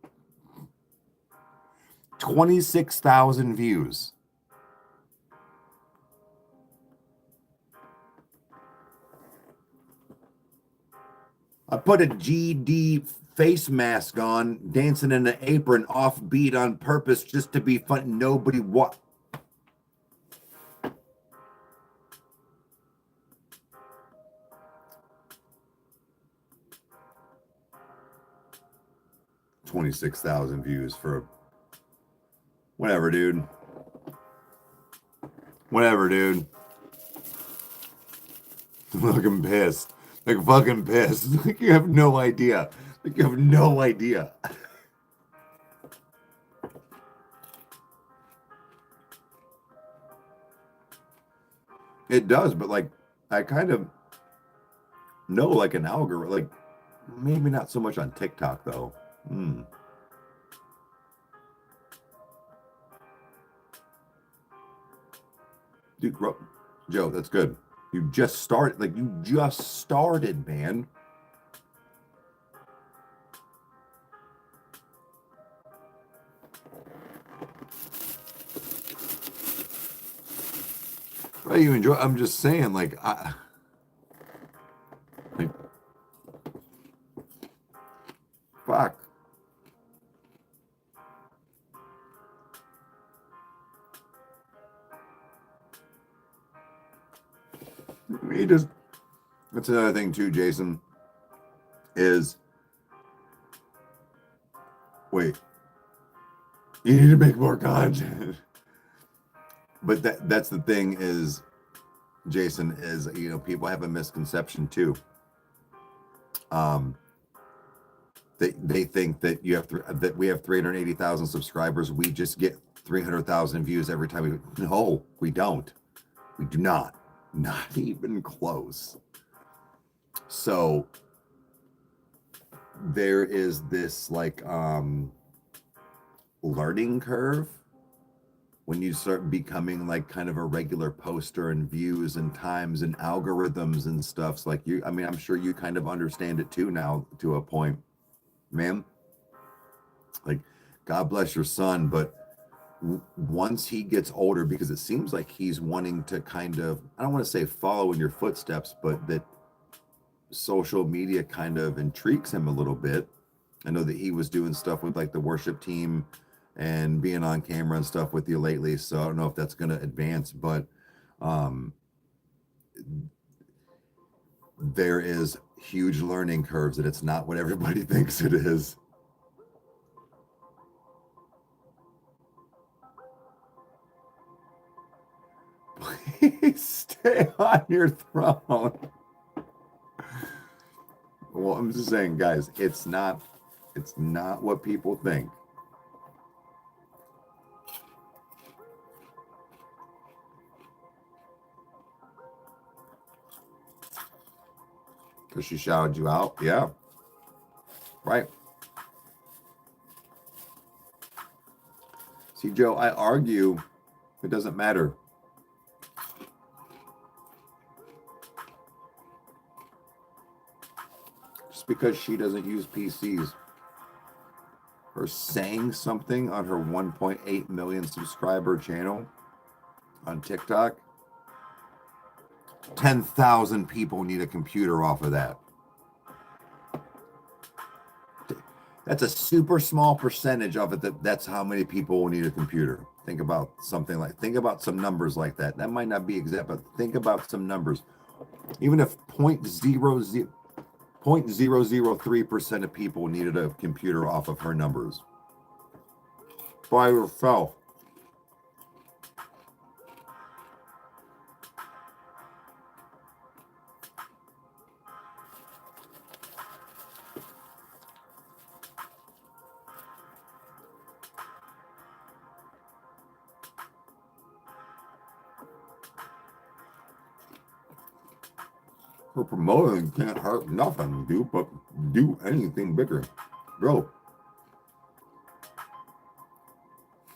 26,000 views. I put a GD face mask on, dancing in an apron off beat on purpose just to be fun. Nobody what? $26,000 views for whatever, dude. Whatever, dude. I'm fucking pissed. Like, fucking pissed. Like, you have no idea. Like, you have no idea. It does, but, like, I kind of know, like, an algorithm. Like, maybe not so much on TikTok, though. Dude, Joe, that's good. You just started. Like, you just started, man. Right, you enjoy. I'm just saying, like, fuck. He just. That's another thing too, Jason. Is wait. You need to make more content. But that's the thing is, Jason, is, you know, people have a misconception too. They think that that we have 380,000 subscribers. We just get 300,000 views every time we. No, we don't. We do not. Not even close. So there is this like learning curve when you start becoming like kind of a regular poster and views and times and algorithms and stuff. So like you, I mean, I'm sure you kind of understand it too now to a point, ma'am. Like, God bless your son, but once he gets older, because it seems like he's wanting to kind of, I don't want to say follow in your footsteps, but that social media kind of intrigues him a little bit. I know that he was doing stuff with like the worship team and being on camera and stuff with you lately. So I don't know if that's going to advance, but um, there is huge learning curves that it's not what everybody thinks it is. Please stay on your throne. Well, I'm just saying, guys, it's not what people think. Because she shouted you out. Yeah. Right. See, Joe, I argue it doesn't matter. Just because she doesn't use PCs. Her saying something on her 1.8 million subscriber channel on TikTok, 10,000 people need a computer off of that. That's a super small percentage of it. That's how many people will need a computer. Think about think about some numbers like that. That might not be exact, but think about some numbers. Even if 0.003% of people needed a computer off of her numbers. By yourself. Her promoting can't hurt nothing, dude, but do anything bigger. Bro.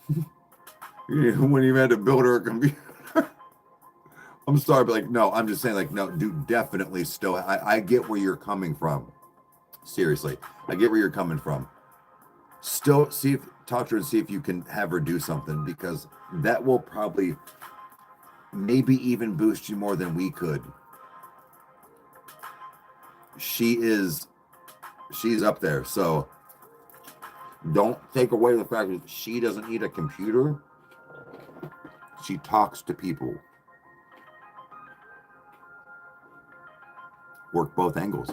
You wouldn't even have to build her a computer. I'm sorry, but like, no, I'm just saying, like, no, dude, definitely still. I get where you're coming from. Seriously, I get where you're coming from. Still, talk to her and see if you can have her do something, because that will probably maybe even boost you more than we could. She's up there, so don't take away the fact that she doesn't need a computer. She talks to people. Work both angles.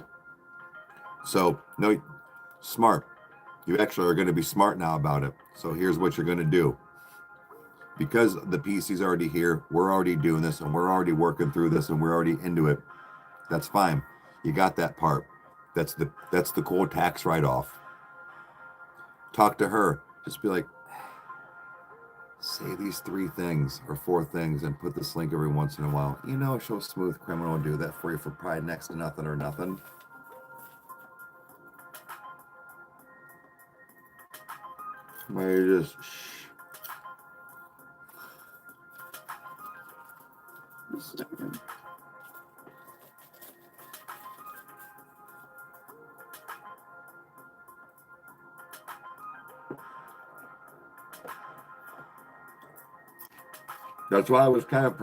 So, no, smart. You actually are going to be smart now about it. So here's what you're going to do. Because the PC's already here, we're already doing this, and we're already working through this, and we're already into it. That's fine. You got that part. That's the cool tax write-off. Talk to her. Just be like, say these 3 things or 4 things and put this link every once in a while. You know, Show Smooth Criminal will do that for you for probably next to nothing or nothing. Maybe just shh. Just a second. That's why I was kind of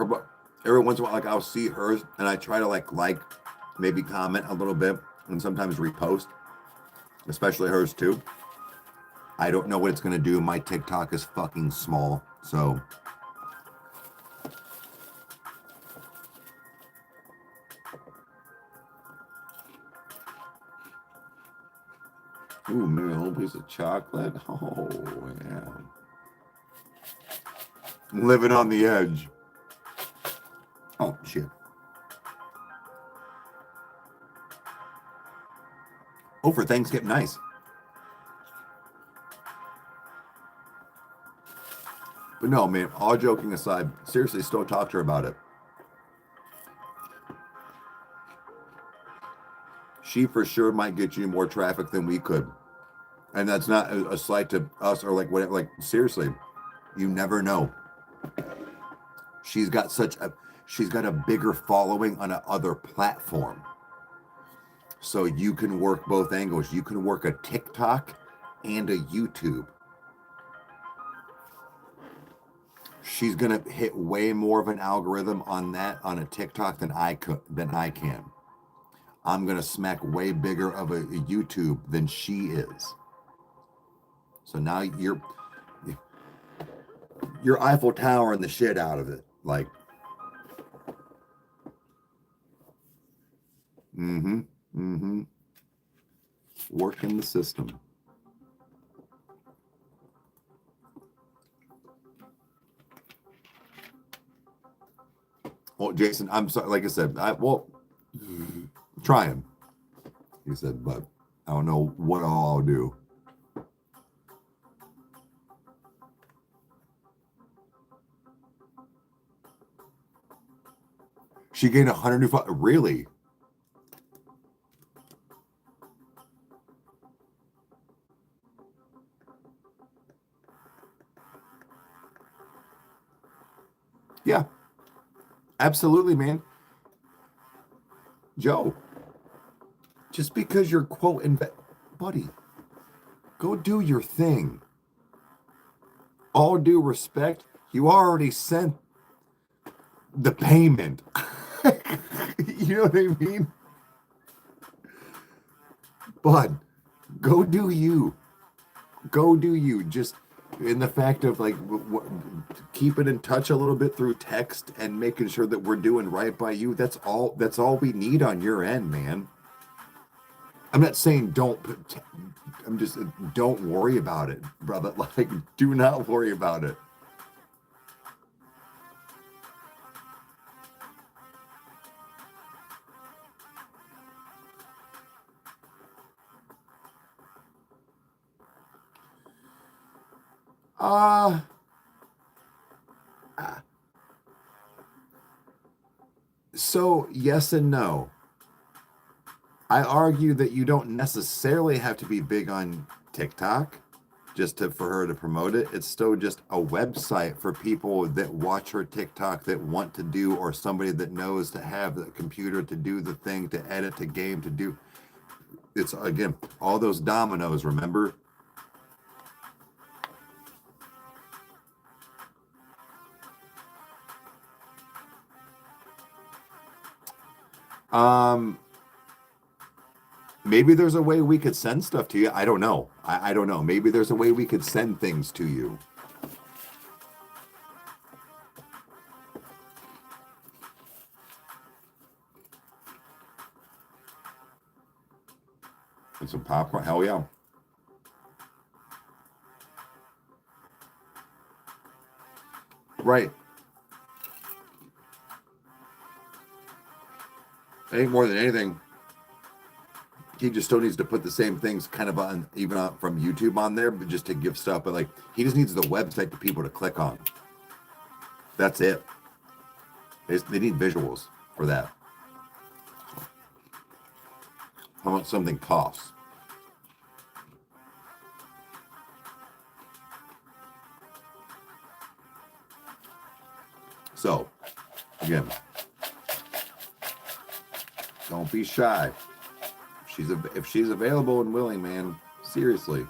every once in a while, like I'll see hers and I try to like maybe comment a little bit and sometimes repost, especially hers too. I don't know what it's gonna do. My TikTok is fucking small, so. Ooh, maybe a whole piece of chocolate. Oh yeah. Living on the edge. Oh shit. Oh, for Thanksgiving, nice. But no, man, all joking aside, seriously, still talk to her about it. she for sure might get you more traffic than we could. And that's not a slight to us or like whatever. Like, seriously, you never know. She's got a bigger following on another platform. So you can work both angles. You can work a TikTok and a YouTube. She's gonna hit way more of an algorithm on a TikTok than I can. I'm gonna smack way bigger of a YouTube than she is. So now you're Eiffel Towering the shit out of it. Like, working the system. Well, Jason, I'm sorry. Like I said, trying. He said, but I don't know what all I'll do. She gained 100 new followers. Really? Yeah. Absolutely, man. Joe, just because you're quoting, buddy, go do your thing. All due respect, you already sent the payment. You know what I mean? Bud, go do you. Go do you. Just in the fact of like keeping in touch a little bit through text and making sure that we're doing right by you. That's all we need on your end, man. I'm not saying don't worry about it, brother. Like, do not worry about it. So yes and no. I argue that you don't necessarily have to be big on TikTok for her to promote it. It's still just a website for people that watch her TikTok that want to do, or somebody that knows to have the computer to do the thing, to edit, to game, to do. It's, again, all those dominoes, remember? Maybe there's a way we could send stuff to you. I don't know. I don't know. Maybe there's a way we could send things to you. And some popcorn. Hell yeah. Right. I think more than anything, he just still needs to put the same things kind of on, even from YouTube on there, but just to give stuff. But like, he just needs the website for people to click on. That's it. They need visuals for that. How much something costs. So, again, don't be shy. If she's available and willing, man, seriously,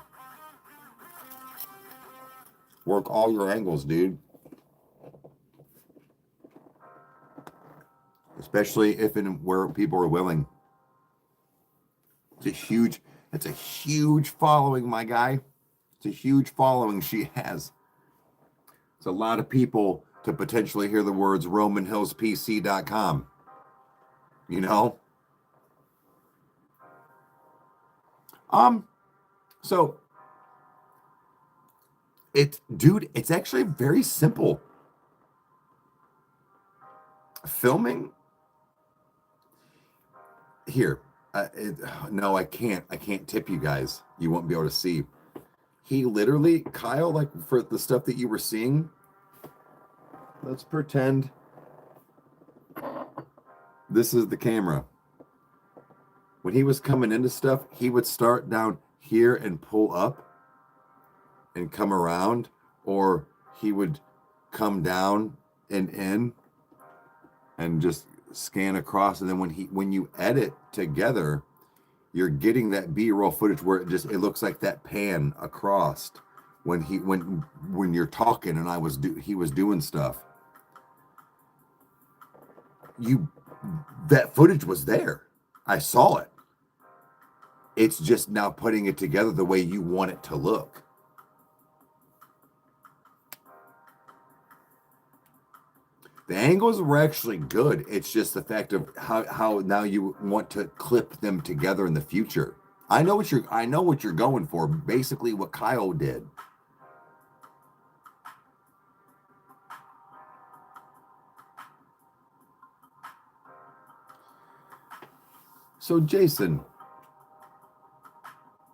work all your angles, dude. Especially if and where people are willing. It's a huge following, my guy. It's a huge following she has. It's a lot of people to potentially hear the words RomanHillsPC.com. You know? So it's actually very simple. Filming here. No, I can't tip you guys. You won't be able to see. He literally, Kyle, like for the stuff that you were seeing, let's pretend this is the camera. when he was coming into stuff, he would start down here and pull up and come around, or he would come down and in and just scan across. And then when you edit together, you're getting that B-roll footage where it looks like that pan across when you're talking and he was doing stuff. That footage was there. I saw it. It's just now putting it together the way you want it to look. The angles were actually good. It's just the fact of how now you want to clip them together in the future. I know what you're going for. Basically what Kyle did. So Jason,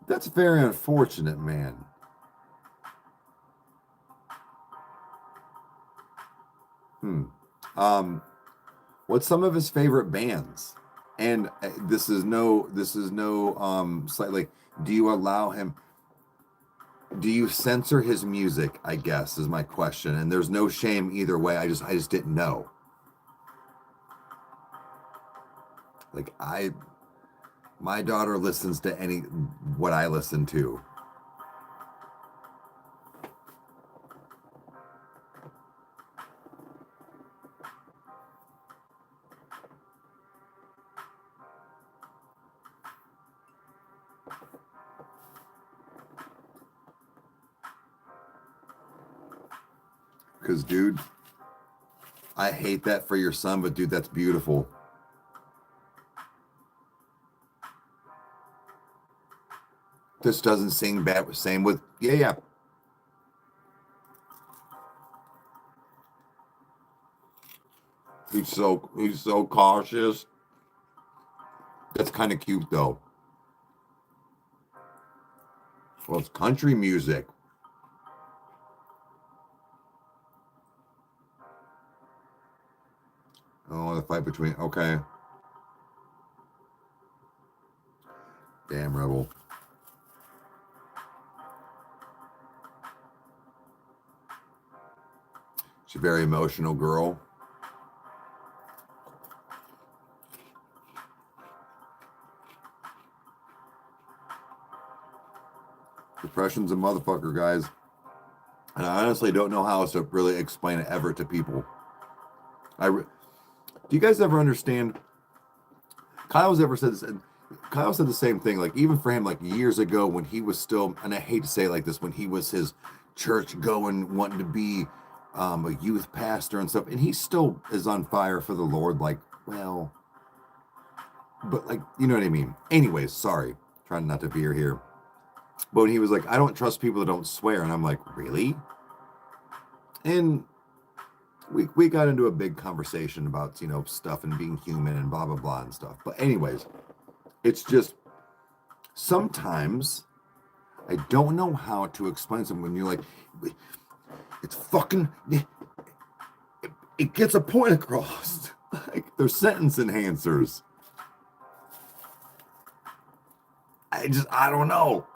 that's very unfortunate, man. What's some of his favorite bands? And this is no slightly, do you censor his music, I guess, is my question. And there's no shame either way. I just didn't know. Like my daughter listens to what I listen to. Because, dude, I hate that for your son, but dude, that's beautiful. This doesn't sing bad. Same with, yeah. He's so cautious. That's kind of cute, though. Well, it's country music. Oh, the fight between, okay. Damn, Rebel. She's a very emotional girl. Depression's a motherfucker, guys. And I honestly don't know how else to really explain it ever to people. Do you guys ever understand? Kyle said the same thing. Like, even for him, like years ago when he was still, and I hate to say it like this, when he was his church going, wanting to be a youth pastor and stuff, and he still is on fire for the Lord. Like, well, but like, you know what I mean? Anyways, sorry, trying not to veer here. But when he was like, I don't trust people that don't swear, and I'm like, really? And we got into a big conversation about, stuff and being human and blah, blah, blah and stuff. But anyways, it's just sometimes I don't know how to explain something when you're like, it's fucking, it gets a point across. Like, they're sentence enhancers. I don't know.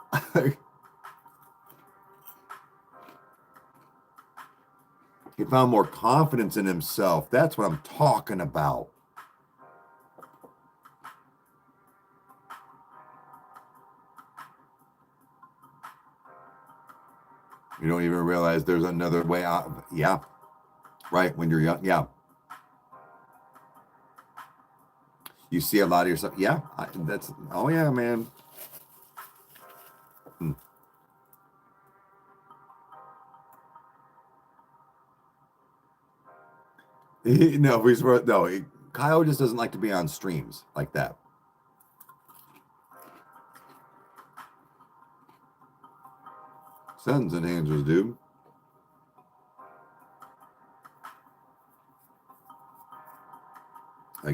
He found more confidence in himself. That's what I'm talking about. You don't even realize there's another way out. Yeah. Right. When you're young. Yeah. You see a lot of yourself. Yeah. Oh yeah, man. Kyle just doesn't like to be on streams like that. Sentence enhancers, dude. I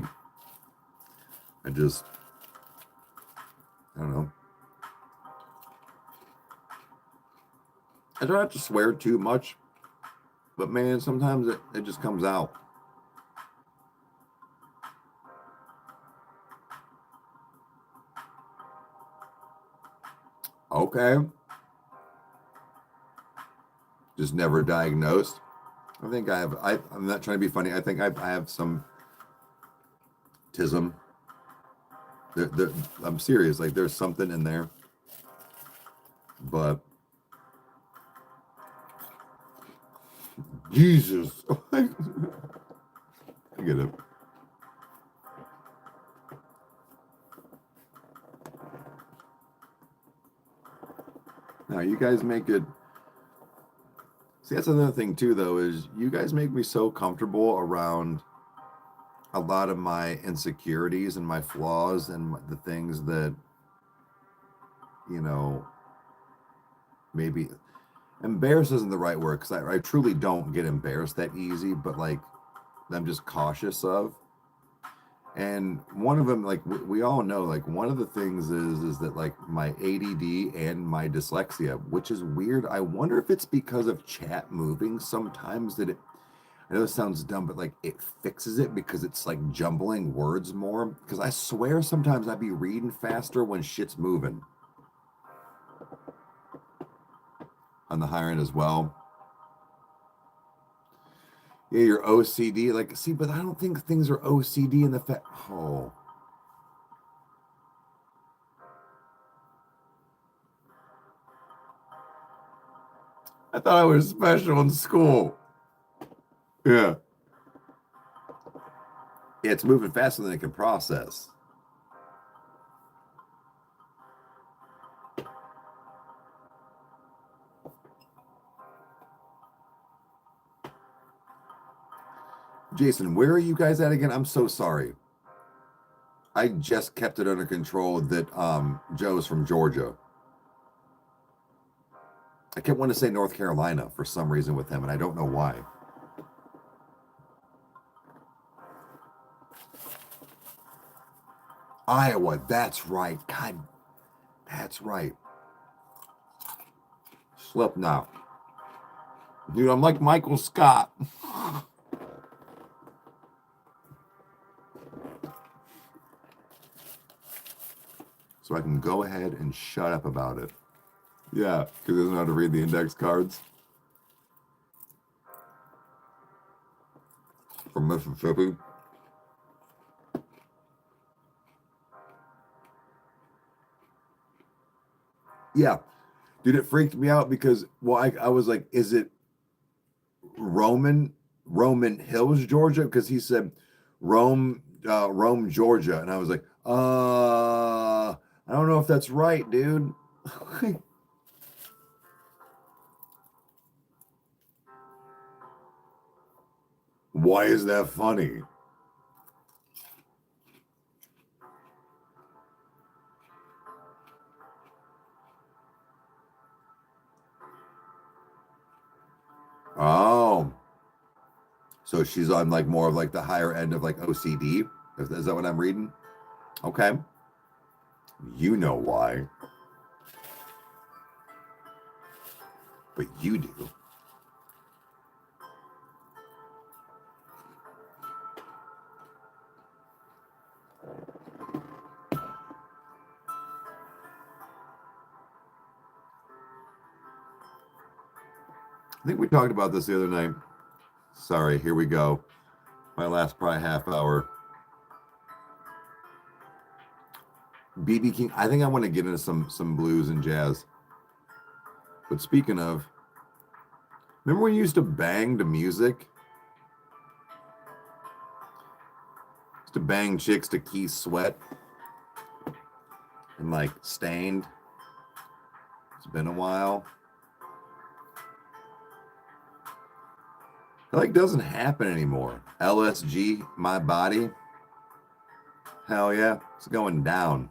don't know. I don't have to swear too much, but man, sometimes it just comes out. Okay. Just never diagnosed. I think I have. I'm not trying to be funny. I think I have some tism. I'm serious. Like there's something in there, but Jesus, I get it. Now you guys make it. See, that's another thing too, though, is you guys make me so comfortable around a lot of my insecurities and my flaws and the things that, you know, maybe embarrassed isn't the right word because I truly don't get embarrassed that easy, but like I'm just cautious of. And one of them, like we all know, like one of the things is that like my ADD and my dyslexia, which is weird. I wonder if it's because of chat moving sometimes that it, I know it sounds dumb, but like it fixes it because it's like jumbling words more. Because I swear sometimes I'd be reading faster when shit's moving. On the higher end as well. Yeah, your OCD, like, see, but I don't think things are OCD in the fact. Oh. I thought I was special in school. Yeah. Yeah, it's moving faster than it can process. Jason, where are you guys at again? I'm so sorry. I just kept it under control that Joe's from Georgia. I kept wanting to say North Carolina for some reason with him, and I don't know why. Iowa, that's right. God, that's right. Slip now. Dude, I'm like Michael Scott. So I can go ahead and shut up about it. Yeah, because he doesn't know how to read the index cards. From Mississippi. Yeah. Dude, it freaked me out because, well, I was like, is it Roman Hills, Georgia? Because he said Rome, Georgia. And I was like, I don't know if that's right, dude. Why is that funny? Oh. So she's on like more of like the higher end of like OCD. Is that what I'm reading? Okay. You know why. But you do. I think we talked about this the other night. Sorry, here we go. My last probably half hour. BB King. I think I want to get into some blues and jazz. But speaking of, remember when you used to bang to music? Used to bang chicks to Keith Sweat and like Stained. It's been a while. It like doesn't happen anymore. LSG, My Body. Hell yeah, it's going down.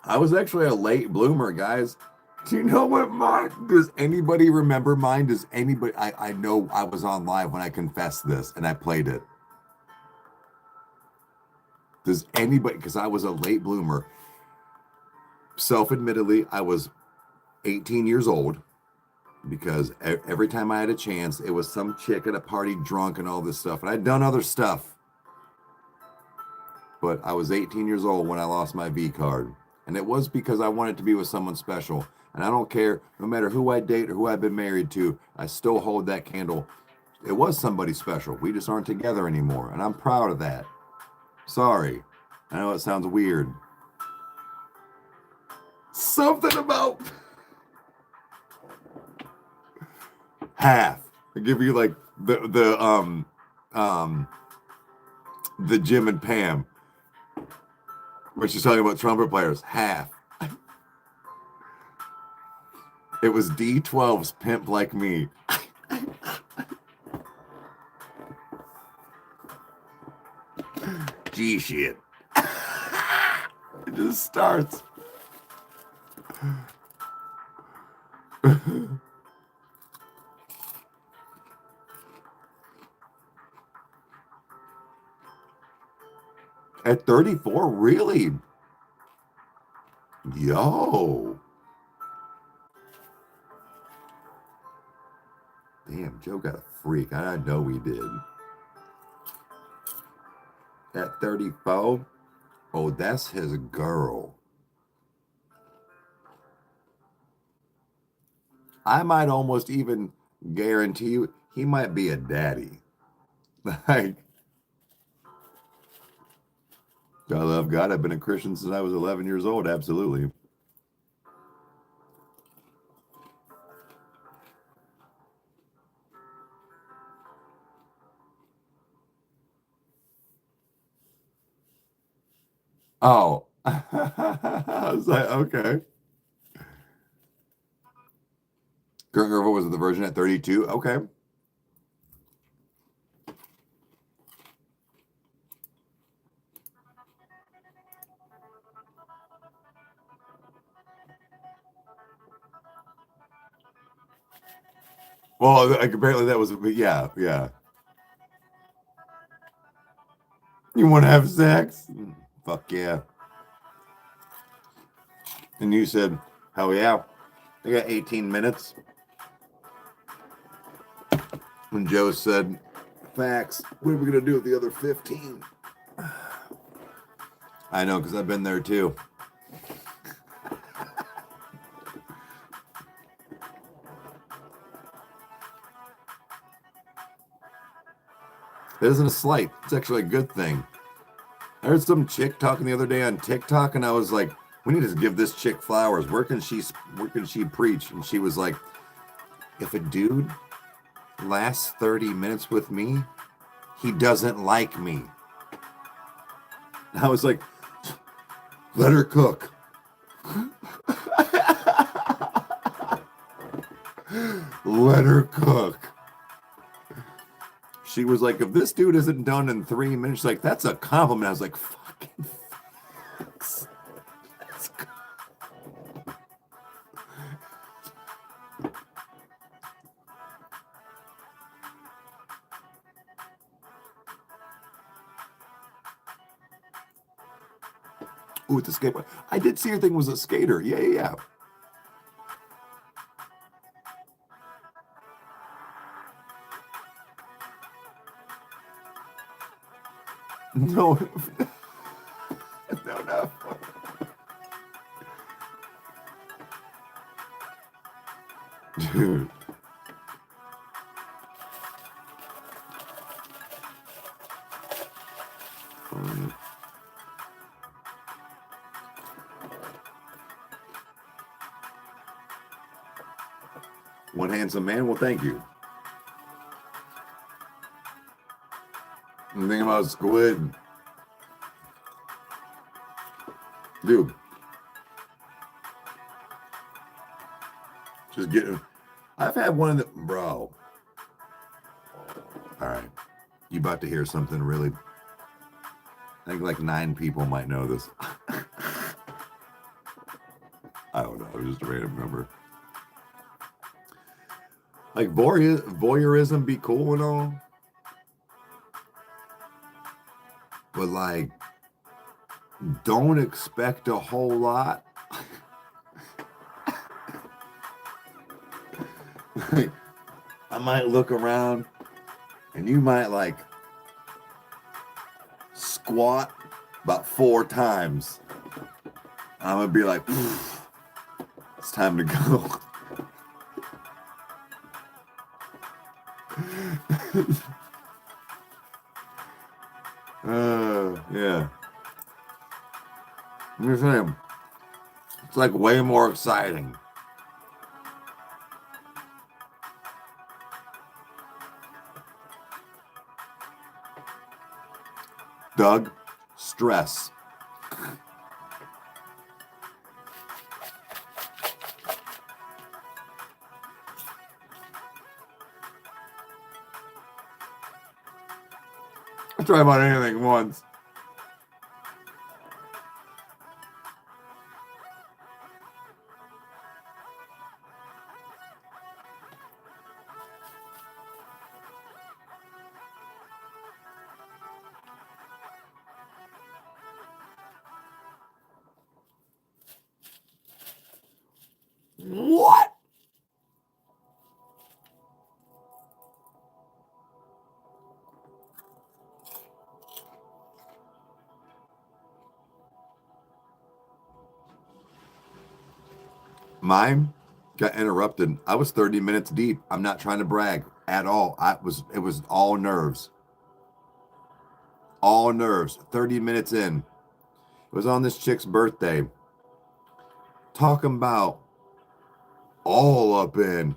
I was actually a late bloomer, guys. Do you know what mine? Does anybody remember mine? Does anybody? I know I was on live when I confessed this and I played it. Does anybody? Because I was a late bloomer. Self-admittedly, I was 18 years old. because every time I had a chance, it was some chick at a party drunk and all this stuff. And I'd done other stuff. But I was 18 years old when I lost my V card. And it was because I wanted to be with someone special. And I don't care, no matter who I date or who I've been married to, I still hold that candle. It was somebody special. We just aren't together anymore. And I'm proud of that. Sorry. I know it sounds weird. Something about half. I give you like the Jim and Pam, when she's talking about trumpet players. Half. It was D12's Pimp Like Me. G shit. It just starts. At 34, really? Yo. Damn, Joe got a freak. I know he did. At 34? Oh, that's his girl. I might almost even guarantee you he might be a daddy. Like, I love God. I've been a Christian since I was 11 years old. Absolutely. Oh. I was like, okay. Kurt Gervil was the version at 32. Okay. Well, like, apparently that was, yeah. You want to have sex? Fuck yeah. And you said, hell yeah. I got 18 minutes. And Joe said, facts. What are we going to do with the other 15? I know, because I've been there too. It isn't a slight. It's actually a good thing. I heard some chick talking the other day on TikTok, and I was like, we need to give this chick flowers. Where can she preach? And she was like, if a dude lasts 30 minutes with me, he doesn't like me. And I was like, let her cook. Let her cook. She was like, if this dude isn't done in 3 minutes, she's like, that's a compliment. I was like, fucking thanks. Ooh, the skateboard. I did see her thing was a skater. Yeah. No. No. Dude. One handsome man? Well, thank you. I'm thinking about squid. Dude. Just getting... I've had one of the... Bro. All right. You about to hear something really... I think like 9 people might know this. I don't know. It was just a random number. Like, voyeurism be cool and all. But, like, don't expect a whole lot. I might look around and you might like squat about 4 times. I'm gonna be like, it's time to go. Yeah. I'm just saying, it's like way more exciting. Doug, stress. I try about anything once. What? Mine got interrupted. I was 30 minutes deep. I'm not trying to brag at all. It was all nerves. All nerves. 30 minutes in. It was on this chick's birthday. Talking about all up in.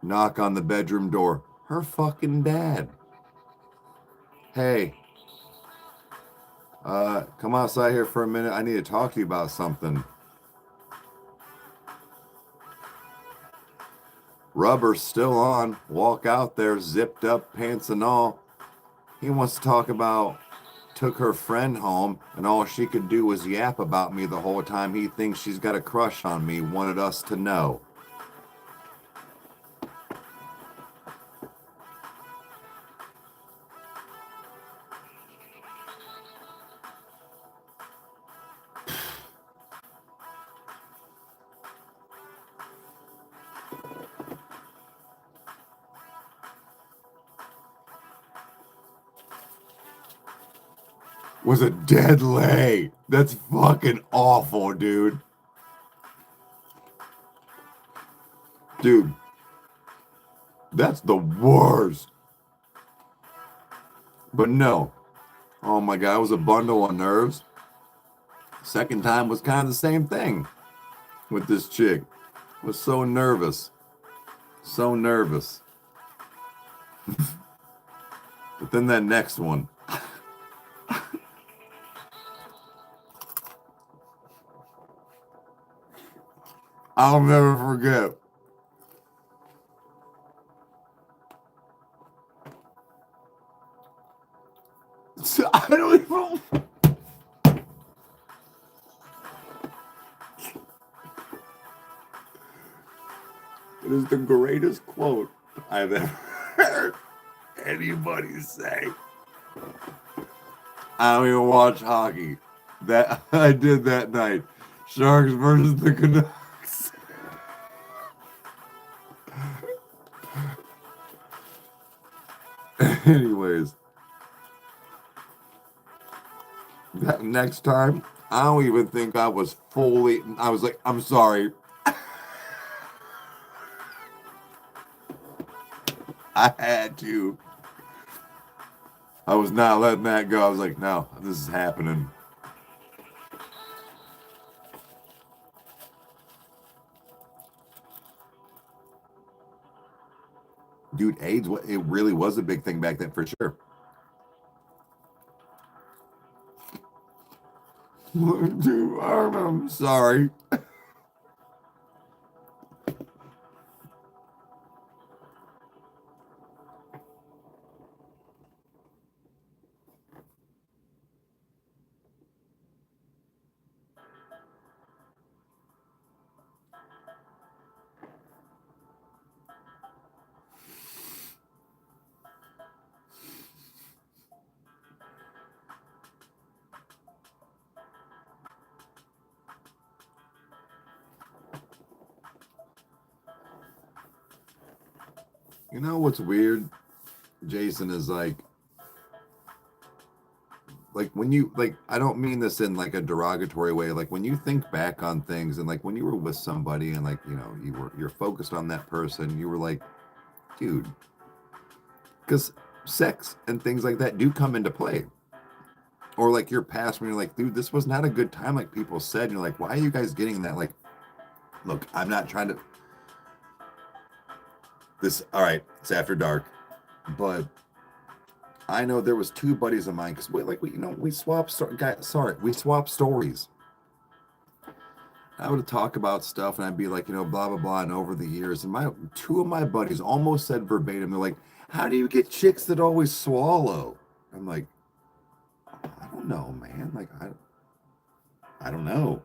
Knock on the bedroom door. Her fucking dad. Hey, come outside here for a minute. I need to talk to you about something. Rubber's still on. Walk out there, zipped up, pants and all. He wants to talk about took her friend home and all she could do was yap about me the whole time. He thinks she's got a crush on me. Wanted us to know. Was a dead lay. That's fucking awful, dude. Dude, that's the worst. But no. Oh my God, it was a bundle of nerves. Second time was kind of the same thing with this chick. Was so nervous. So nervous. But then that next one. I'll never forget. I don't even. It is the greatest quote I've ever heard anybody say. I don't even watch hockey. That I did that night. Sharks versus the Canucks. Anyways, that next time, I don't even think I was fully. I was like, I'm sorry. I had to. I was not letting that go. I was like, no, this is happening. Dude, AIDS, it really was a big thing back then for sure. Dude, I'm sorry. You know what's weird, Jason, is like when you like, I don't mean this in like a derogatory way. Like when you think back on things and like when you were with somebody and like, you know, you're focused on that person, you were like, dude, because sex and things like that do come into play. Or like your past when you're like, dude, this was not a good time, like people said. And you're like, why are you guys getting that? Like, look, I'm not trying to this, all right, it's after dark, but I know there was two buddies of mine because we swap we swap stories. I would talk about stuff and I'd be like, you know, blah blah blah, and over the years, and my two of my buddies almost said verbatim, they're like, how do you get chicks that always swallow? I'm like, I don't know, man. Like I don't know.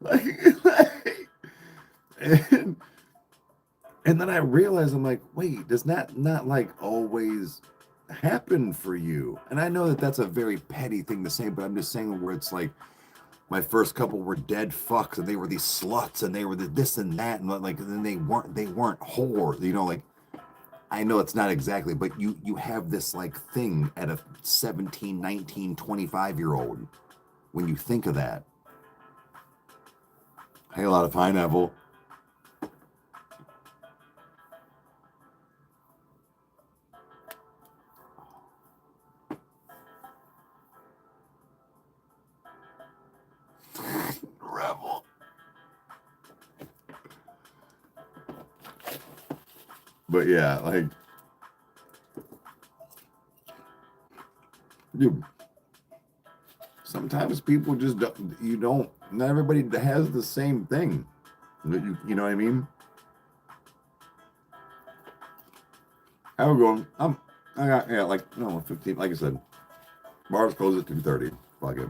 Like, and and then I realized, I'm like, wait, does that not like always happen for you? And I know that that's a very petty thing to say, but I'm just saying where it's like my first couple were dead fucks and they were these sluts and they were this and that, and like, and then they weren't whores, you know, like I know it's not exactly, but you have this like thing at a 17, 19, 25-year-old when you think of that. Hey, a lot of pineapple. Rebel. But yeah, like, dude, sometimes people just not everybody has the same thing. You know what I mean? How we going? I got, yeah, like, no, 15, like I said, bars close at 2:30. Fuck it.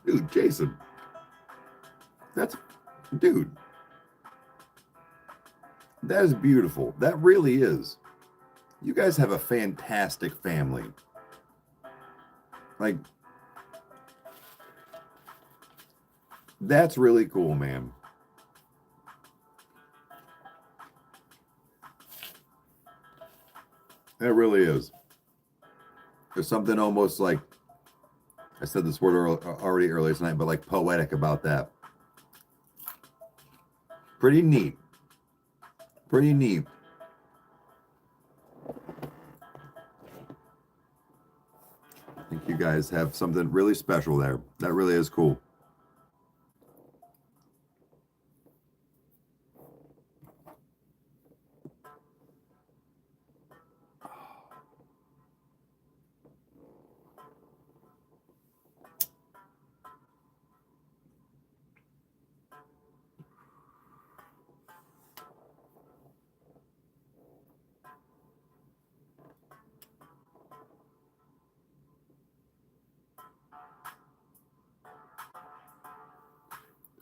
Dude, Jason, that's, dude, that is beautiful. That really is. You guys have a fantastic family. Like, that's really cool, man. It really is. There's something almost like, I said this word already earlier tonight, but like poetic about that. Pretty neat. Pretty neat. I think you guys have something really special there. That really is cool.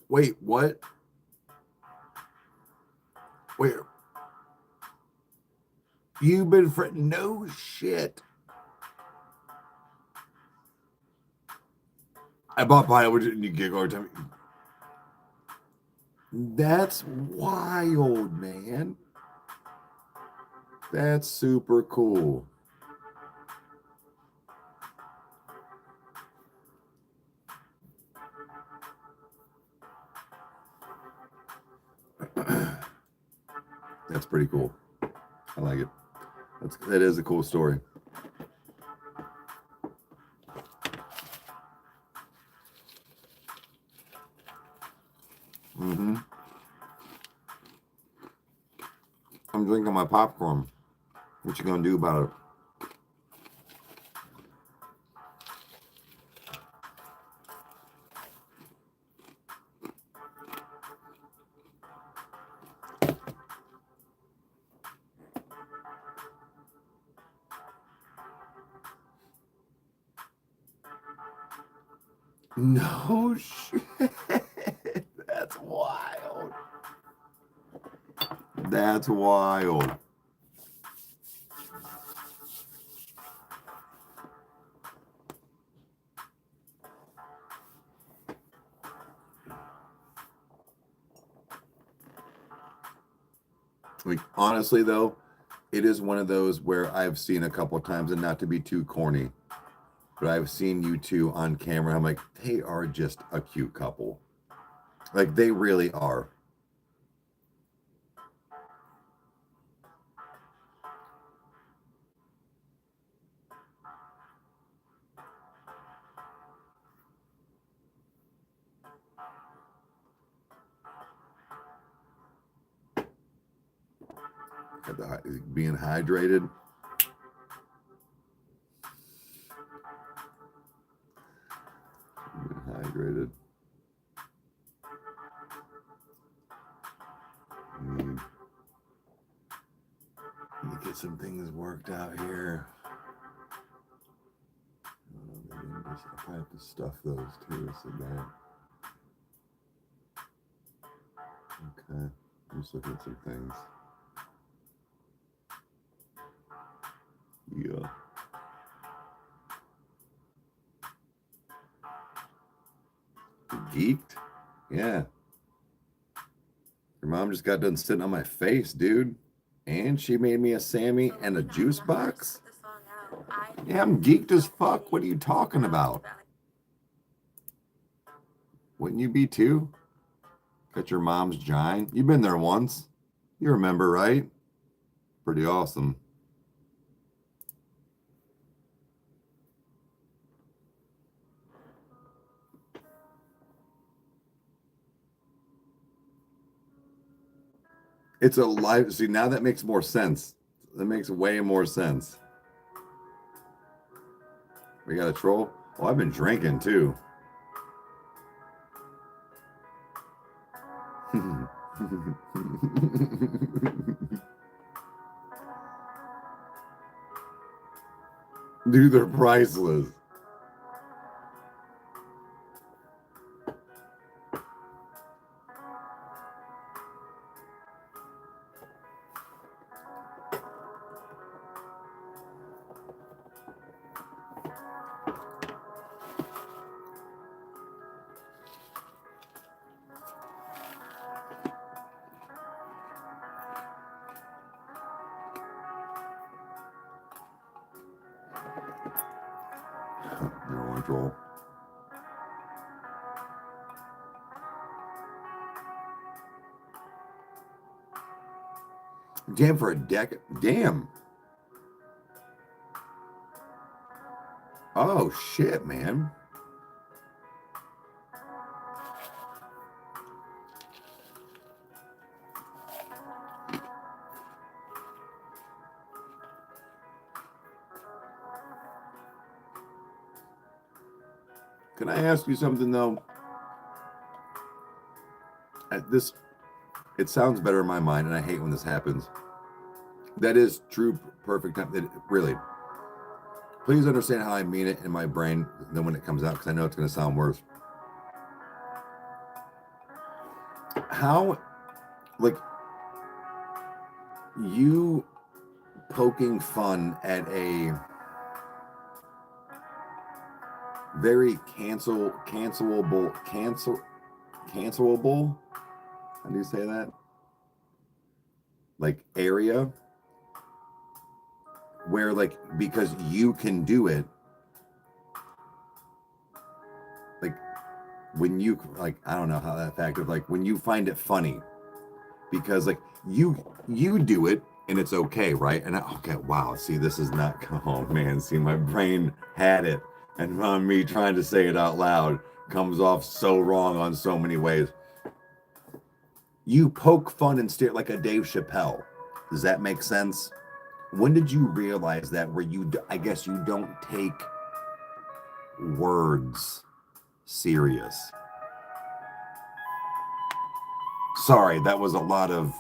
Wait, what? Wait, you've been no shit. I bought pineapple and you giggle every time. That's wild, man. That's super cool. That's pretty cool. I like it. That is a cool story. Mm-hmm. I'm drinking my popcorn. What you gonna do about it? No shit. That's wild. That's wild. Like, honestly, though, it is one of those where I've seen a couple of times, and not to be too corny, but I've seen you two on camera. I'm like, they are just a cute couple. Like, they really are. Being hydrated. Being hydrated. Let me get some things worked out here. I probably have to stuff those too. So that. Okay. I'm just looking at some things. Yeah. Geeked? Yeah. Your mom just got done sitting on my face, dude. And she made me a Sammy and a juice box? Yeah, I'm geeked as fuck. What are you talking about? Wouldn't you be too? Got your mom's gine. You've been there once. You remember, right? Pretty awesome. It's a live. See, now that makes more sense. That makes way more sense. We got a troll. Oh, I've been drinking too. Dude, they're priceless. No troll. Damn, for a decade. Damn. Oh, shit, man. Can I ask you something, though? It sounds better in my mind, and I hate when this happens. That is true, perfect time. Really. Please understand how I mean it in my brain then when it comes out, because I know it's going to sound worse. How, like, you poking fun at a very cancelable, how do you say that? Like, area where, like, because you can do it, like, when you, like, I don't know how that fact of, like, when you find it funny, because, like, you do it and it's okay, right? And okay, wow, see, this is not, oh man, see, my brain had it, and on me trying to say it out loud comes off so wrong on so many ways. You poke fun and stare like a Dave Chappelle. Does that make sense? When did you realize that, where you, I guess you don't take words serious? Sorry, that was a lot of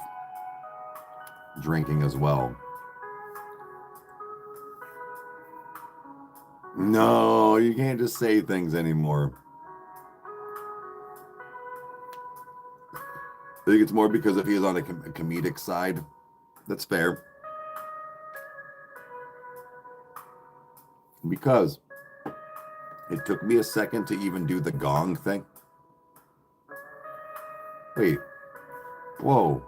drinking as well. No, you can't just say things anymore. I think it's more because if he's on a comedic side. That's fair. Because it took me a second to even do the gong thing. Wait. Whoa.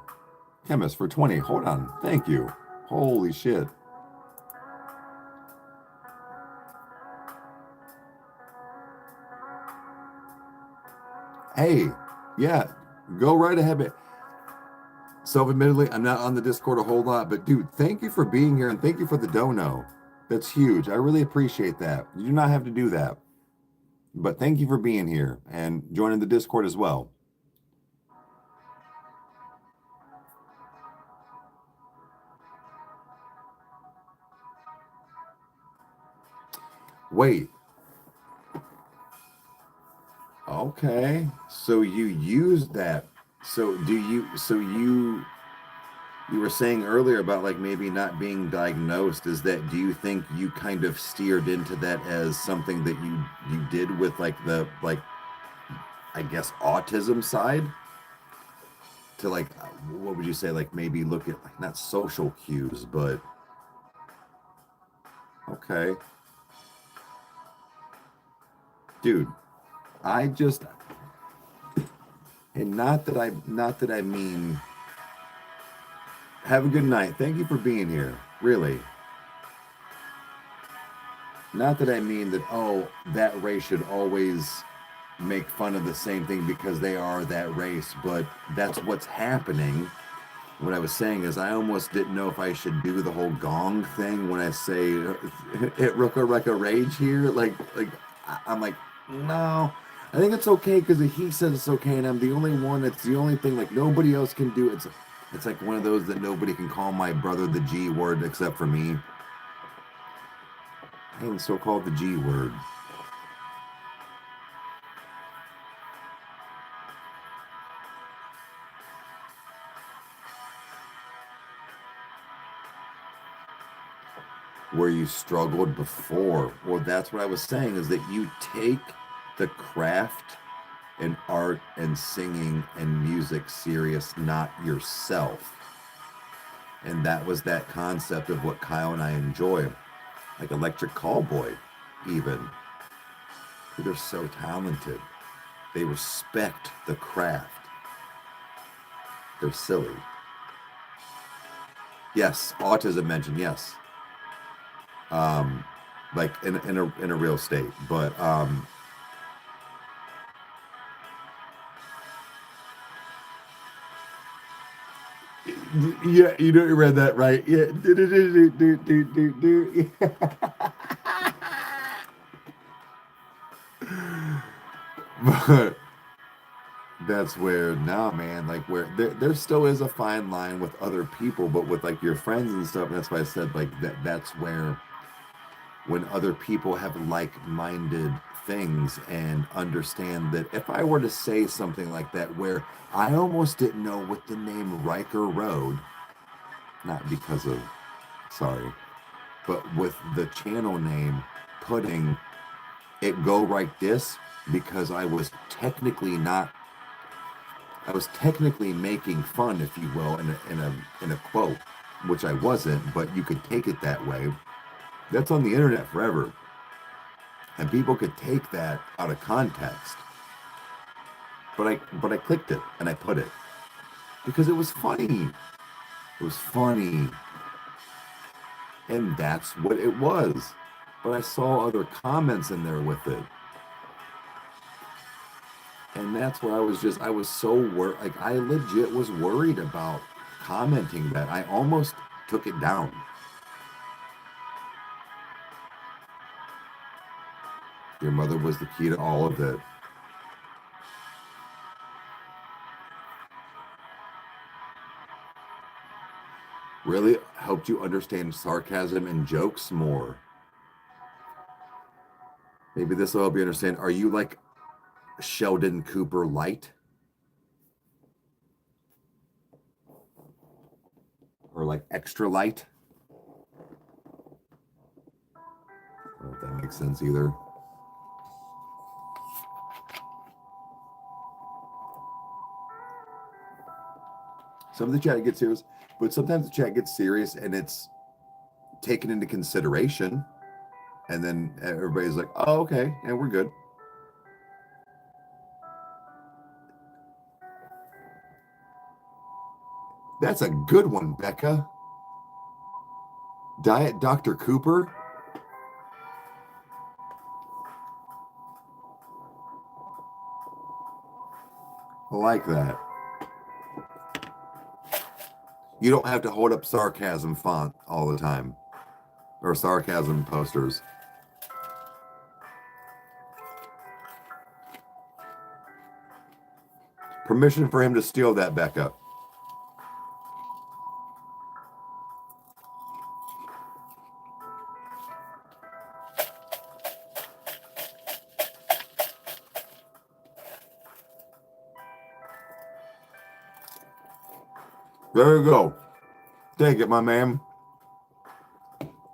Chemist for 20. Hold on. Thank you. Holy shit. Hey, yeah, go right ahead. Self-admittedly, I'm not on the Discord a whole lot, but dude, thank you for being here and thank you for the dono. That's huge. I really appreciate that. You do not have to do that. But thank you for being here and joining the Discord as well. Wait. Okay. So you used that. So you were saying earlier about like maybe not being diagnosed. Do you think you kind of steered into that as something that you did with like the like I guess autism side? To like what would you say, like maybe look at like not social cues, but okay. Dude, I just and not that I mean have a good night. Thank you for being here. Really. Not that I mean that oh, that race should always make fun of the same thing because they are that race, but that's what's happening. What I was saying is I almost didn't know if I should do the whole gong thing when I say hit Rooka Reka Rage here. I'm like, no. I think it's okay because he says it's okay and I'm the only one. It's the only thing like nobody else can do. It's like one of those that nobody can call my brother the G word except for me. I ain't so called the G word. Where you struggled before. Well, that's what I was saying is that you take the craft and art and singing and music serious, not yourself. And that was that concept of what Kyle and I enjoy. Like Electric Callboy, even. They're so talented. They respect the craft. They're silly. Yes, autism mentioned, yes. Like in a real state. But yeah, you know you read that right. Yeah. But that's where now, man, like where there still is a fine line with other people, but with like your friends and stuff. And that's why I said like that's where when other people have like-minded things and understand that if I were to say something like that where I almost didn't know what the name Rykerroad, not because of sorry, but with the channel name putting it go like this because I was technically making fun, if you will, in a quote, which I wasn't, but you could take it that way. That's on the internet forever. And people could take that out of context. But I clicked it and I put it because it was funny. It was funny. And that's what it was. But I saw other comments in there with it. And that's where I was so worried. Like, I legit was worried about commenting that. I almost took it down. Your mother was the key to all of it. Really helped you understand sarcasm and jokes more. Maybe this will help you understand. Are you like Sheldon Cooper light? Or like extra light? I don't know if that makes sense either. Some of the chat gets serious, but sometimes the chat gets serious and it's taken into consideration. And then everybody's like, oh, okay, and we're good. That's a good one, Becca. Diet Dr. Cooper. I like that. You don't have to hold up sarcasm font all the time, or sarcasm posters. Permission for him to steal that, Becca. There you go. Take it, my man.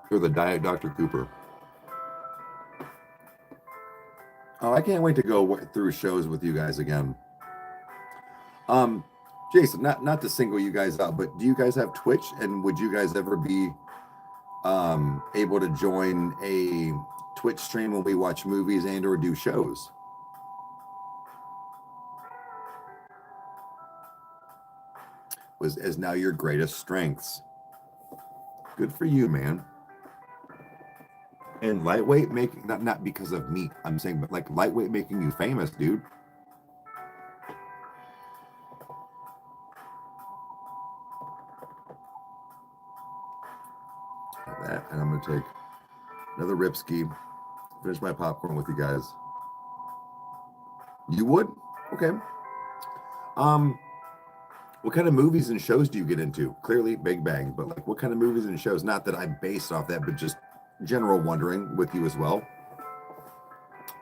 You're the Diet Dr. Cooper. Oh, I can't wait to go through shows with you guys again. Jason, not to single you guys out, but do you guys have Twitch? And would you guys ever be able to join a Twitch stream when we watch movies and or do shows? Is now your greatest strengths. Good for you, man. And lightweight making, not because of meat, I'm saying, but like lightweight making you famous, dude. Like that, and I'm gonna take another Ripski, finish my popcorn with you guys. You would? Okay. What kind of movies and shows do you get into? Clearly Big Bang, but like what kind of movies and shows? Not that I'm based off that, but just general wondering with you as well.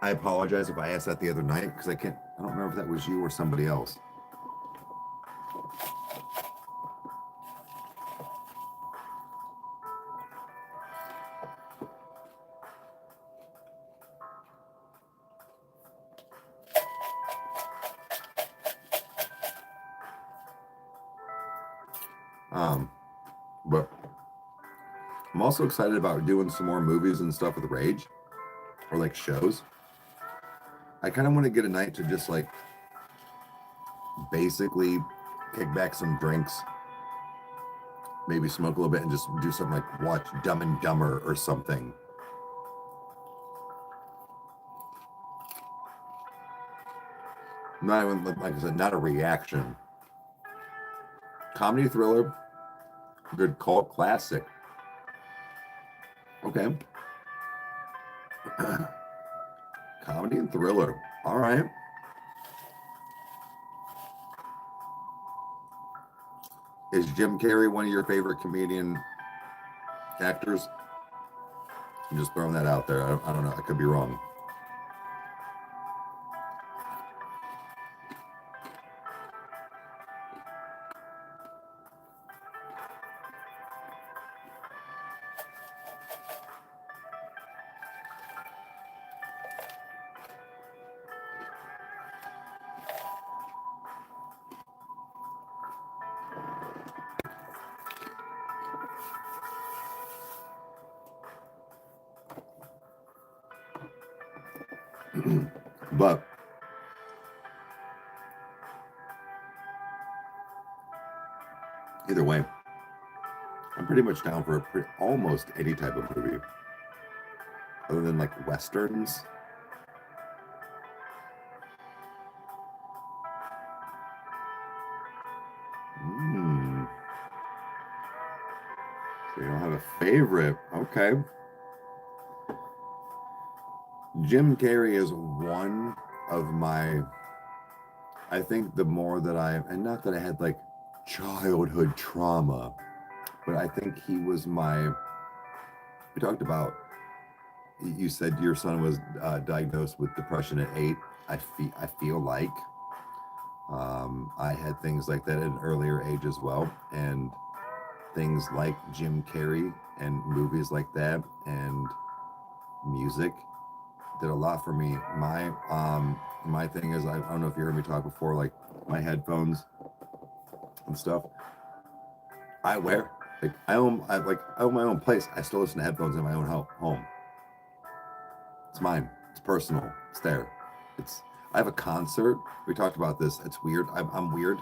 I apologize if I asked that the other night because I don't remember if that was you or somebody else. But I'm also excited about doing some more movies and stuff with Rage or like shows. I kind of want to get a night to just like basically kick back some drinks, maybe smoke a little bit and just do something like watch Dumb and Dumber or something. Not even, like I said, not a reaction. Comedy thriller, good cult classic. Okay. Comedy and thriller. All right. Is Jim Carrey one of your favorite comedian actors? I'm just throwing that out there. I don't know. I could be wrong. But either way, I'm pretty much down for almost any type of movie, other than like westerns. So you don't have a favorite, okay? Jim Carrey is one of my, I think the more that and not that I had like childhood trauma, but I think he was we talked about, you said your son was diagnosed with depression at 8. I feel like I had things like that at an earlier age as well. And things like Jim Carrey and movies like that and music did a lot for me. My thing is, I don't know if you heard me talk before, like my headphones and stuff. I wear like I own my own place. I still listen to headphones in my own home. It's mine. It's personal. It's there. I have a concert. We talked about this. It's weird. I'm weird.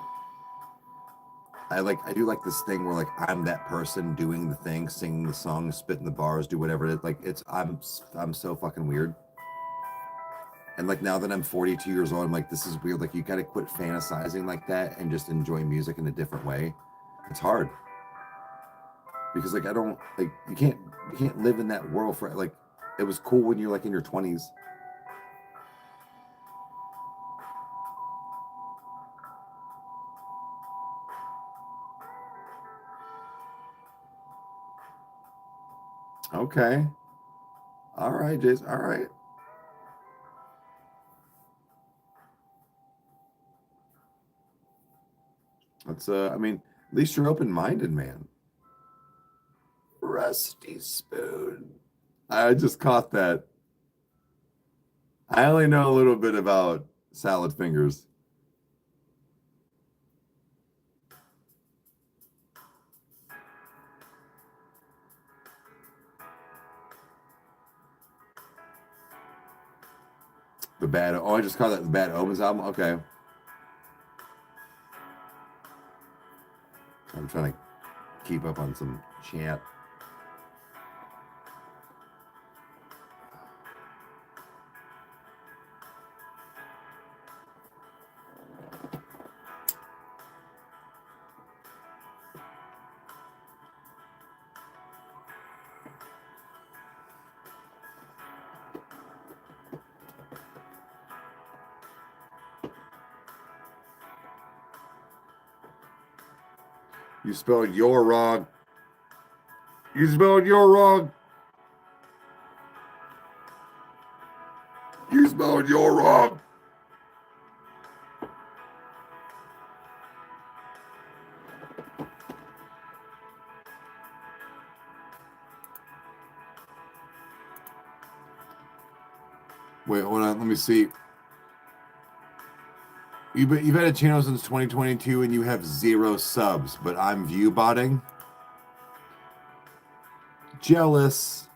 I do like this thing where like I'm that person doing the thing, singing the song, spitting the bars, do whatever it is. Like I'm so fucking weird. And like now that I'm 42 years old, I'm like, this is weird. Like you gotta quit fantasizing like that and just enjoy music in a different way. It's hard. Because like I don't like you can't live in that world for like it was cool when you're like in your 20s. Okay. All right, Jason. All right. That's I mean, at least you're open-minded, man. Rusty spoon. I just caught that. I only know a little bit about salad fingers. The bad. Oh, I just caught that the Bad Omens album. Okay. I'm trying to keep up on some chat. You spelled your wrong. You spelled your wrong. You spelled your wrong. Wait, hold on. Let me see. You've had a channel since 2022 and you have 0 subs, but I'm view botting. Jealous.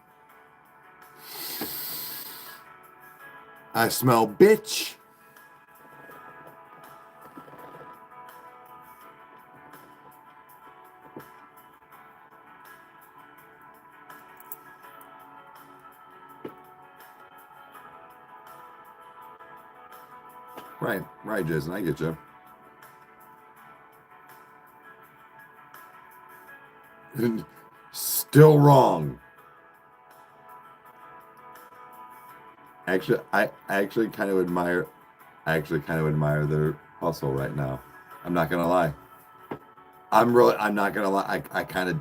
I smell bitch. Right, Jason. I get you. Still wrong. Actually, I actually kind of admire. I actually kind of admire their hustle right now. I'm not gonna lie. I'm not gonna lie. I kind of.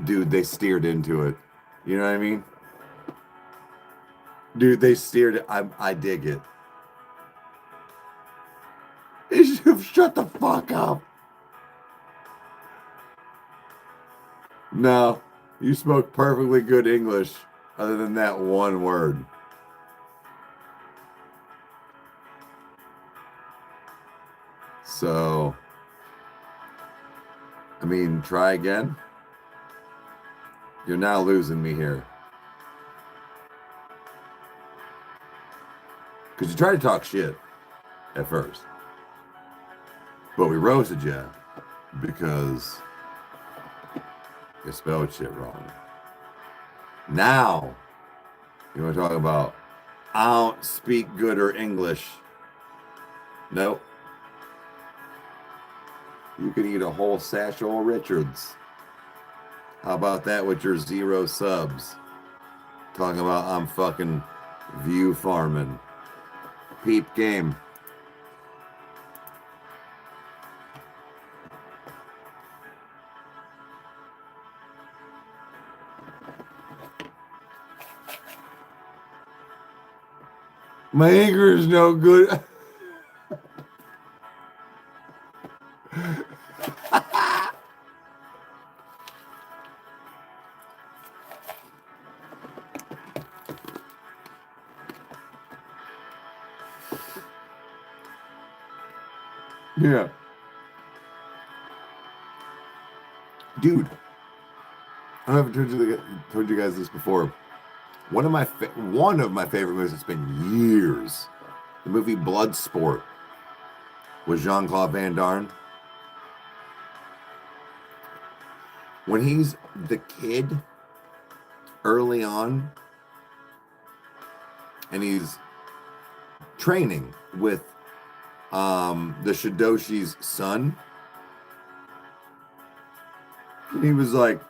Dude, they steered into it. You know what I mean? Dude, they steered it. I dig it. Shut the fuck up. No, you spoke perfectly good English other than that one word. So, I mean, try again. You're now losing me here. Because you tried to talk shit at first. But we roasted you because you spelled shit wrong. Now, you want to talk about, I don't speak good or English. Nope. You can eat a whole satchel of Richards. How about that with your 0 subs? Talking about I'm fucking view farming. Peep game. My anger is no good. Yeah. Dude, I haven't told you guys this before. One of my favorite movies, it's been years, The movie Bloodsport with Jean-Claude Van Damme. When he's the kid early on and he's training with the Shidoshi's son, and he was like,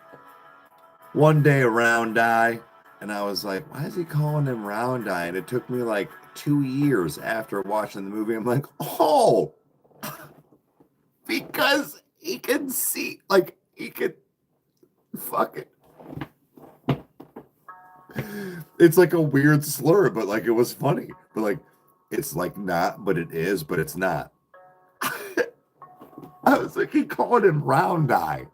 one day a round eye, and I was like, why is he calling him round eye? And it took me like 2 years after watching the movie. I'm like, oh, because he can see, like, he could fuck it. It's like a weird slur, but like it was funny. But like, it's like not, but it is, but it's not. I was like, he called him round eye.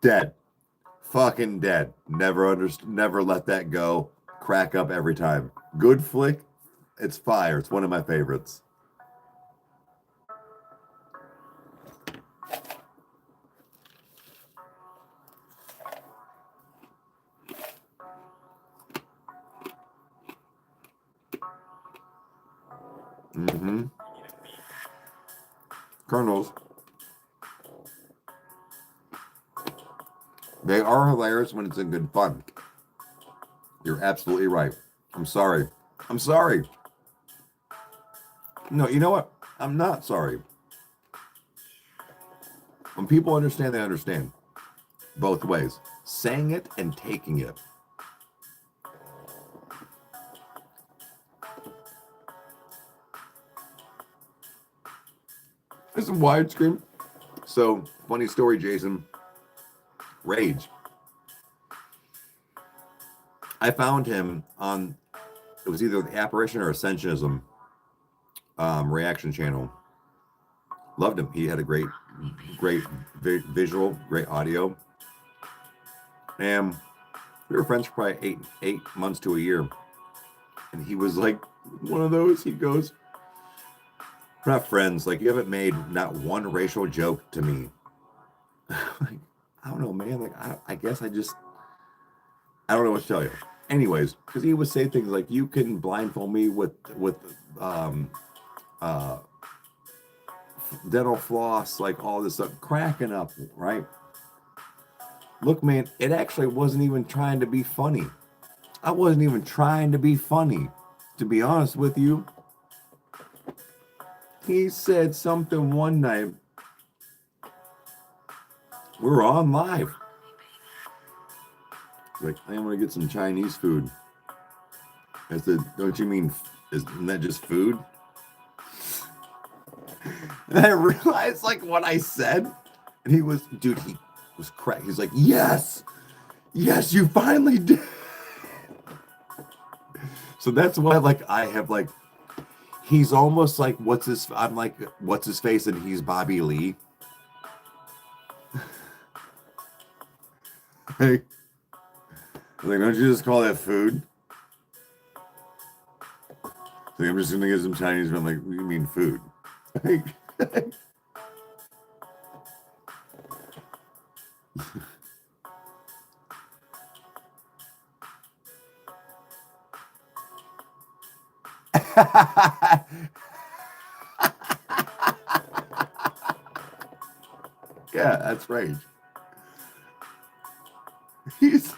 Dead. Fucking dead. Never let that go. Crack up every time. Good flick. It's fire. It's one of my favorites. Mm-hmm. Colonels. They are hilarious when it's in good fun. You're absolutely right. I'm sorry. I'm sorry. No, you know what? I'm not sorry. When people understand, they understand. Both ways. Saying it and taking it. This is widescreen. So, funny story, Jason. Rage. I found him on, it was either the Apparition or Ascensionism reaction channel. Loved him. He had a great visual, great audio. And we were friends for probably eight months to a year. And he was like one of those, he goes, we're not friends. Like, you haven't made not one racial joke to me. Like, I don't know, man. Like, I guess I don't know what to tell you. Anyways, because he would say things like, you can blindfold me with dental floss, like all this stuff, cracking up, right? Look, man, it actually wasn't even trying to be funny. I wasn't even trying to be funny, to be honest with you. He said something one night. We were on live. Like, I'm gonna get some Chinese food. I said, don't you mean, isn't that just food? And I realized, like, what I said. And he was, dude, he was cracked. He's like, yes, you finally did. So that's why, like, I have, like, he's almost like, I'm like, what's his face? And he's Bobby Lee. Like, don't you just call that food? Like, I'm just gonna get some Chinese, but I'm like, what do you mean food? Yeah, that's Rage. He's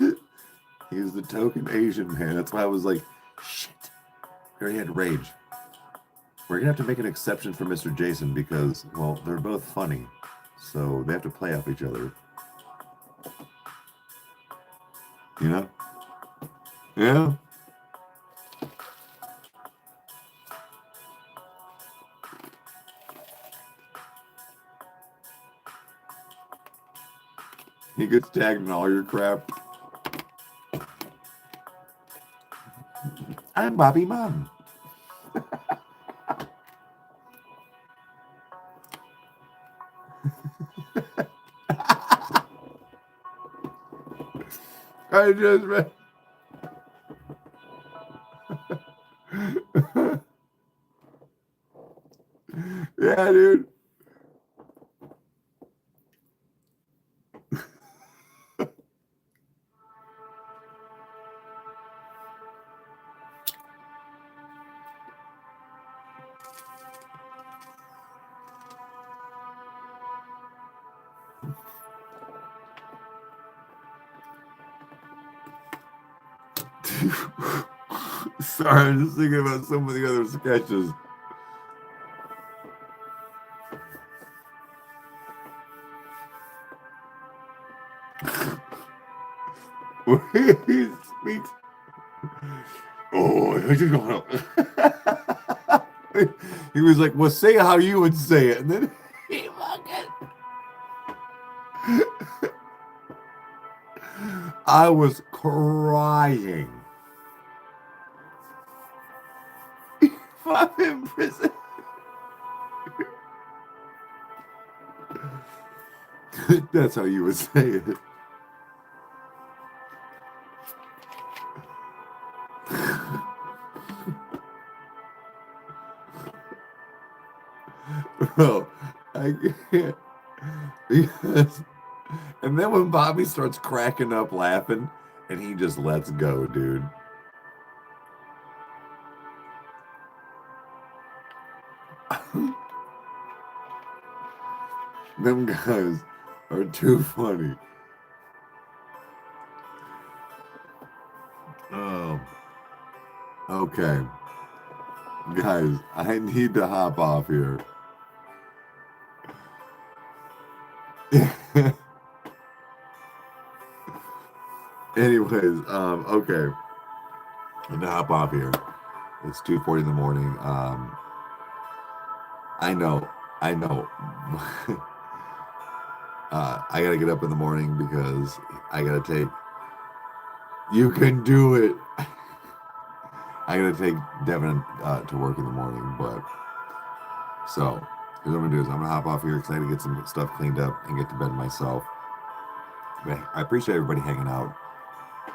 the token Asian man. That's why I was like, shit. We already had Rage. We're gonna have to make an exception for Mr. Jason because, well, they're both funny, so they have to play off each other. You know? Yeah. He gets tagged in all your crap. I'm Bobby Mom. I just read. Yeah, dude. Sorry, I'm just thinking about some of the other sketches. Where he speaks. Oh, I just going up. He was like, well, say how you would say it. And then he fucking. I was crying. If I'm in prison. That's how you would say it. Bro, I can't. Because, and then when Bobby starts cracking up laughing, and he just lets go, dude. Them guys are too funny. Oh, okay. Guys, I need to hop off here. Anyways, okay. I'm gonna hop off here. It's 2:40 in the morning. I know. I gotta get up in the morning because I gotta take. You can do it. I gotta take Devin to work in the morning, but so here's what I'm gonna do is I'm gonna hop off here because I gotta get some stuff cleaned up and get to bed myself. But I appreciate everybody hanging out,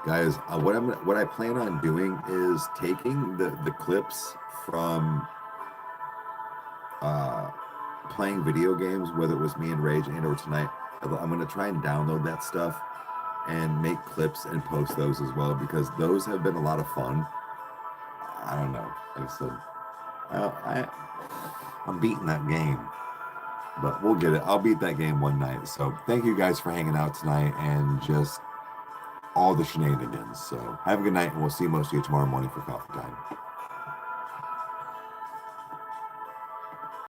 guys. What I plan on doing is taking the clips from playing video games, whether it was me and Rage and or tonight. I'm gonna try and download that stuff and make clips and post those as well because those have been a lot of fun. I don't know. Like I said, I'm beating that game, but we'll get it. I'll beat that game one night. So thank you guys for hanging out tonight and just all the shenanigans. So have a good night, and we'll see most of you tomorrow morning for coffee time.